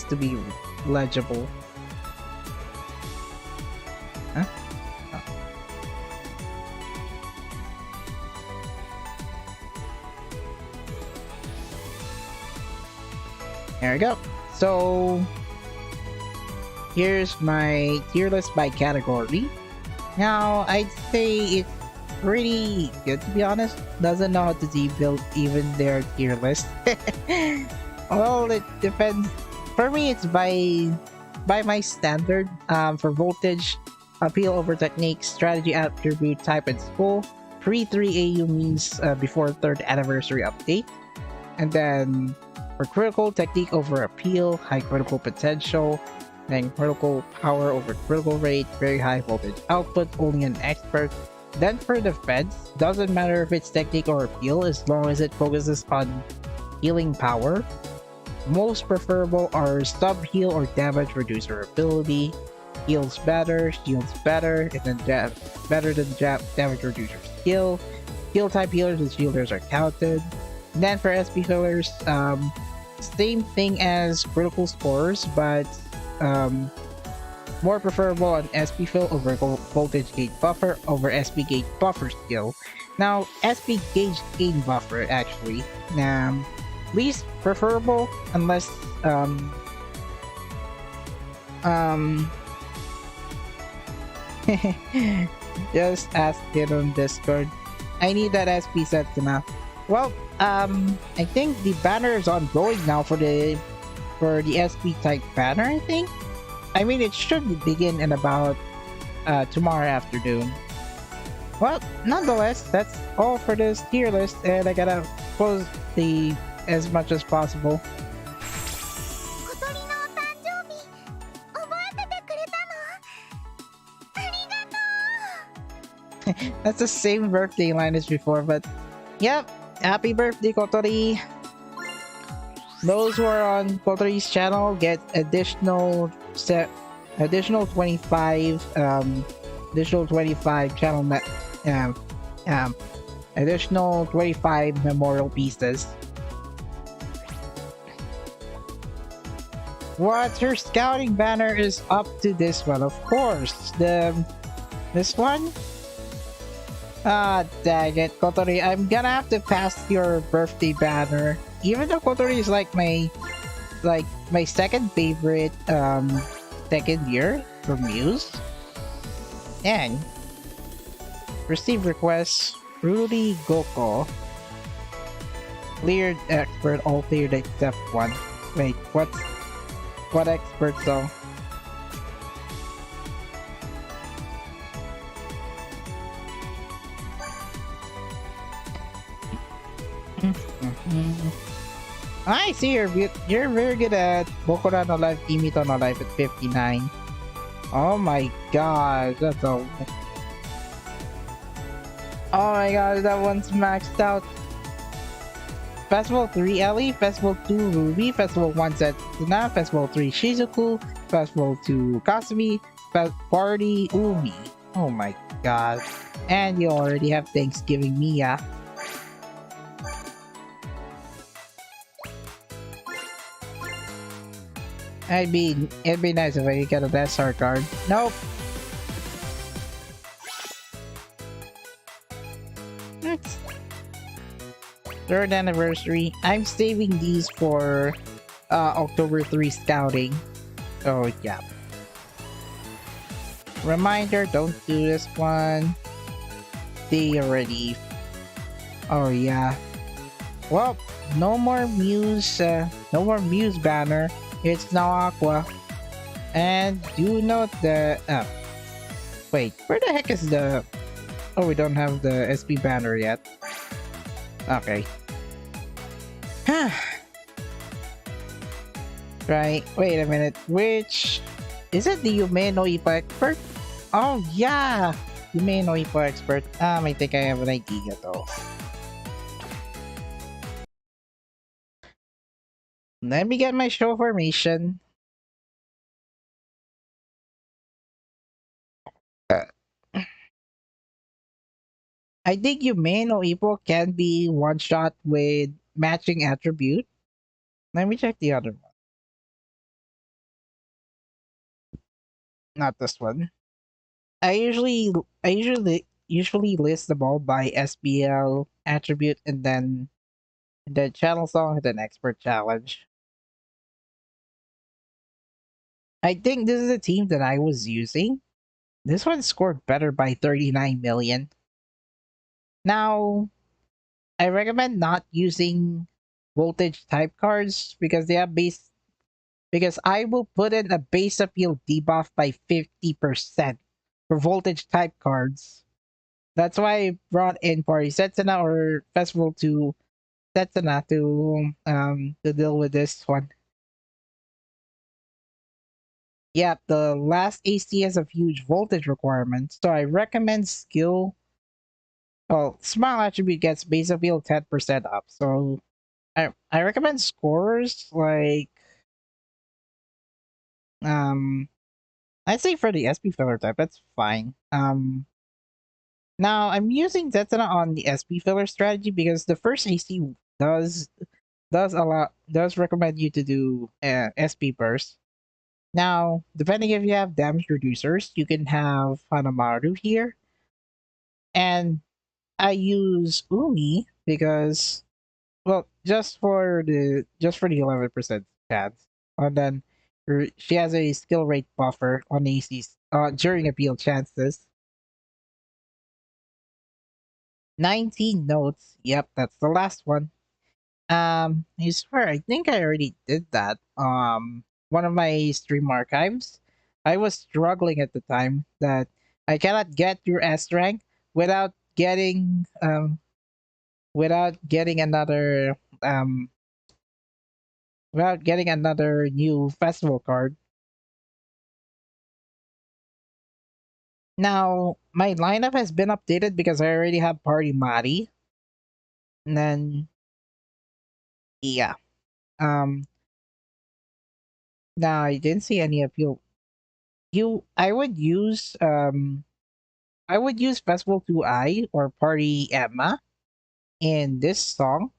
to be legible. There we go. So here's my tier list by category. Now I'd say it's pretty good, to be honest. Doesn't know how to build even their tier list. Well, it depends. For me, it's by my standard. For voltage, appeal over technique, strategy, attribute, type, and school. Pre-3 AU means before third anniversary update. And then for critical, technique over appeal, high critical potential, then critical power over critical rate, very high voltage output, only an expert. Then for defense, doesn't matter if it's technique or appeal as long as it focuses on healing power. Most preferable are sub heal or damage reducer ability, heals better, shields better, and then better than damage reducer skill. Heal type healers and shielders are counted. And then for SP healers, same thing as critical scores, but more preferable on SP fill over voltage gauge buffer over SP gauge buffer skill. Now SP gauge gain buffer actually. Least preferable unless just ask it on Discord. I need that SP set enough. Well, I think the banner is ongoing now for the SP type banner, I think. I mean, it should begin in about tomorrow afternoon. Well, nonetheless, that's all for this tier list, and I gotta close the as much as possible. 小鳥のお誕生日覚えててくれたの？ありがとう。 That's the same birthday line as before, but yep, happy birthday, Kotori. Those who are on Kotori's channel get additional 25 channel additional 25 memorial pieces. What? Your scouting banner is up to this one, of course. This one? Ah, dang it, Kotori. I'm gonna have to pass your birthday banner. Even though Kotori is like my second favorite second year from Muse. And receive requests. Rudy Goko. Cleared expert, all cleared except one. Wait, what expert though? I see you're very good at Bokura no Life, Kimito no Life at 59. Oh my god, that's a... Oh my god, that one's maxed out. Festival 3 Ellie, Festival 2 Ruby, Festival 1 Setsuna, Festival 3 Shizuku, Festival 2 Kasumi, Party Umi. Oh my god. And you already have Thanksgiving Mia. It'd be nice if I could get a SR card. Nope. Third anniversary. I'm saving these for October 3 scouting. Oh yeah. Reminder, don't do this one. They already. Oh yeah. Well, no more Muse banner. It's now Aqua. And do note the... wait, where the heck is the... Oh, we don't have the SP banner yet. Okay. Right, wait a minute. Which... Is it the Yume no Ippo expert? Oh, yeah! Yume no Ippo expert. I think I have an idea though. Let me get my show formation. I think Yume no Ippo can be one shot with matching attribute. Let me check the other one. Not this one. I usually list them all by SBL attribute and then the channel song and then expert challenge. I think this is a team that I was using. This one scored better by 39 million. Now, I recommend not using voltage type cards because they have base because I will put in a base appeal debuff by 50% for voltage type cards. That's why I brought in Party Setsuna or Festival to Setsuna to deal with this one. Yeah, the last AC has a huge voltage requirement, so I recommend skill. Well, small attribute gets base appeal 10% up, so I recommend scorers like um I'd say for the SP filler type, that's fine. Now I'm using Zetsuna on the SP filler strategy because the first AC does does recommend you to do SP burst. Now, depending if you have damage reducers, you can have Hanamaru here. And I use Umi because well, just for the 11% chance. And then she has a skill rate buffer on ACs during appeal chances. 19 notes. Yep, that's the last one. I swear, I think I already did that. One of my stream archives. I was struggling at the time that I cannot get through S rank without getting another without getting another new festival card. Now my lineup has been updated because I already have Party Mari. And then yeah. Um now I didn't see any appeal. I would use Festival 2i or Party Emma in this song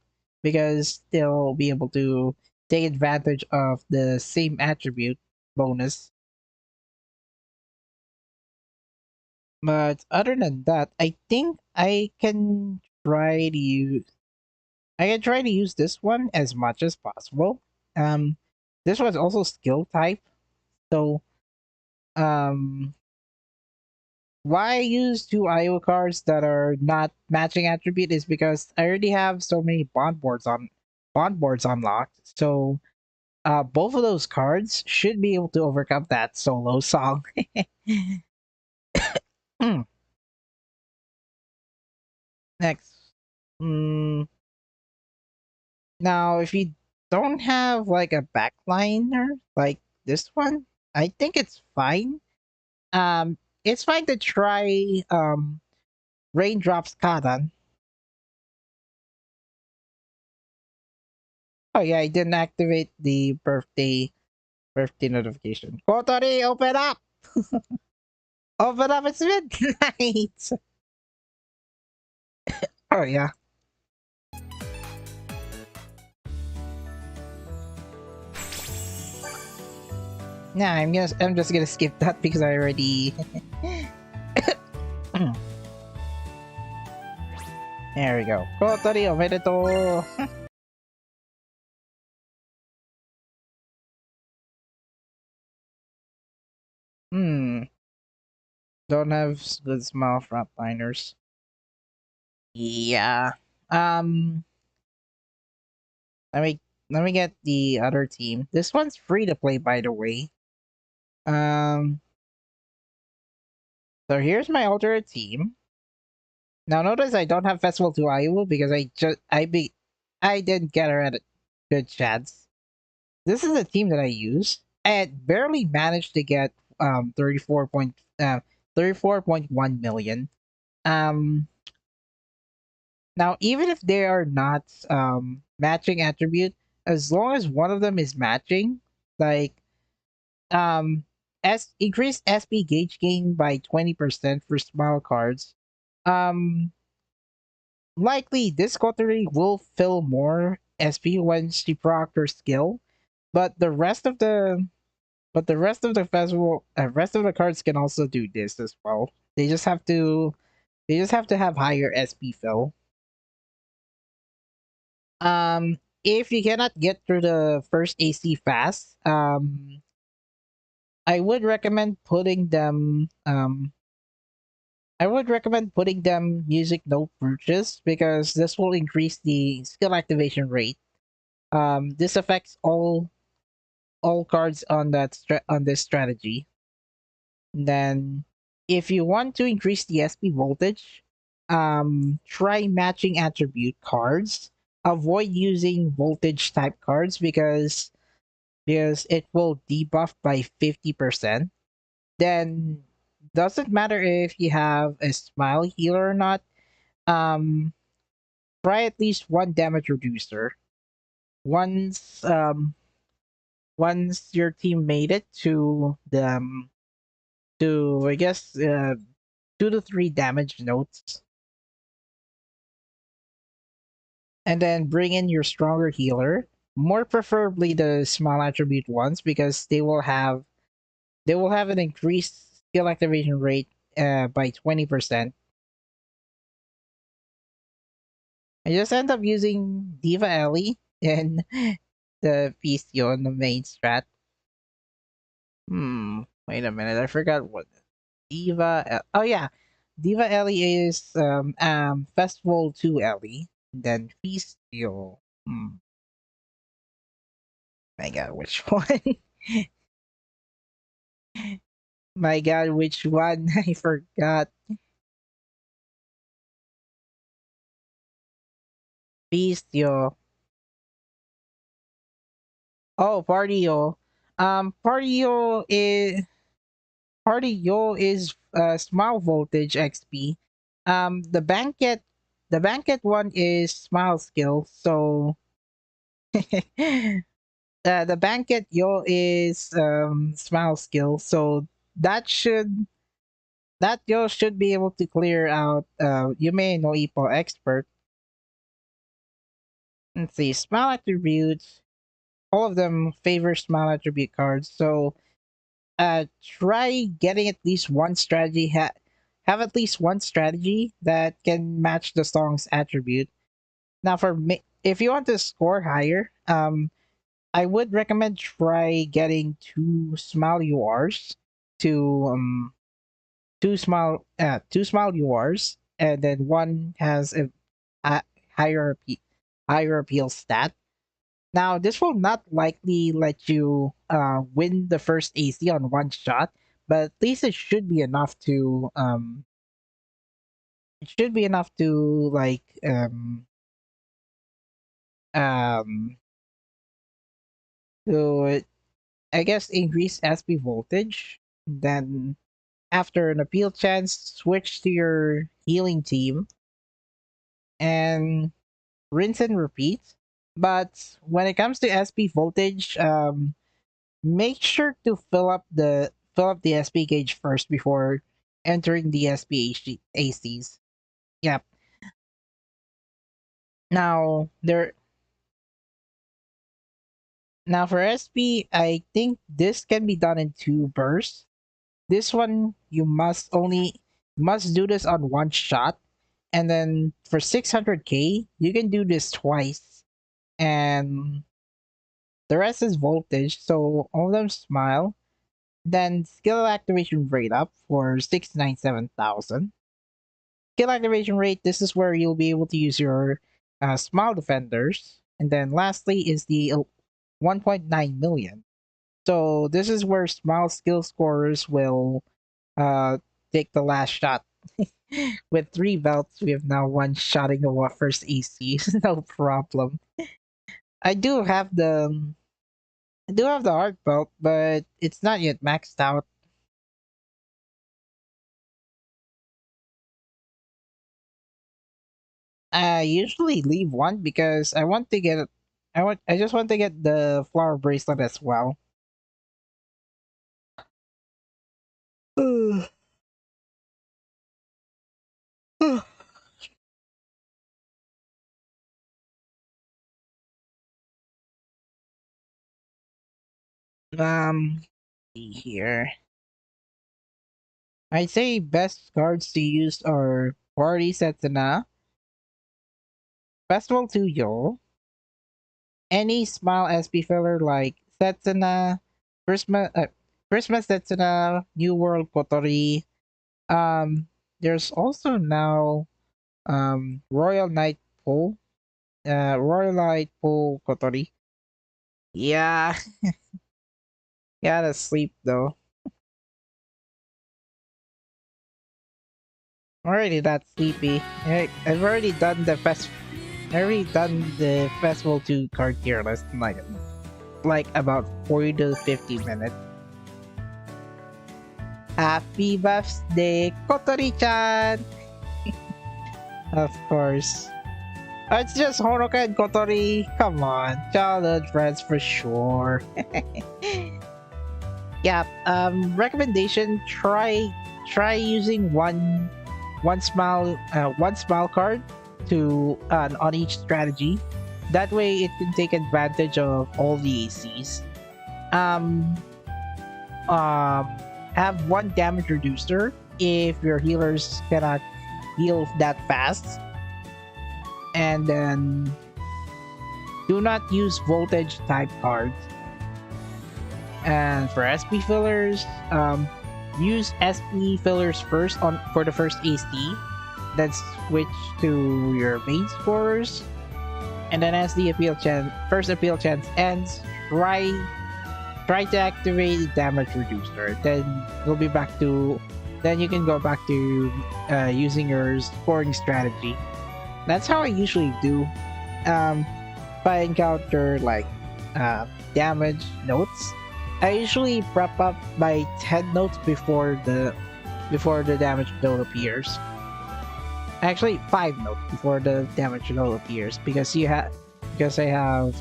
because they'll be able to take advantage of the same attribute bonus. But other than that, I think I can try to use this one as much as possible. Um this was also skill type, so um why I use two IO cards that are not matching attribute is because I already have so many bond boards unlocked. So both of those cards should be able to overcome that solo song. Hmm, Next. Mm, Now if you don't have like a backliner like this one, I think it's fine. It's fine to try Raindrops Kadan. Oh yeah, I didn't activate the birthday notification. Kotori, open up! Open up, it's midnight! Oh yeah. Nah, I'm just gonna skip that because I already there we go. Kotori, omedetou! Hmm. Don't have good smile frontliners. Yeah. Um let me let me get the other team. This one's free to play by the way. Um so here's my alternate team. Now notice I don't have Festival to Iowa because I didn't get her at a good chance. This is a team that I use. I had barely managed to get 34.1 million. Um Now even if they are not matching attribute, as long as one of them is matching, like increased SP gauge gain by 20% for small cards. Um Likely this coterie will fill more SP when she procs her skill, but the rest of the festival rest of the cards can also do this as well. They just have to have higher SP fill. If you cannot get through the first AC fast, I would recommend putting them music note purchase because this will increase the skill activation rate. This affects all cards on on this strategy. Then, if you want to increase the SP voltage, try matching attribute cards. Avoid using voltage type cards because it will debuff by 50%. Then, doesn't matter if you have a smile healer or not. Um, try at least one damage reducer. Once once your team made it to the to I guess 2 to 3 damage notes, and then bring in your stronger healer, more preferably the small attribute ones because they will have an increased skill activation rate by 20%. I just end up using Diva Ellie and the Pistio on the main strat. Wait a minute, I forgot what oh yeah, Diva Ellie is Festival 2 Ellie, then Pistio. My god, which one? My god, which one? I forgot. Pistio. Oh, Partio. Partio is small voltage XP. The banquet one is small skill. So the banquet yo is small skill. So that should that yo should be able to clear out. You may know Ipo expert. Let's see, small attributes. All of them favor small attribute cards. So try getting at least one strategy have at least one strategy that can match the song's attribute. Now for me, if you want to score higher, I would recommend try getting two small urs to two small urs, and then one has a higher higher appeal stat. Now, this will not likely let you win the first AC on one shot, but at least it should be enough to like um to I guess increase SP voltage. Then after an appeal chance, switch to your healing team and rinse and repeat. But when it comes to SP voltage, make sure to fill up the SP gauge first before entering the ACs. Yep. Now there now for SP, I think this can be done in 2 bursts. This one you must do this on one shot, and then for 600k you can do this twice, and the rest is voltage. So all of them smile. Then skill activation rate up for 697,000. Skill activation rate, this is where you'll be able to use your small defenders. And then lastly is the 1.9 million. So this is where small skill scorers will uh, take the last shot. With 3 belts, we have now one shotting the first AC. No problem. I do have the hard belt, but it's not yet maxed out. I usually leave one because I just want to get the flower bracelet as well. See here. I'd say best cards to use are Party Setsuna, Festival 2 Yo, any smile SP filler like Setsuna, Christmas Christmas Setsuna, New World Kotori. There's also now Royal Night Pool. Royal Night Pool Kotori. Yeah, gotta sleep though. I'm already that sleepy. I've already done the festival 2 card tier list in like about 40 to 50 minutes. Happy birthday, Kotori-chan! Of course. It's just Honoka and Kotori. Come on, childhood friends for sure. Yeah. Recommendation: try using one smile card to on each strategy. That way, it can take advantage of all the ACs. Have one damage reducer if your healers cannot heal that fast, and then do not use voltage type cards. And for SP fillers, use SP fillers first for the first AC, then switch to your main scorers, and then as the first appeal chance ends, try to activate the damage reducer. Then you can go back to using your scoring strategy. That's how I usually do. If I encounter like damage notes, I usually prep up my 10 notes before the damage note appears. Actually, 5 notes before the damage note appears, because I have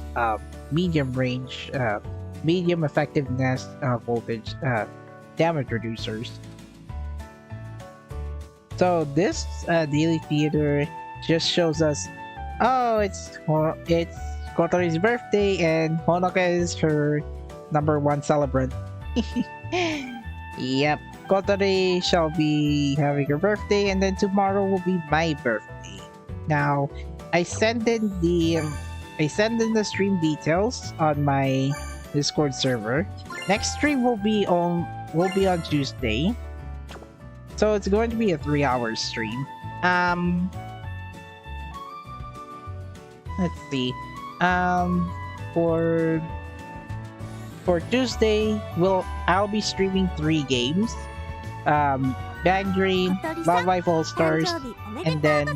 medium range, medium effectiveness voltage damage reducers. So this daily theater just shows us, oh, it's Kotori's birthday and Honoka is her #1 celebrant. Yep, Kotori shall be having her birthday, and then tomorrow will be my birthday. Now, I send in the stream details on my Discord server. Next stream will be on Tuesday, so it's going to be a 3-hour stream. Let's see. For Tuesday, I'll be streaming 3 games. Bang Dream, Love Life All Stars, and then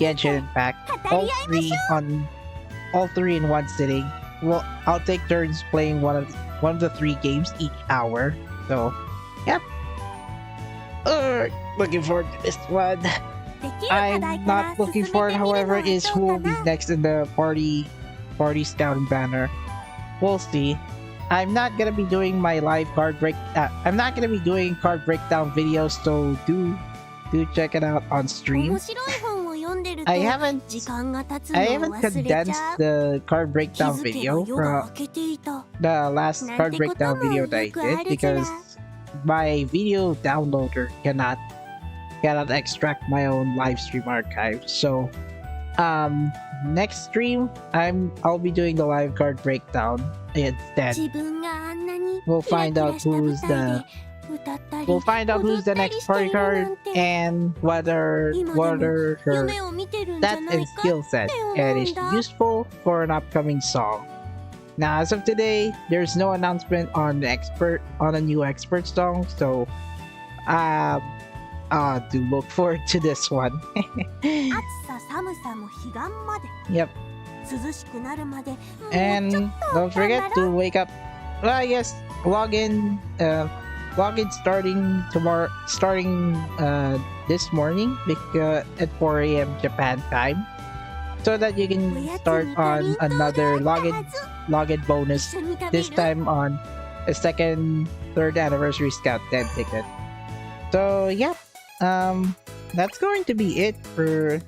Genshin Impact. All three in one sitting. Well, I'll take turns playing one of the 3 games each hour. So, yep. Looking forward to this one. I'm not looking forward, however, is who will be next in the party scouting banner. We'll see. I'm not gonna be doing my live card break. I'm not gonna be doing card breakdown videos, so do check it out on stream. I haven't condensed the card breakdown video from the last card breakdown video that I did, because my video downloader cannot extract my own live stream archive. So next stream I'll be doing the live card breakdown instead. We'll find out who's the next party card and what are her stats and skill set, and is useful for an upcoming song. Now, as of today, there's no announcement on a new expert song, so do look forward to this one. Yep. And don't forget to wake up. Yes, log in starting this morning at 4 a.m. Japan time, so that you can start on another login bonus, this time on a third anniversary Scout 10 ticket. So yeah, that's going to be it for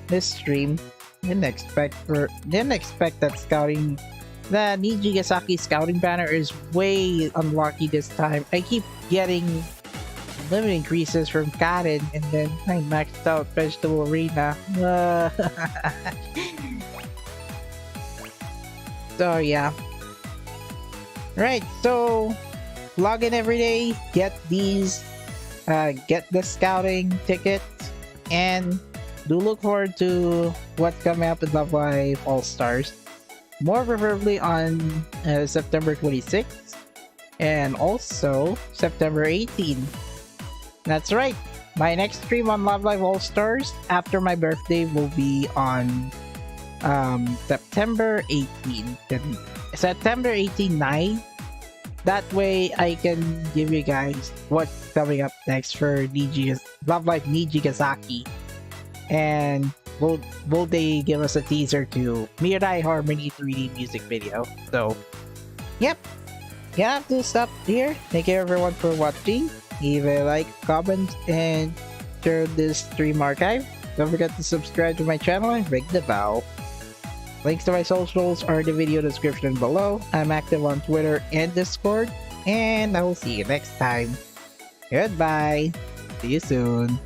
this stream. Didn't expect that the Nijigasaki scouting banner is way unlucky this time. I keep getting limit increases from Karen, and then I maxed out Vegetable Arena. So yeah, Right, so log in every day, get these, get the scouting tickets, and do look forward to what's coming up in Love Live All Stars. More preferably on September 26th and also September 18th. That's right. My next stream on Love Live All Stars after my birthday will be on September 18th. And September 18th night. That way I can give you guys what's coming up next for Love Live Nijigasaki. And will they give us a teaser to Mirai Harmony 3D music video. So yep. Yeah, to stop here. Thank you everyone for watching. Leave a like, comment, and share this stream archive. Don't forget to subscribe to my channel and ring the bell. Links to my socials are in the video description below. I'm active on Twitter and Discord. And I will see you next time. Goodbye. See you soon.